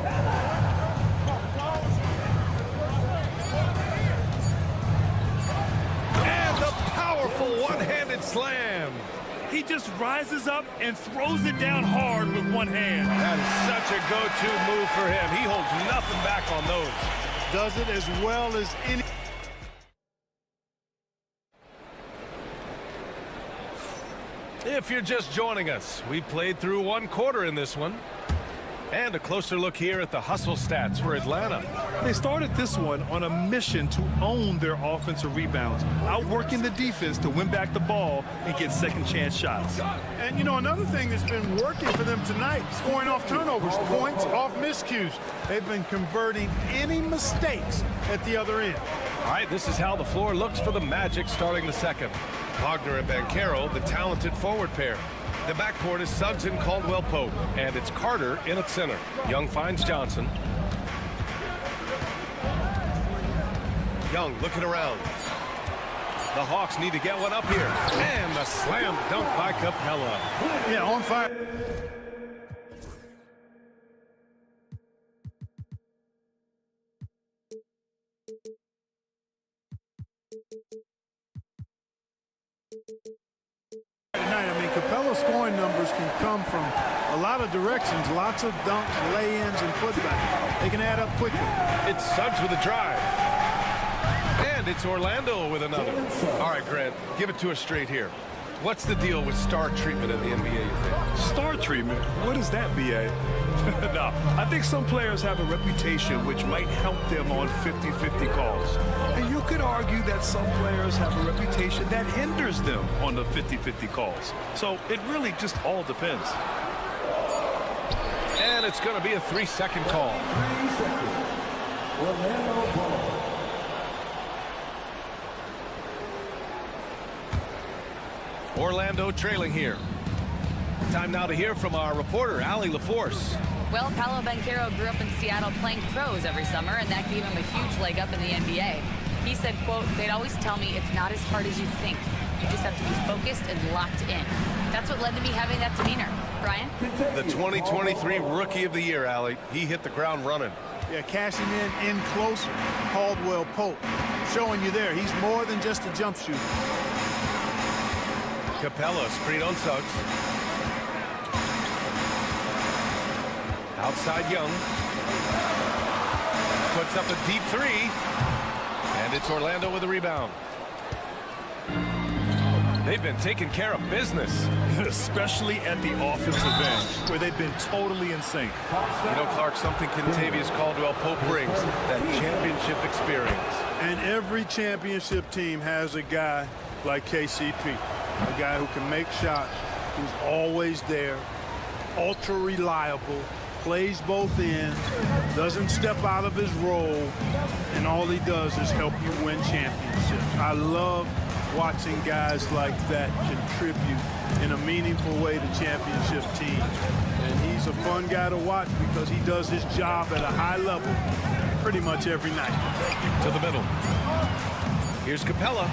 And the powerful one-handed slam. He just rises up and throws it down hard with one hand. That is such a go-to move for him. He holds nothing back on those. Does it as well as any. If you're just joining us, we played through 1 quarter in this one. And a closer look here at the hustle stats for Atlanta. They started this one on a mission to own their offensive rebounds, outworking the defense to win back the ball and get second chance shots. And, you know, another thing that's been working for them tonight, scoring off turnovers, points off miscues. They've been converting any mistakes at the other end. All right, this is how the floor looks for the Magic starting the second. Wagner and Banchero, the talented forward pair. The backcourt is Suggs and Caldwell Pope, and it's Carter in at center. Young finds Johnson. Young looking around. The Hawks need to get one up here. And the slam dunk by Capella. Yeah, on fire. Tonight, I mean, Capella's scoring numbers can come from a lot of directions. Lots of dunks, lay-ins, and putbacks. They can add up quickly. It's Suggs with a drive. And it's Orlando with another. All right, Grant, give it to us straight here. What's the deal with star treatment in the NBA, you think? Star treatment? What is that, B.A.? No, I think some players have a reputation which might help them on 50-50 calls. And you could argue that some players have a reputation that hinders them on the 50-50 calls. So it really just all depends. And it's going to be a 3-second call. 3 seconds. Orlando ball. Orlando trailing here. Time now to hear from our reporter, Allie LaForce. Well, Paolo Banchero grew up in Seattle playing pros every summer, and that gave him a huge leg up in the NBA. He said, quote, "They'd always tell me it's not as hard as you think. You just have to be focused and locked in." That's what led to me having that demeanor. Brian? The 2023 Rookie of the Year, Allie. He hit the ground running. Yeah, cashing in closer. Caldwell Pope showing you there. He's more than just a jump shooter. Capella, screen on Suggs. Outside Young. Puts up a deep three. And it's Orlando with a rebound. They've been taking care of business. Especially at the offensive end, where they've been totally in sync. You know, Clark, something Kentavious Caldwell-Pope brings, that championship experience. And every championship team has a guy like KCP, a guy who can make shots, who's always there, ultra reliable, plays both ends, doesn't step out of his role, and all he does is help you win championships. I love watching guys like that contribute in a meaningful way to championship teams. And he's a fun guy to watch because he does his job at a high level pretty much every night. To the middle. Here's Capella.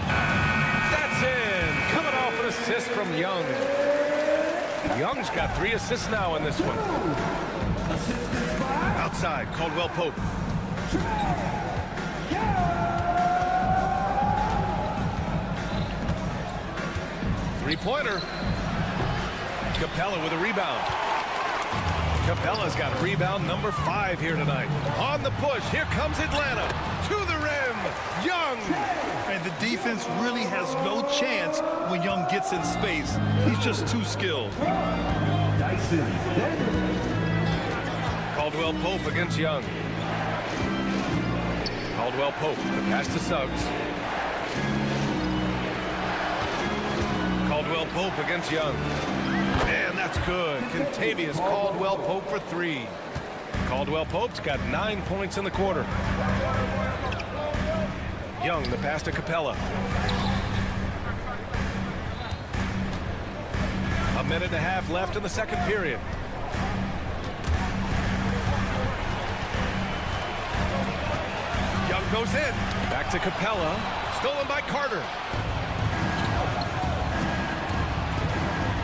That's in. Coming off an assist from Young. Young's got 3 assists now in this one. Outside, Caldwell-Pope. Three-pointer. Capella with a rebound. Capella's got rebound number 5 here tonight. On the push, here comes Atlanta. To the rim, Young. And the defense really has no chance when Young gets in space. He's just too skilled. Caldwell-Pope against Young. Caldwell-Pope, the pass to Suggs. Caldwell-Pope against Young. Man, that's good. Kentavious Caldwell-Pope for 3. Caldwell-Pope's got 9 points in the quarter. Young, the pass to Capella. A minute and a half left in the second period. Young goes in. Back to Capella. Stolen by Carter.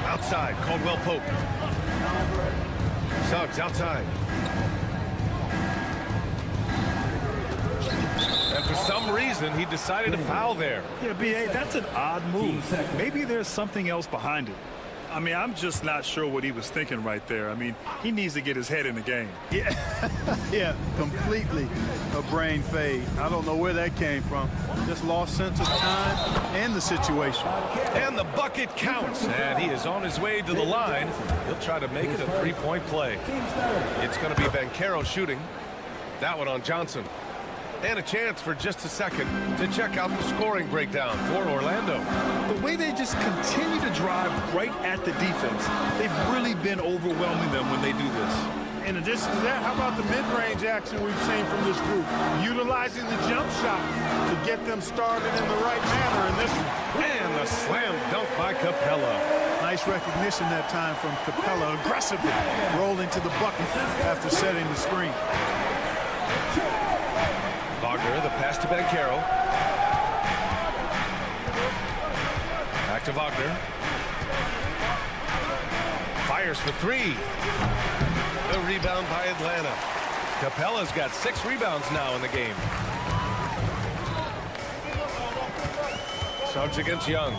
Outside, Caldwell-Pope. Suggs outside. And for some reason, he decided to foul there. Yeah, B.A., that's an odd move. Maybe there's something else behind it. I mean, I'm just not sure what he was thinking right there. I mean, he needs to get his head in the game. Yeah, yeah, completely a brain fade. I don't know where that came from. Just lost sense of time and the situation. And the bucket counts, and he is on his way to the line. He'll try to make it a 3-point play. It's going to be Banchero shooting. That one on Johnson. And a chance for just a second to check out the scoring breakdown for Orlando. The way they just continue to drive right at the defense, they've really been overwhelming them when they do this. In addition to that, how about the mid-range action we've seen from this group? Utilizing the jump shot to get them started in the right manner in this one. And the slam dunk by Capella. Nice recognition that time from Capella, aggressively rolling to the bucket after setting the screen. Wagner, the pass to Banchero. Back to Wagner. Fires for 3. The rebound by Atlanta. Capella's got 6 rebounds now in the game. Suggs against Young.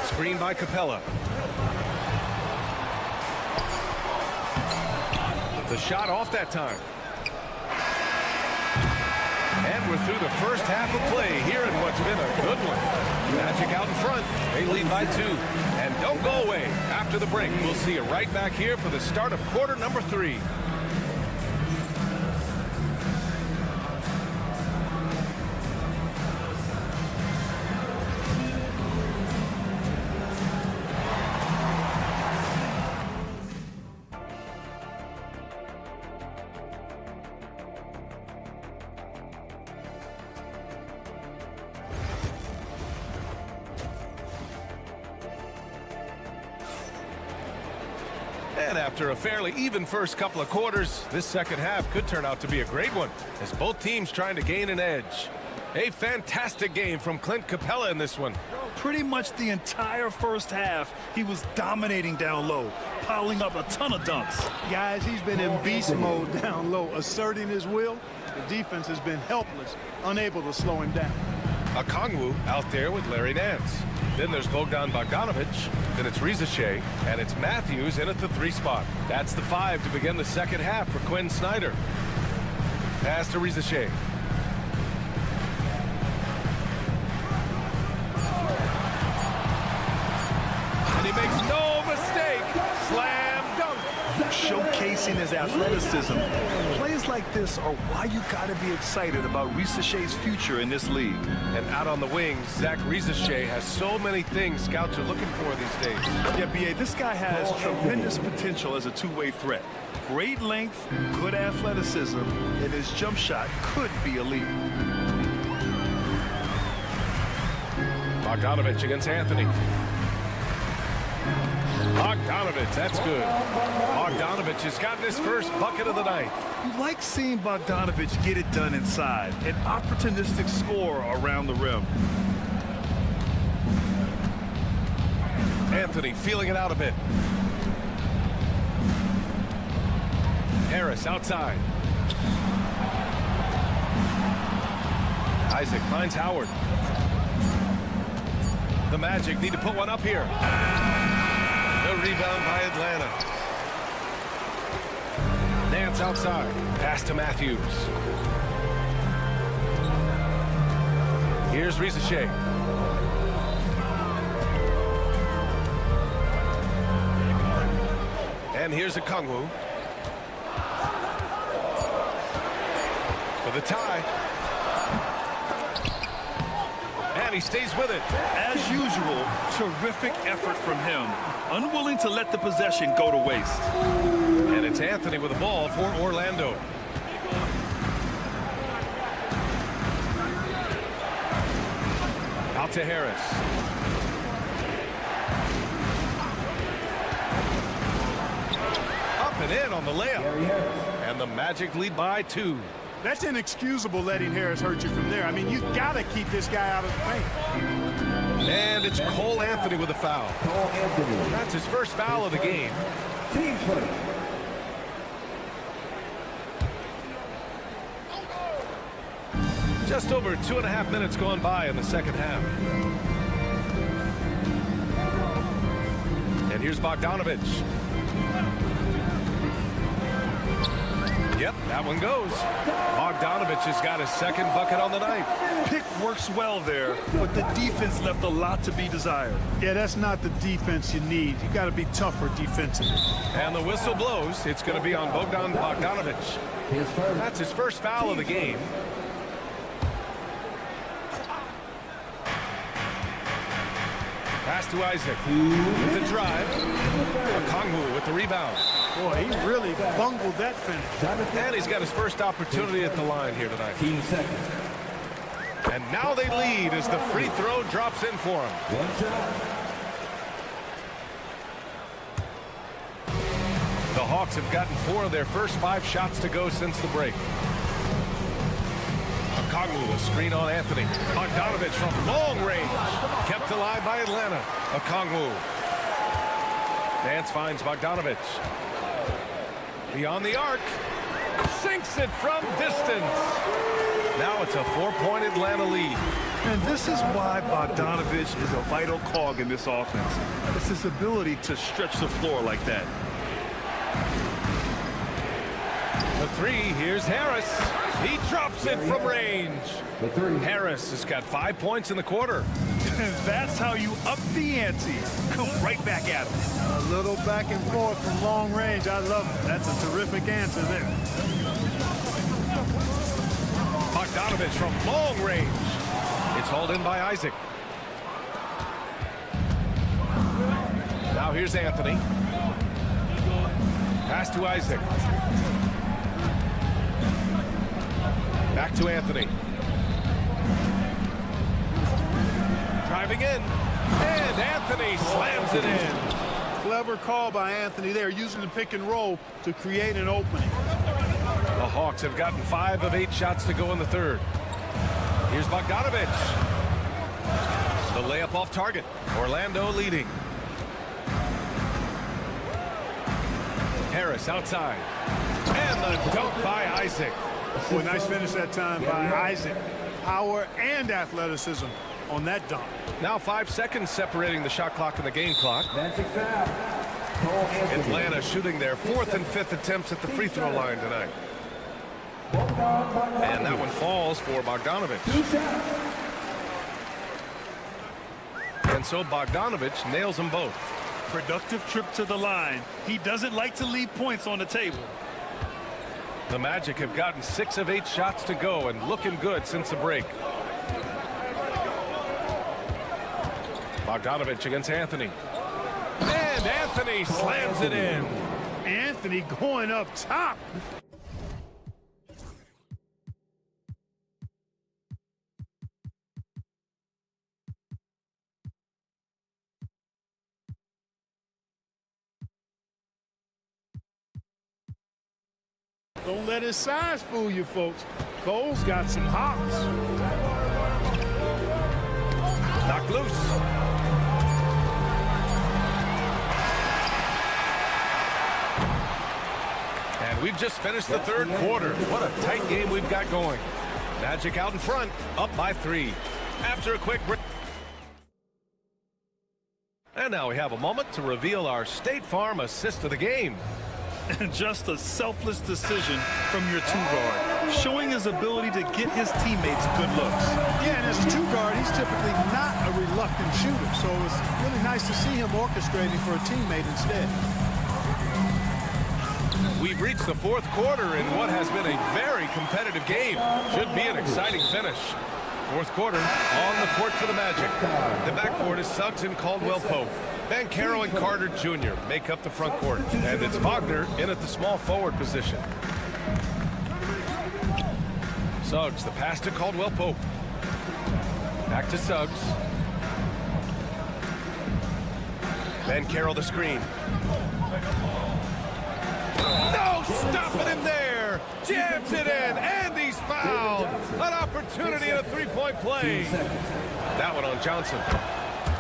Screen by Capella. The shot off that time. And we're through the first half of play here in what's been a good one. Magic out in front. They lead by 2. And don't go away. After the break, we'll see you right back here for the start of quarter number 3. And after a fairly even first couple of quarters, this second half could turn out to be a great one, as both teams trying to gain an edge. A fantastic game from Clint Capella in this one. Pretty much the entire first half, he was dominating down low, piling up a ton of dunks. Guys, he's been in beast mode down low, asserting his will. The defense has been helpless, unable to slow him down. Okongwu out there with Larry Nance. Then there's Bogdan Bogdanovic. Then it's Riza Shea, and it's Matthews in at the 3 spot. That's the 5 to begin the second half for Quinn Snyder. Pass to Riza Shea. And he makes no mistake. Slam dunk. Showcasing his athleticism. Plays like this are why you got to be excited about Riza Shea's future in this league. And out on the wings, Zach Riza Shea has so many things scouts are looking for these days. Yeah, B.A., this guy has tremendous potential as a two-way threat. Great length, good athleticism, and his jump shot could be elite. Bogdanovic against Anthony. Bogdanovic, that's good. Bogdanovic has gotten his first bucket of the night. You like seeing Bogdanovic get it done inside. An opportunistic score around the rim. Anthony feeling it out a bit. Harris outside. Isaac finds Howard. The Magic need to put one up here. No rebound by Atlanta. Nance outside. Pass to Matthews. Here's Riza Shea. And here's Okongwu. For the tie. And he stays with it. As usual, terrific effort from him. Unwilling to let the possession go to waste. And it's Anthony with the ball for Orlando. Out to Harris. Up and in on the layup. And the Magic lead by 2. That's inexcusable letting Harris hurt you from there. I mean, you've got to keep this guy out of the paint. And it's Cole Anthony with a foul. That's his first foul of the game. Team first. Just over 2.5 minutes gone by in the second half. And here's Bogdanovic. Yep, that one goes. Bogdanovic has got his second bucket on the night. Pick works well there, but the defense left a lot to be desired. Yeah, that's not the defense you need. You got to be tougher defensively. And the whistle blows. It's going to be on Bogdan Bogdanovic. That's his first foul of the game. Pass to Isaac with the drive. Okongwu with the rebound. Boy, he really bungled that finish. And he's got his first opportunity at the line here tonight. Team second. And now they lead as the free throw drops in for him. The Hawks have gotten 4 of their first 5 shots to go since the break. Okongwu, a screen on Anthony. Bogdanovic from long range. Kept alive by Atlanta. Okongwu. Nance finds Bogdanovic. Beyond the arc. Sinks it from distance. Now it's a 4-point Atlanta lead. And this is why Bogdanovic is a vital cog in this offense. It's his ability to stretch the floor like that. The 3, here's Harris. He drops it from range. Harris has got 5 points in the quarter. That's how you up the ante. Come right back at him. A little back and forth from long range. I love it. That's a terrific answer there. Bogdanovic from long range. It's hauled in by Isaac. Now here's Anthony. Pass to Isaac. Back to Anthony. Driving in. And Anthony slams it in. Clever call by Anthony there, using the pick and roll to create an opening. The Hawks have gotten 5 of 8 shots to go in the third. Here's Bogdanovic. The layup off target. Orlando leading. Harris outside. And the dunk by Isaac. Boy, nice finish that time by Isaac. Power and athleticism on that dunk. Now 5 seconds separating the shot clock and the game clock. Atlanta shooting their 4th and 5th attempts at the free throw line tonight. And that one falls for Bogdanovic. And so Bogdanovic nails them both. Productive trip to the line. He doesn't like to leave points on the table. The Magic have gotten 6 of 8 shots to go and looking good since the break. Bogdanovic against Anthony. And Anthony slams it in. Anthony going up top. Don't let his size fool you, folks. Cole's got some hops. Knocked loose. And we've just finished the third quarter. What a tight game we've got going. Magic out in front, up by 3. After a quick break. And now we have a moment to reveal our State Farm assist of the game. Just a selfless decision from your 2-guard, showing his ability to get his teammates good looks. Yeah, and as a 2-guard, he's typically not a reluctant shooter, so it's really nice to see him orchestrating for a teammate instead. We've reached the 4th quarter in what has been a very competitive game. Should be an exciting finish. 4th quarter on the court for the Magic. The backcourt is Suggs and Caldwell-Pope. Banchero and Carter Jr. make up the front court. And it's Wagner in at the small forward position. Suggs, the pass to Caldwell-Pope. Back to Suggs. Banchero the screen. No stopping him there. Jams it in, and he's fouled. An opportunity and a 3-point play. That one on Johnson.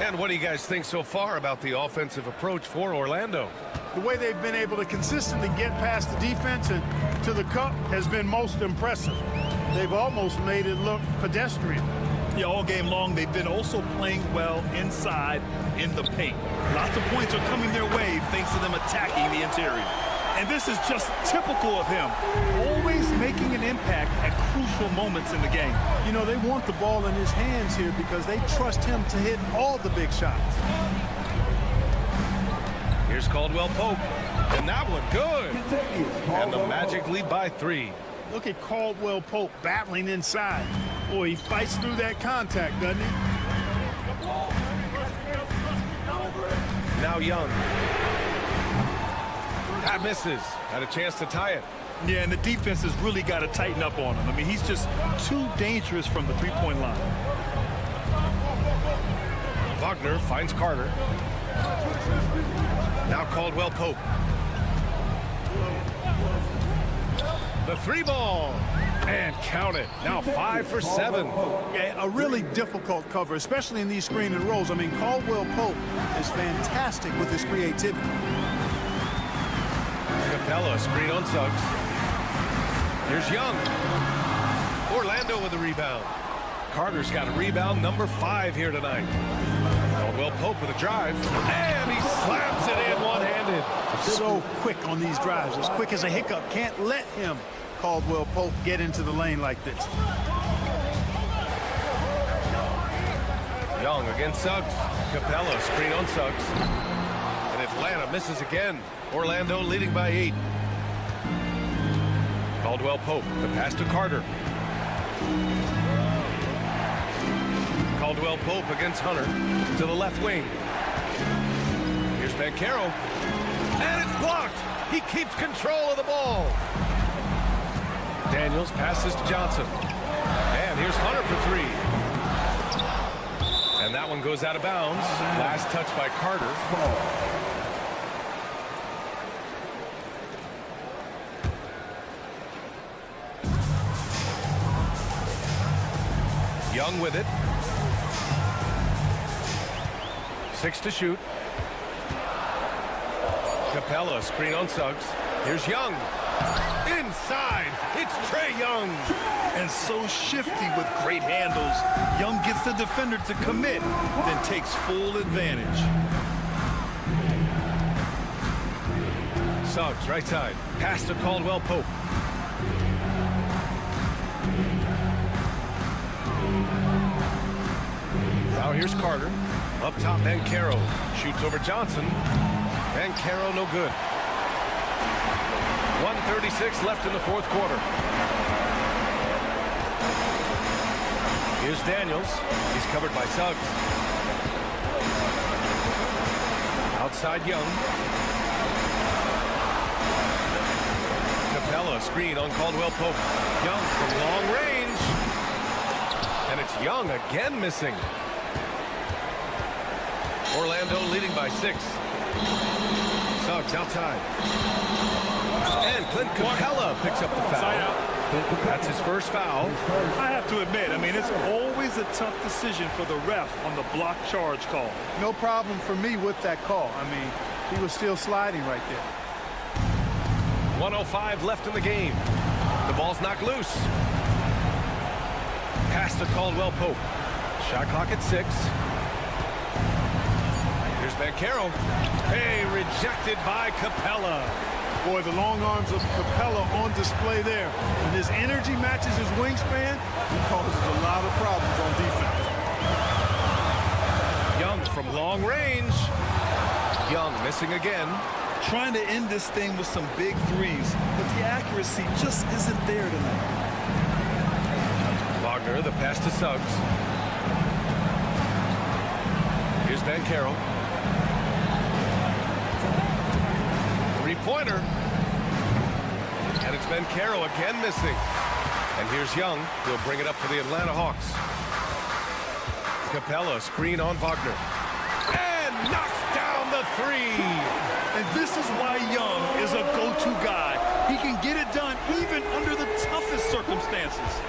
And what do you guys think so far about the offensive approach for Orlando? The way they've been able to consistently get past the defense and to the cup has been most impressive. They've almost made it look pedestrian. Yeah, all game long, they've been also playing well inside in the paint. Lots of points are coming their way thanks to them attacking the interior. And this is just typical of him, always making an impact at crucial moments in the game. You know, they want the ball in his hands here because they trust him to hit all the big shots. Here's Caldwell-Pope, and that one good. And the Magic lead by 3. Look at Caldwell-Pope battling inside. Boy, he fights through that contact, doesn't he? Now Young. That misses. Had a chance to tie it. Yeah, and the defense has really got to tighten up on him. I mean, he's just too dangerous from the 3-point line. Wagner finds Carter. Now Caldwell-Pope. The 3-ball. And count it. Now 5 for 7. Yeah, a really difficult cover, especially in these screen and rolls. I mean, Caldwell-Pope is fantastic with his creativity. Capella, screen on Suggs. Here's Young. Orlando with a rebound. Carter's got a rebound, number 5 here tonight. Caldwell-Pope with a drive, and he slams it in one-handed. So quick on these drives, as quick as a hiccup. Can't let him, Caldwell-Pope, get into the lane like this. Young against Suggs. Capella, screen on Suggs. And Atlanta misses again. Orlando leading by 8. Caldwell-Pope, the pass to Carter. Caldwell-Pope against Hunter to the left wing. Here's Banchero. And it's blocked. He keeps control of the ball. Daniels passes to Johnson. And here's Hunter for 3. And that one goes out of bounds. Last touch by Carter. Young with it. 6 to shoot. Capella, screen on Suggs. Here's Young. Inside, it's Trae Young. And so shifty with great handles. Young gets the defender to commit, then takes full advantage. Suggs, right side. Pass to Caldwell Pope. Now here's Carter. Up top, Banchero. Shoots over Johnson. Banchero, no good. 1:36 left in the fourth quarter. Here's Daniels. He's covered by Suggs. Outside Young. Capella, screen on Caldwell Pope. Young from long range. And it's Young again missing. Orlando leading by 6. Suggs outside. And Clint Capella picks up the foul. That's his first foul. I have to admit, I mean, it's always a tough decision for the ref on the block charge call. No problem for me with that call. I mean, he was still sliding right there. 1:05 left in the game. The ball's knocked loose. Pass to Caldwell Pope. Shot clock at 6. Here's Banchero. Hey, rejected by Capella. Boy, the long arms of Capella on display there. When his energy matches his wingspan, he causes a lot of problems on defense. Young from long range. Young missing again. Trying to end this thing with some big threes, but the accuracy just isn't there tonight. Wagner, the pass to Suggs. Here's Banchero. Three-pointer. And it's Banchero again missing. And here's Young. He'll bring it up for the Atlanta Hawks. Capella, screen on Wagner. And knocks down the 3. And this is why Young is a go-to guy. He can get it done even under the toughest circumstances.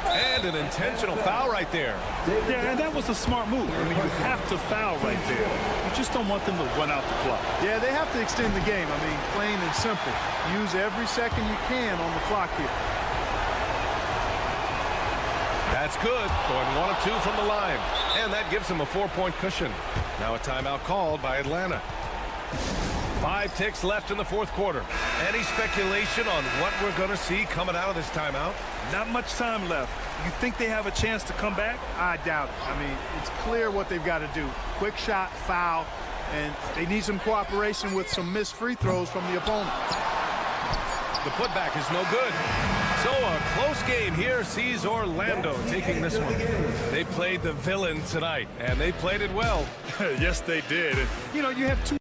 And an intentional foul right there. Yeah, and that was a smart move. I mean, you have to foul right there. You just don't want them to run out the clock. Yeah, they have to extend the game. I mean, plain and simple. Use every second you can on the clock here. That's good. Going 1 of 2 from the line. And that gives him a 4-point cushion. Now a timeout called by Atlanta. 5 ticks left in the fourth quarter. Any speculation on what we're going to see coming out of this timeout? Not much time left. You think they have a chance to come back? I doubt it. I mean, it's clear what they've got to do. Quick shot, foul, and they need some cooperation with some missed free throws from the opponent. The putback is no good. So a close game here sees Orlando taking this one. They played the villain tonight, and they played it well. Yes, they did. And, you know, you have two.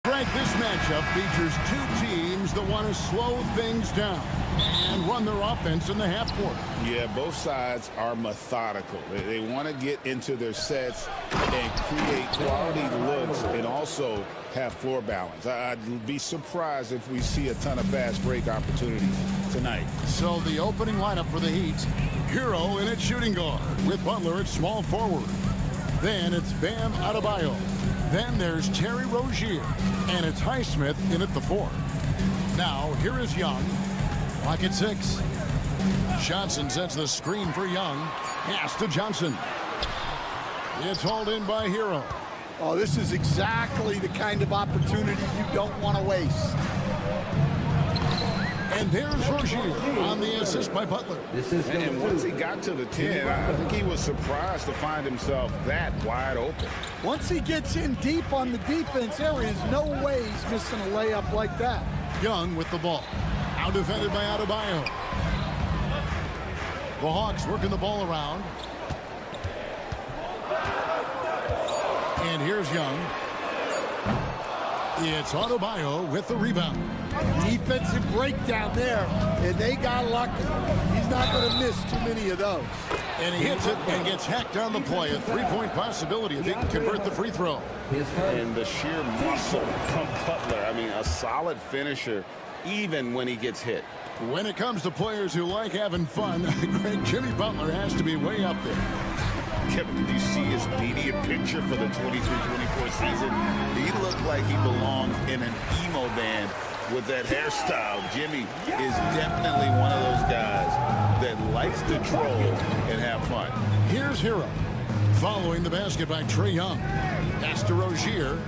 Frank, this matchup features two teams that want to slow things down and run their offense in the half court. Yeah, both sides are methodical. They want to get into their sets and create quality looks and also have floor balance. I'd be surprised if we see a ton of fast break opportunities tonight. So the opening lineup for the Heat, Hero in at shooting guard with Butler at small forward. Then it's Bam Adebayo. Then there's Terry Rozier, and it's Highsmith in at the 4. Now, here is Young. Clock at 6. Johnson sets the screen for Young. Pass to Johnson. It's hauled in by Hero. Oh, this is exactly the kind of opportunity you don't want to waste. And there's Rozier on the assist by Butler. And once he got to the 10, I think he was surprised to find himself that wide open. Once he gets in deep on the defense, there is no way he's missing a layup like that. Young with the ball. Now defended by Adebayo. The Hawks working the ball around. And here's Young. It's Adebayo with the rebound. Defensive breakdown there, and they got lucky. He's not going to miss too many of those. And he hits it and gets hacked on the play. A three-point possibility if he can convert the free throw. And the sheer muscle from Butler. I mean, a solid finisher even when he gets hit. When it comes to players who like having fun, great Jimmy Butler has to be way up there. Kevin, did you see his media picture for the 23-24 season? He looked like he belonged in an emo band with that hairstyle. Jimmy is definitely one of those guys that likes to troll and have fun. Here's Hero. Following the basket by Trae Young. Pass to Rozier.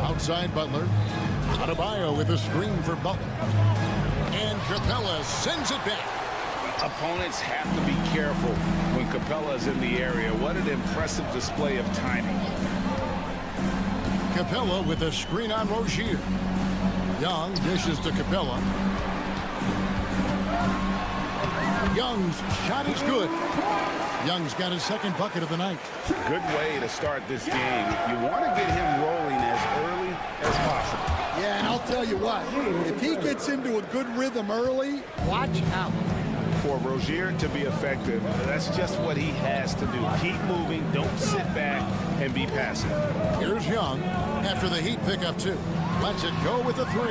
Outside Butler. Adebayo with a screen for Butler. And Capella sends it back. Opponents have to be careful when Capella's in the area. What an impressive display of timing. Capella with a screen on Rozier. Young dishes to Capella. Young's shot is good. Young's got his second bucket of the night. Good way to start this game. You want to get him rolling as early as possible. Yeah, and I'll tell you what, if he gets into a good rhythm early, watch out. For Rozier to be effective, that's just what he has to do. Keep moving, don't sit back and be passive. Here's Young after the Heat pick up 2. Lets it go with the 3.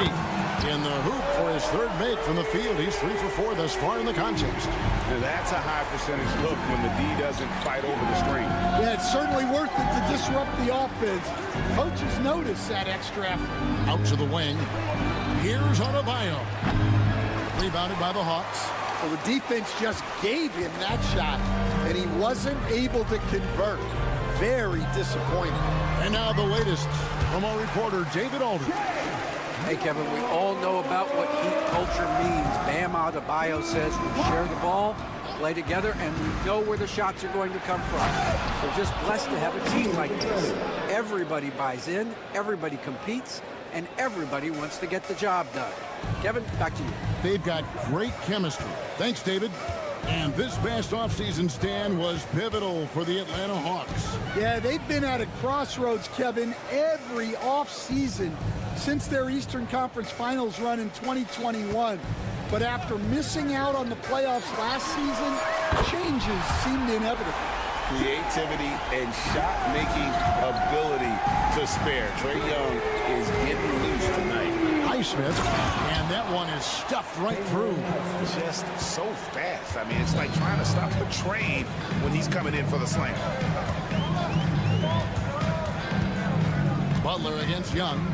In the hoop for his third make from the field. He's 3 for 4 thus far in the contest. Now that's a high percentage look when the D doesn't fight over the screen. Yeah, it's certainly worth it to disrupt the offense. Coaches notice that extra effort. Out to the wing. Here's Adebayo. Rebounded by the Hawks. Well, the defense just gave him that shot, and he wasn't able to convert. Very disappointing. And now the latest from our reporter, David Aldridge. Hey, Kevin, we all know about what Heat culture means. Bam Adebayo says we share the ball, play together, and we know where the shots are going to come from. We're just blessed to have a team like this. Everybody buys in, everybody competes, and everybody wants to get the job done. Kevin, back to you. They've got great chemistry. Thanks, David. And this past offseason stand was pivotal for the Atlanta Hawks. Yeah, they've been at a crossroads, Kevin, every offseason since their Eastern Conference Finals run in 2021. But after missing out on the playoffs last season, changes seemed inevitable. Creativity and shot-making ability to spare. Trae Young is getting loose tonight. Highsmith, and that one is stuffed right through. Just so fast. I mean, it's like trying to stop a train when he's coming in for the slam. Butler against Young.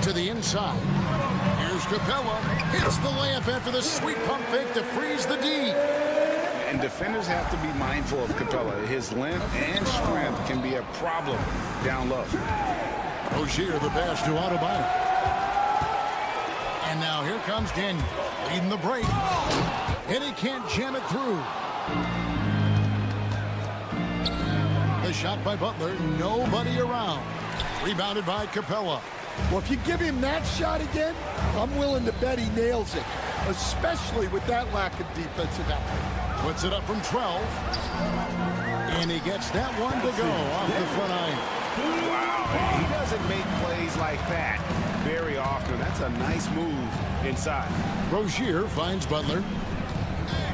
To the inside. Here's Capella. Hits the layup after the sweet pump fake to freeze the D. And defenders have to be mindful of Capella. His length and strength can be a problem down low. Rozier the pass to Adebayo. And now here comes Daniel leading the break. And he can't jam it through. The shot by Butler. Nobody around. Rebounded by Capella. Well, if you give him that shot again, I'm willing to bet he nails it, especially with that lack of defensive effort. Puts it up from 12. And he gets that one to go off the front iron. Wow, he doesn't make plays like that very often. That's a nice move inside. Rozier finds Butler.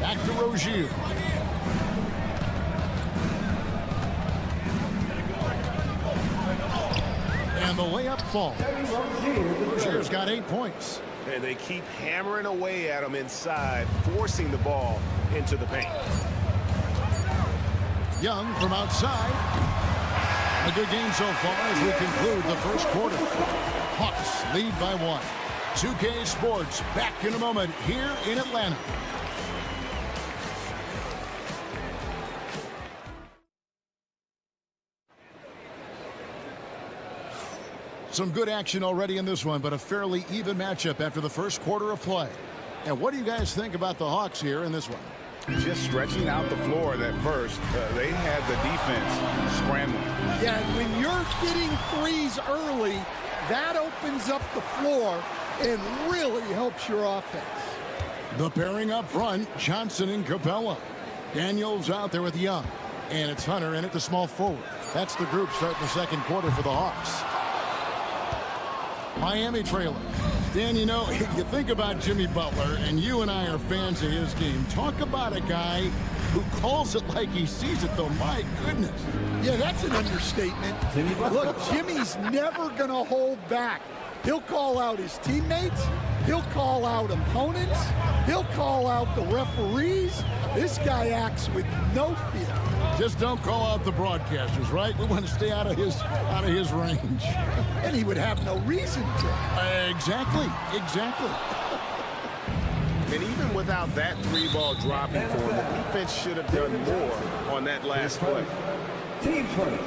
Back to Rozier. And the layup falls. Rozier's got 8 points. And they keep hammering away at him inside, forcing the ball into the paint. Young from outside. A good game so far as we conclude the first quarter. Hawks lead by 1. 2K Sports back in a moment here in Atlanta. Some good action already in this one, but a fairly even matchup after the first quarter of play. And what do you guys think about the Hawks here in this one? Just stretching out the floor that first. They had the defense scrambling. Yeah, when you're hitting threes early, that opens up the floor and really helps your offense. The pairing up front, Johnson and Capella. Daniels out there with Young. And it's Hunter in at the small forward. That's the group starting the second quarter for the Hawks. Miami trailer. Dan, you know, you think about Jimmy Butler, and you and I are fans of his game. Talk about a guy who calls it like he sees it, though. My goodness. Yeah, that's an understatement. Look, Jimmy's never going to hold back. He'll call out his teammates. He'll call out opponents. He'll call out the referees. This guy acts with no fear. Just don't call out the broadcasters, right? We want to stay out of his range. And he would have no reason to. Exactly. And even without that 3-ball dropping for him, the defense should have done more on that last play. Team first.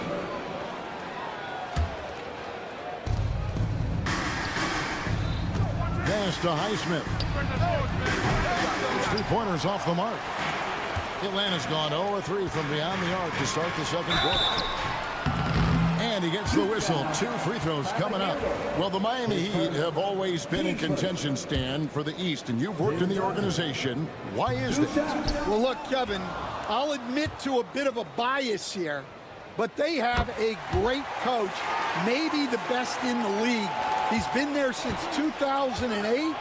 Pass to Highsmith. 3-pointers off the mark. Atlanta's gone 0-3 from beyond the arc to start the second quarter. And he gets the whistle. 2 free throws coming up. Well, the Miami Heat have always been in contention, Stan, for the East, and you've worked in the organization. Why is that? Well, look, Kevin, I'll admit to a bit of a bias here, but they have a great coach, maybe the best in the league. He's been there since 2008.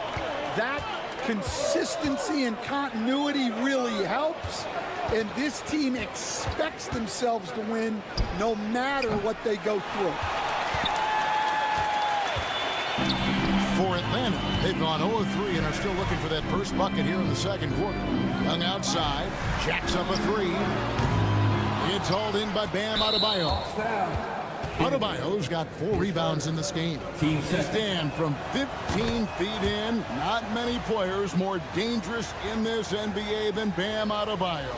That consistency and continuity really helps, and this team expects themselves to win no matter what they go through. For Atlanta, they've gone 0-3 and are still looking for that first bucket here in the second quarter. Young outside, jacks up a 3. It's hauled in by Bam Adebayo. Adebayo's got 4 rebounds in this game. Stan, from 15 feet in, not many players more dangerous in this NBA than Bam Adebayo.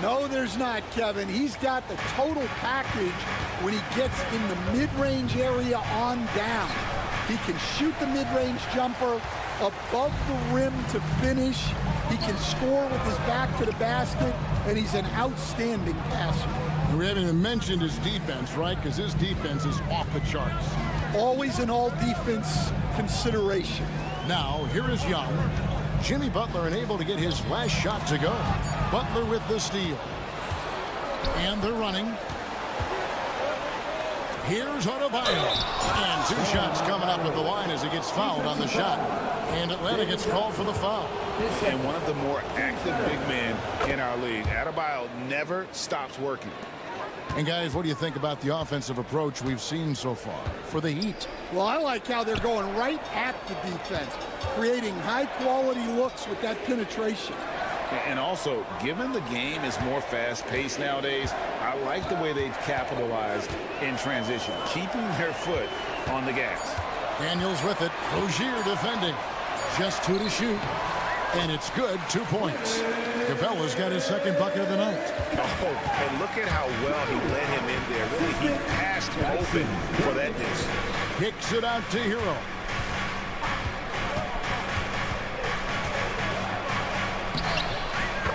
No, there's not, Kevin. He's got the total package when he gets in the mid-range area on down. He can shoot the mid-range jumper above the rim to finish. He can score with his back to the basket, and he's an outstanding passer. We haven't even mentioned his defense, right? Because his defense is off the charts. Always an all-defense consideration. Now, here is Young. Jimmy Butler unable to get his last shot to go. Butler with the steal. And they're running. Here's Adebayo. And 2 shots coming up at the line as he gets fouled on the shot. And Atlanta gets called for the foul. And one of the more active big men in our league. Adebayo never stops working. And guys, what do you think about the offensive approach we've seen so far for the Heat? Well, I like how they're going right at the defense, creating high-quality looks with that penetration. And also, given the game is more fast-paced nowadays, I like the way they've capitalized in transition, keeping their foot on the gas. Daniels with it. Rozier defending. Just 2 to shoot. And it's good. 2 points. Capella's got his second bucket of the night. Oh, and look at how well he led him in there. Really, he passed him open for that dish. Kicks it out to Hero.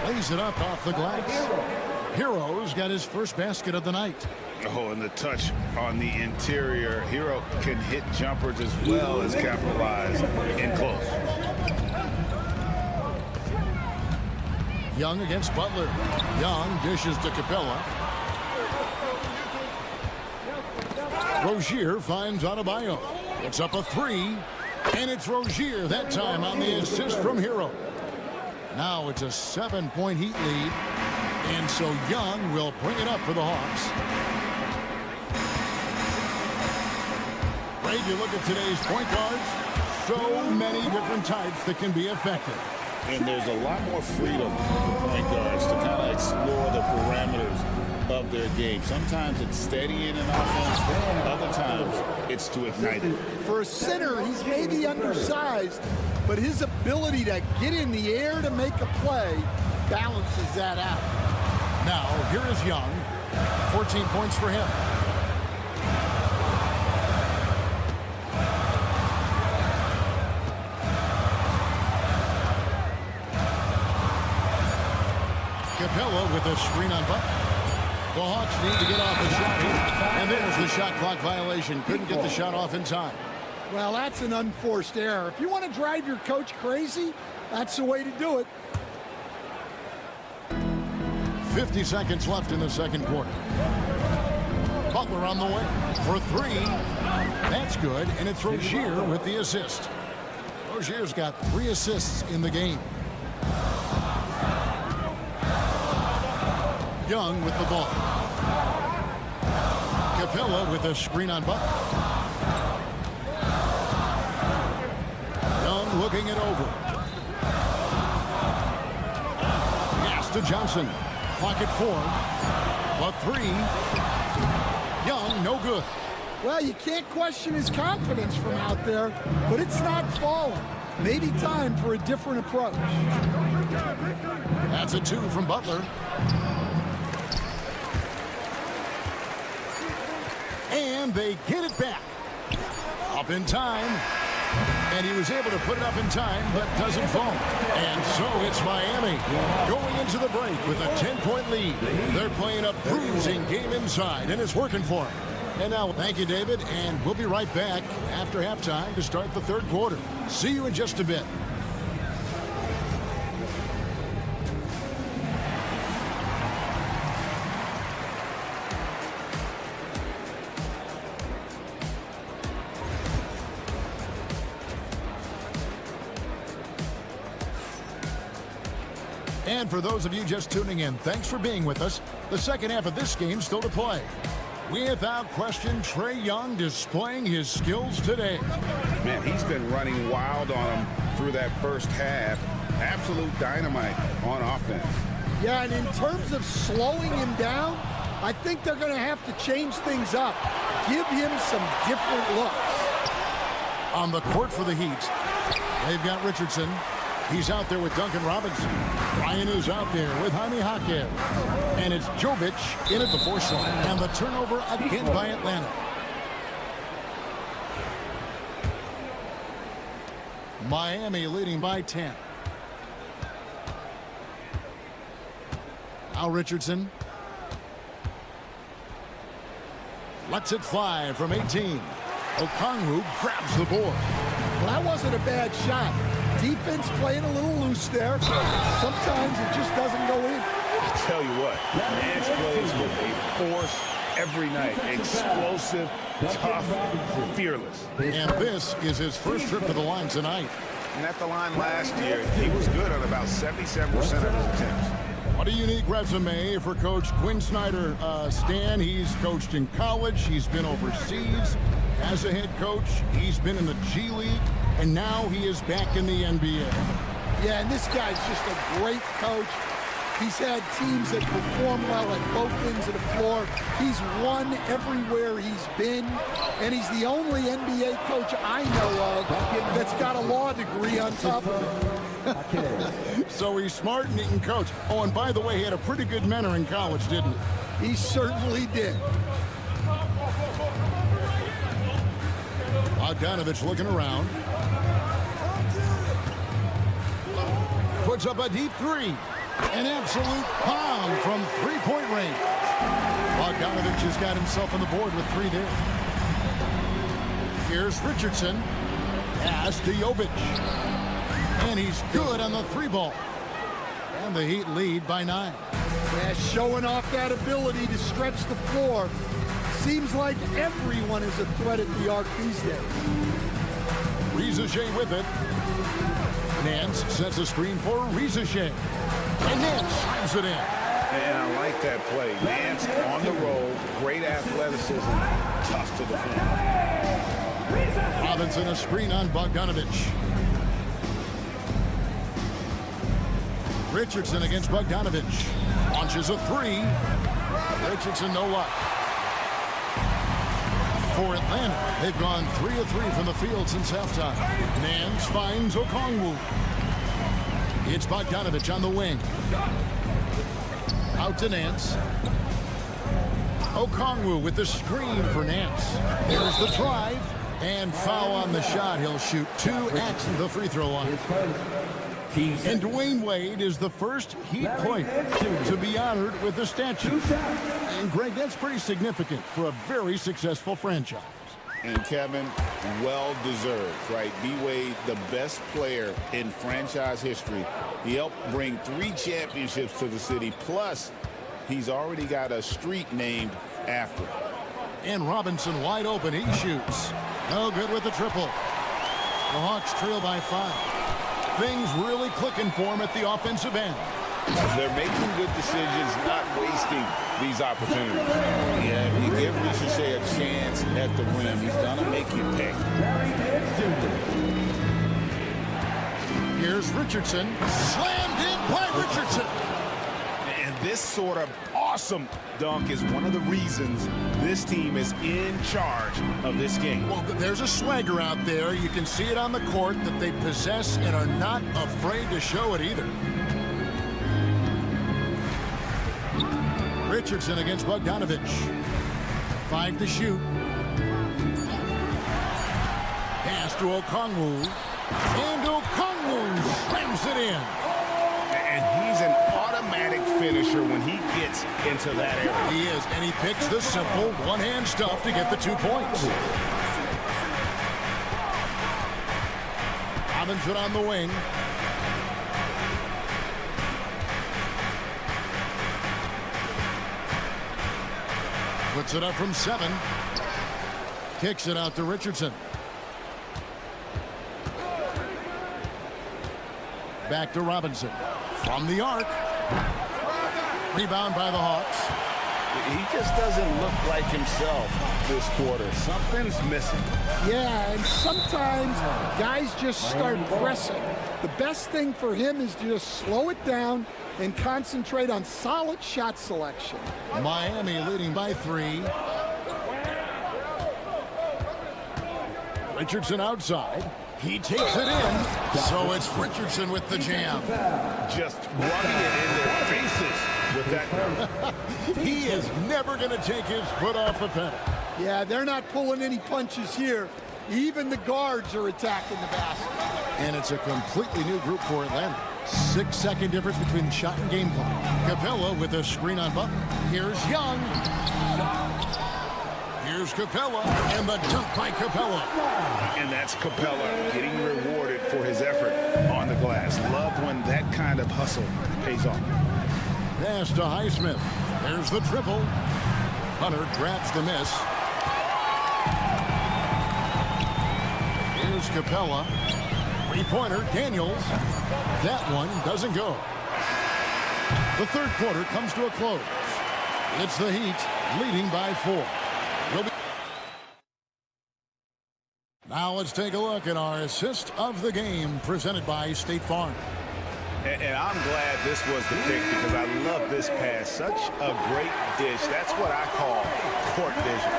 Lays it up off the glass. Hero's got his first basket of the night. Oh, and the touch on the interior. Hero can hit jumpers as well as capitalize in close. Young against Butler. Young dishes to Capella. Rozier finds Adebayo. It's up a 3. And it's Rozier that time on the assist from Hero. Now it's a 7-point Heat lead. And so Young will bring it up for the Hawks. Ray, you look at today's point guards. So many different types that can be effective. And there's a lot more freedom for point guards to kind of explore the parameters of their game. Sometimes it's steadying an offense. Other times it's to ignite it. For a center, he's maybe undersized, but his ability to get in the air to make a play balances that out. Now, here is Young. 14 points for him. Capella with a screen on Butler. The Hawks need to get off the shot here. And there's the shot clock violation. Couldn't get the shot off in time. Well, that's an unforced error. If you want to drive your coach crazy, that's the way to do it. 50 seconds left in the second quarter. Butler on the way for 3. That's good, and it's Rozier with the assist. Rozier's got 3 assists in the game. Young with the ball. Capella with a screen on Butler. Young looking it over. Pass to Johnson. Pocket 4. A 3. Young, no good. Well, you can't question his confidence from out there, but it's not falling. Maybe time for a different approach. That's a 2 from Butler. And they get it back. Up in time. And he was able to put it up in time, but doesn't fall. And so it's Miami going into the break with a 10-point lead. They're playing a bruising game inside, and it's working for them. And now, thank you, David, and we'll be right back after halftime to start the third quarter. See you in just a bit. And for those of you just tuning in, thanks for being with us. The second half of this game still to play. Without question, Trae Young displaying his skills today. Man, he's been running wild on him through that first half. Absolute dynamite on offense. Yeah, and in terms of slowing him down, I think they're going to have to change things up. Give him some different looks. On the court for the Heat, they've got Richardson. He's out there with Duncan Robinson. Ryan is out there with Jaime Jaquez. And it's Jovic in at the force line. And the turnover again by Atlanta. Miami leading by 10. Now Richardson. Lets it fly from 18. Okongwu grabs the board. Well, that wasn't a bad shot. Defense playing a little loose there. Sometimes it just doesn't go in. I tell you what, Nance plays with a force every night. Explosive, tough, fearless. And this is his first trip to the line tonight. And at the line last year, he was good on about 77% of his attempts. What a unique resume for Coach Quinn Snyder. Stan, he's coached in college. He's been overseas as a head coach. He's been in the G League, and now he is back in the NBA. Yeah, and this guy's just a great coach. He's had teams that perform well at both ends of the floor. He's won everywhere he's been, and he's the only NBA coach I know of that's got a law degree on top of it. So he's smart and he can coach. Oh, and by the way, he had a pretty good mentor in college, didn't he? He certainly did. Bogdanovich looking around. Puts up a deep three. An absolute bomb from three-point range. Bogdanovich has got himself on the board with 3 there. Here's Richardson. Pass to Jovic. And he's good on the 3-ball. And the Heat lead by 9. Yeah, showing off that ability to stretch the floor. Seems like everyone is a threat at the arc these days. Rizachet with it. Nance sets a screen for Rizachet. And Nance slams it in. And I like that play. Nance on the roll, great athleticism, tough to defend. Robinson a screen on Bogdanovich. Richardson against Bogdanovich. Launches a 3. Richardson no luck. For Atlanta, they've gone 3 of 3 from the field since halftime. Nance finds Okongwu. It's Bogdanovich on the wing. Out to Nance. Okongwu with the screen for Nance. There's the drive. And foul on the shot. He'll shoot 2 at the free throw line. And Dwayne Wade is the first Heat player to be honored with the statue. And Greg, that's pretty significant for a very successful franchise. And Kevin, well deserved, right? D-Wade, the best player in franchise history. He helped bring 3 championships to the city. Plus, he's already got a street named after him. And Robinson wide open. He shoots. No good with the triple. The Hawks trail by 5. Things really clicking for him at the offensive end. They're making good decisions, not wasting these opportunities. Yeah, if you give Ricochet a chance at the rim, he's going to make you pay. Here's Richardson. Slammed in by Richardson. And this sort of awesome dunk is one of the reasons this team is in charge of this game. Well, there's a swagger out there. You can see it on the court that they possess and are not afraid to show it either. Richardson against Bogdanovich. 5 to shoot. Pass to Okongwu. And Okongwu slams it in. And he's an automatic finisher when he gets into that area. He is, and he picks the simple one-hand stuff to get the 2 points. Robinson on the wing. Puts it up from 7. Kicks it out to Richardson. Back to Robinson. From the arc. Rebound by the Hawks. He just doesn't look like himself this quarter. Something's missing. Yeah, and sometimes guys just start pressing. The best thing for him is to just slow it down and concentrate on solid shot selection. Miami leading by 3. Richardson outside. He takes it in. So it's Richardson with the jam. Just rubbing it in their faces with that. He is never going to take his foot off the pedal. Yeah, they're not pulling any punches here. Even the guards are attacking the basket. And it's a completely new group for Atlanta. 6-second difference between the shot and game clock. Capella with a screen on Butler. Here's Young. Here's Capella, and the dunk by Capella. And that's Capella getting rewarded for his effort on the glass. Love when that kind of hustle pays off. Pass to Highsmith. There's the triple. Hunter grabs the miss. Here's Capella. Three-pointer, Daniels. That one doesn't go. The third quarter comes to a close. It's the Heat leading by 4. Now let's take a look at our assist of the game presented by State Farm. And I'm glad this was the pick because I love this pass. Such a great dish. That's what I call court vision.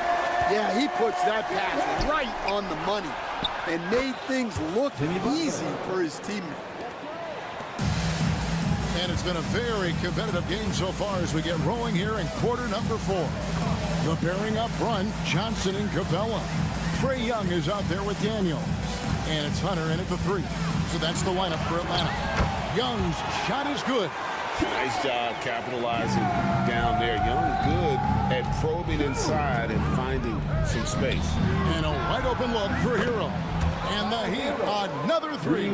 Yeah, he puts that pass right on the money and made things look easy for his teammate. And it's been a very competitive game so far as we get rolling here in quarter number 4. The pairing up front, Johnson and Capella. Trae Young is out there with Daniels. And it's Hunter in at the 3. So that's the lineup for Atlanta. Young's shot is good. Nice job capitalizing down there. Young good at probing inside and finding some space. And a wide open look for Hero. And the Heat, another 3.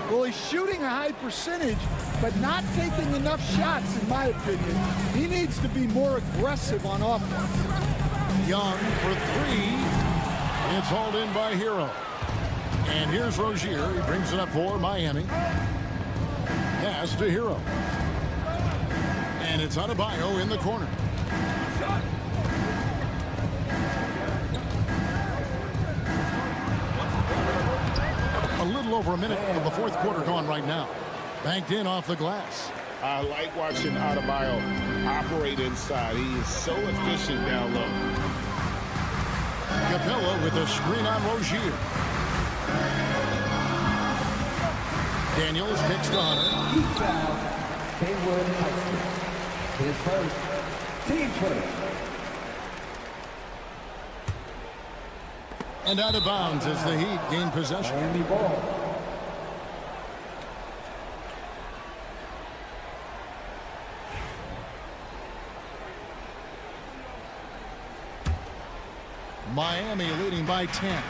Well, he's shooting a high percentage, but not taking enough shots, in my opinion. He needs to be more aggressive on offense. Young for 3. It's hauled in by Hero. And here's Rozier. He brings it up for Miami. Pass to Hero. And it's Adebayo in the corner. A little over a minute of the fourth quarter gone right now. Banked in off the glass. I like watching Adebayo operate inside. He is so efficient down low. Capella with a screen on Rozier. Daniels kicks to Hunter. Heat foul. Haywood Highsmith. His first. Team first. And out of bounds as the Heat gain possession. Miami ball. Miami leading by 10.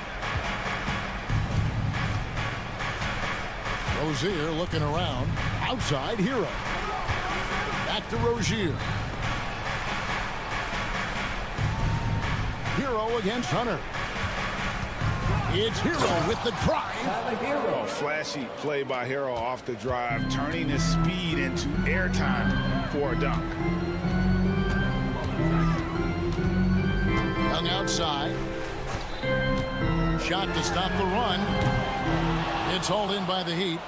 Rozier looking around. Outside, Hero. Back to Rozier. Hero against Hunter. It's Hero with the drive. Oh, flashy play by Hero off the drive, turning his speed into airtime for a dunk. Young outside. Shot to stop the run. It's hauled in by the Heat.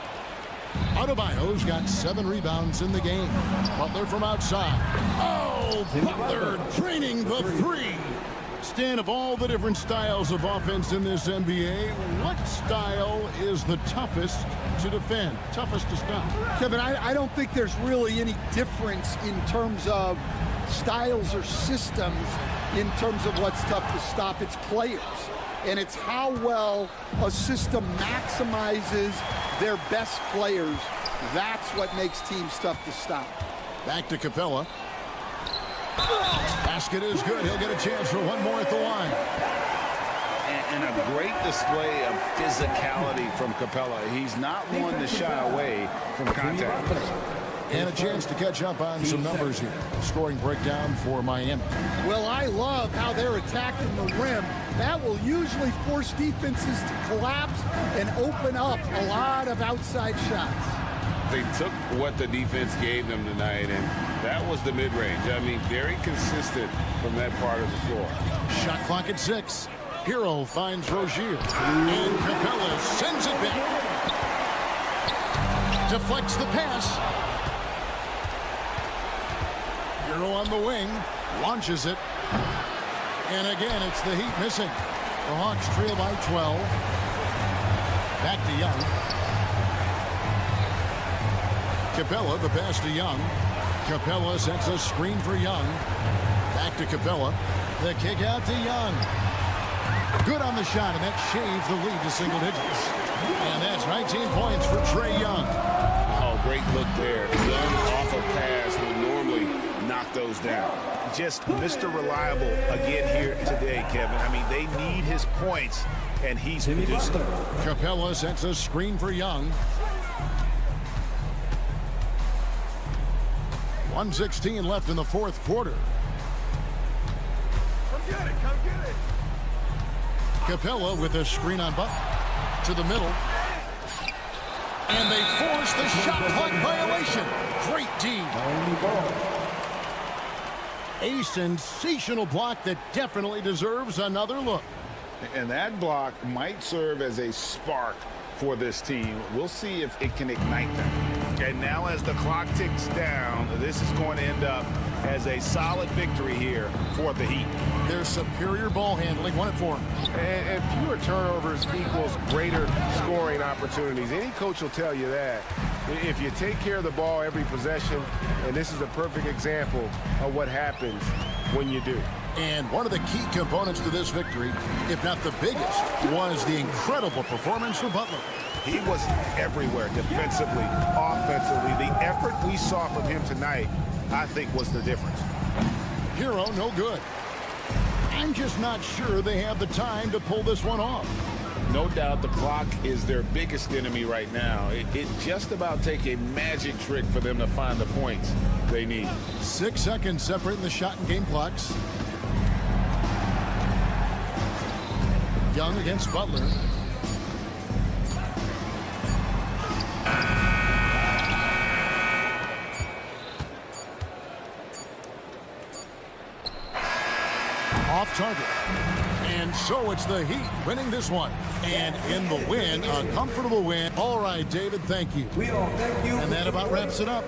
Adebayo's got 7 rebounds in the game. Butler from outside. Oh, Butler draining the 3. Stan, of all the different styles of offense in this NBA, what style is the toughest to defend, toughest to stop? Kevin, I don't think there's really any difference in terms of styles or systems in terms of what's tough to stop. It's players. And it's how well a system maximizes their best players. That's what makes teams tough to stop. Back to Capella. Basket is good. He'll get a chance for one more at the line. And a great display of physicality from Capella. He's not one to shy away from contact. And a chance to catch up on some numbers here. Scoring breakdown for Miami. Well, I love how they're attacking the rim. That will usually force defenses to collapse and open up a lot of outside shots. They took what the defense gave them tonight, and that was the mid-range. I mean, very consistent from that part of the floor. Shot clock at 6. Hero finds Rozier. And Capella sends it back. Deflects the pass. Hero on the wing. Launches it. And again, it's the Heat missing. The Hawks trail by 12. Back to Young. Capella, the pass to Young. Capella sets a screen for Young. Back to Capella. The kick out to Young. Good on the shot, and that shaves the lead to single digits. And that's 19 points for Trae Young. Oh, great look there. Young off a pass would normally knock those down. just Mr. Reliable again here today, Kevin. I mean, they need his points, and he's produced them. Capella sets a screen for Young. 1:16 left in the fourth quarter. Come get it, come get it. Capella with a screen on Butler. To the middle. And they force the shot clock violation. Great team. A sensational block that definitely deserves another look. And that block might serve as a spark for this team. We'll see if it can ignite them. And now as the clock ticks down, this is going to end up as a solid victory here for the Heat. Their superior ball handling won it for them. And fewer turnovers equals greater scoring opportunities. Any coach will tell you that. If you take care of the ball every possession, and this is a perfect example of what happens when you do. And one of the key components to this victory, if not the biggest, was the incredible performance from Butler. He was everywhere, defensively, offensively. The effort we saw from him tonight, I think, was the difference. Hero, no good. I'm just not sure they have the time to pull this one off. No doubt the clock is their biggest enemy right now. It just about take a magic trick for them to find the points they need. 6 seconds separating the shot and game clocks. Young against Butler. Off target. And so it's the Heat winning this one. And in the win, a comfortable win. All right, David, thank you. We all thank you. And that about wraps it up.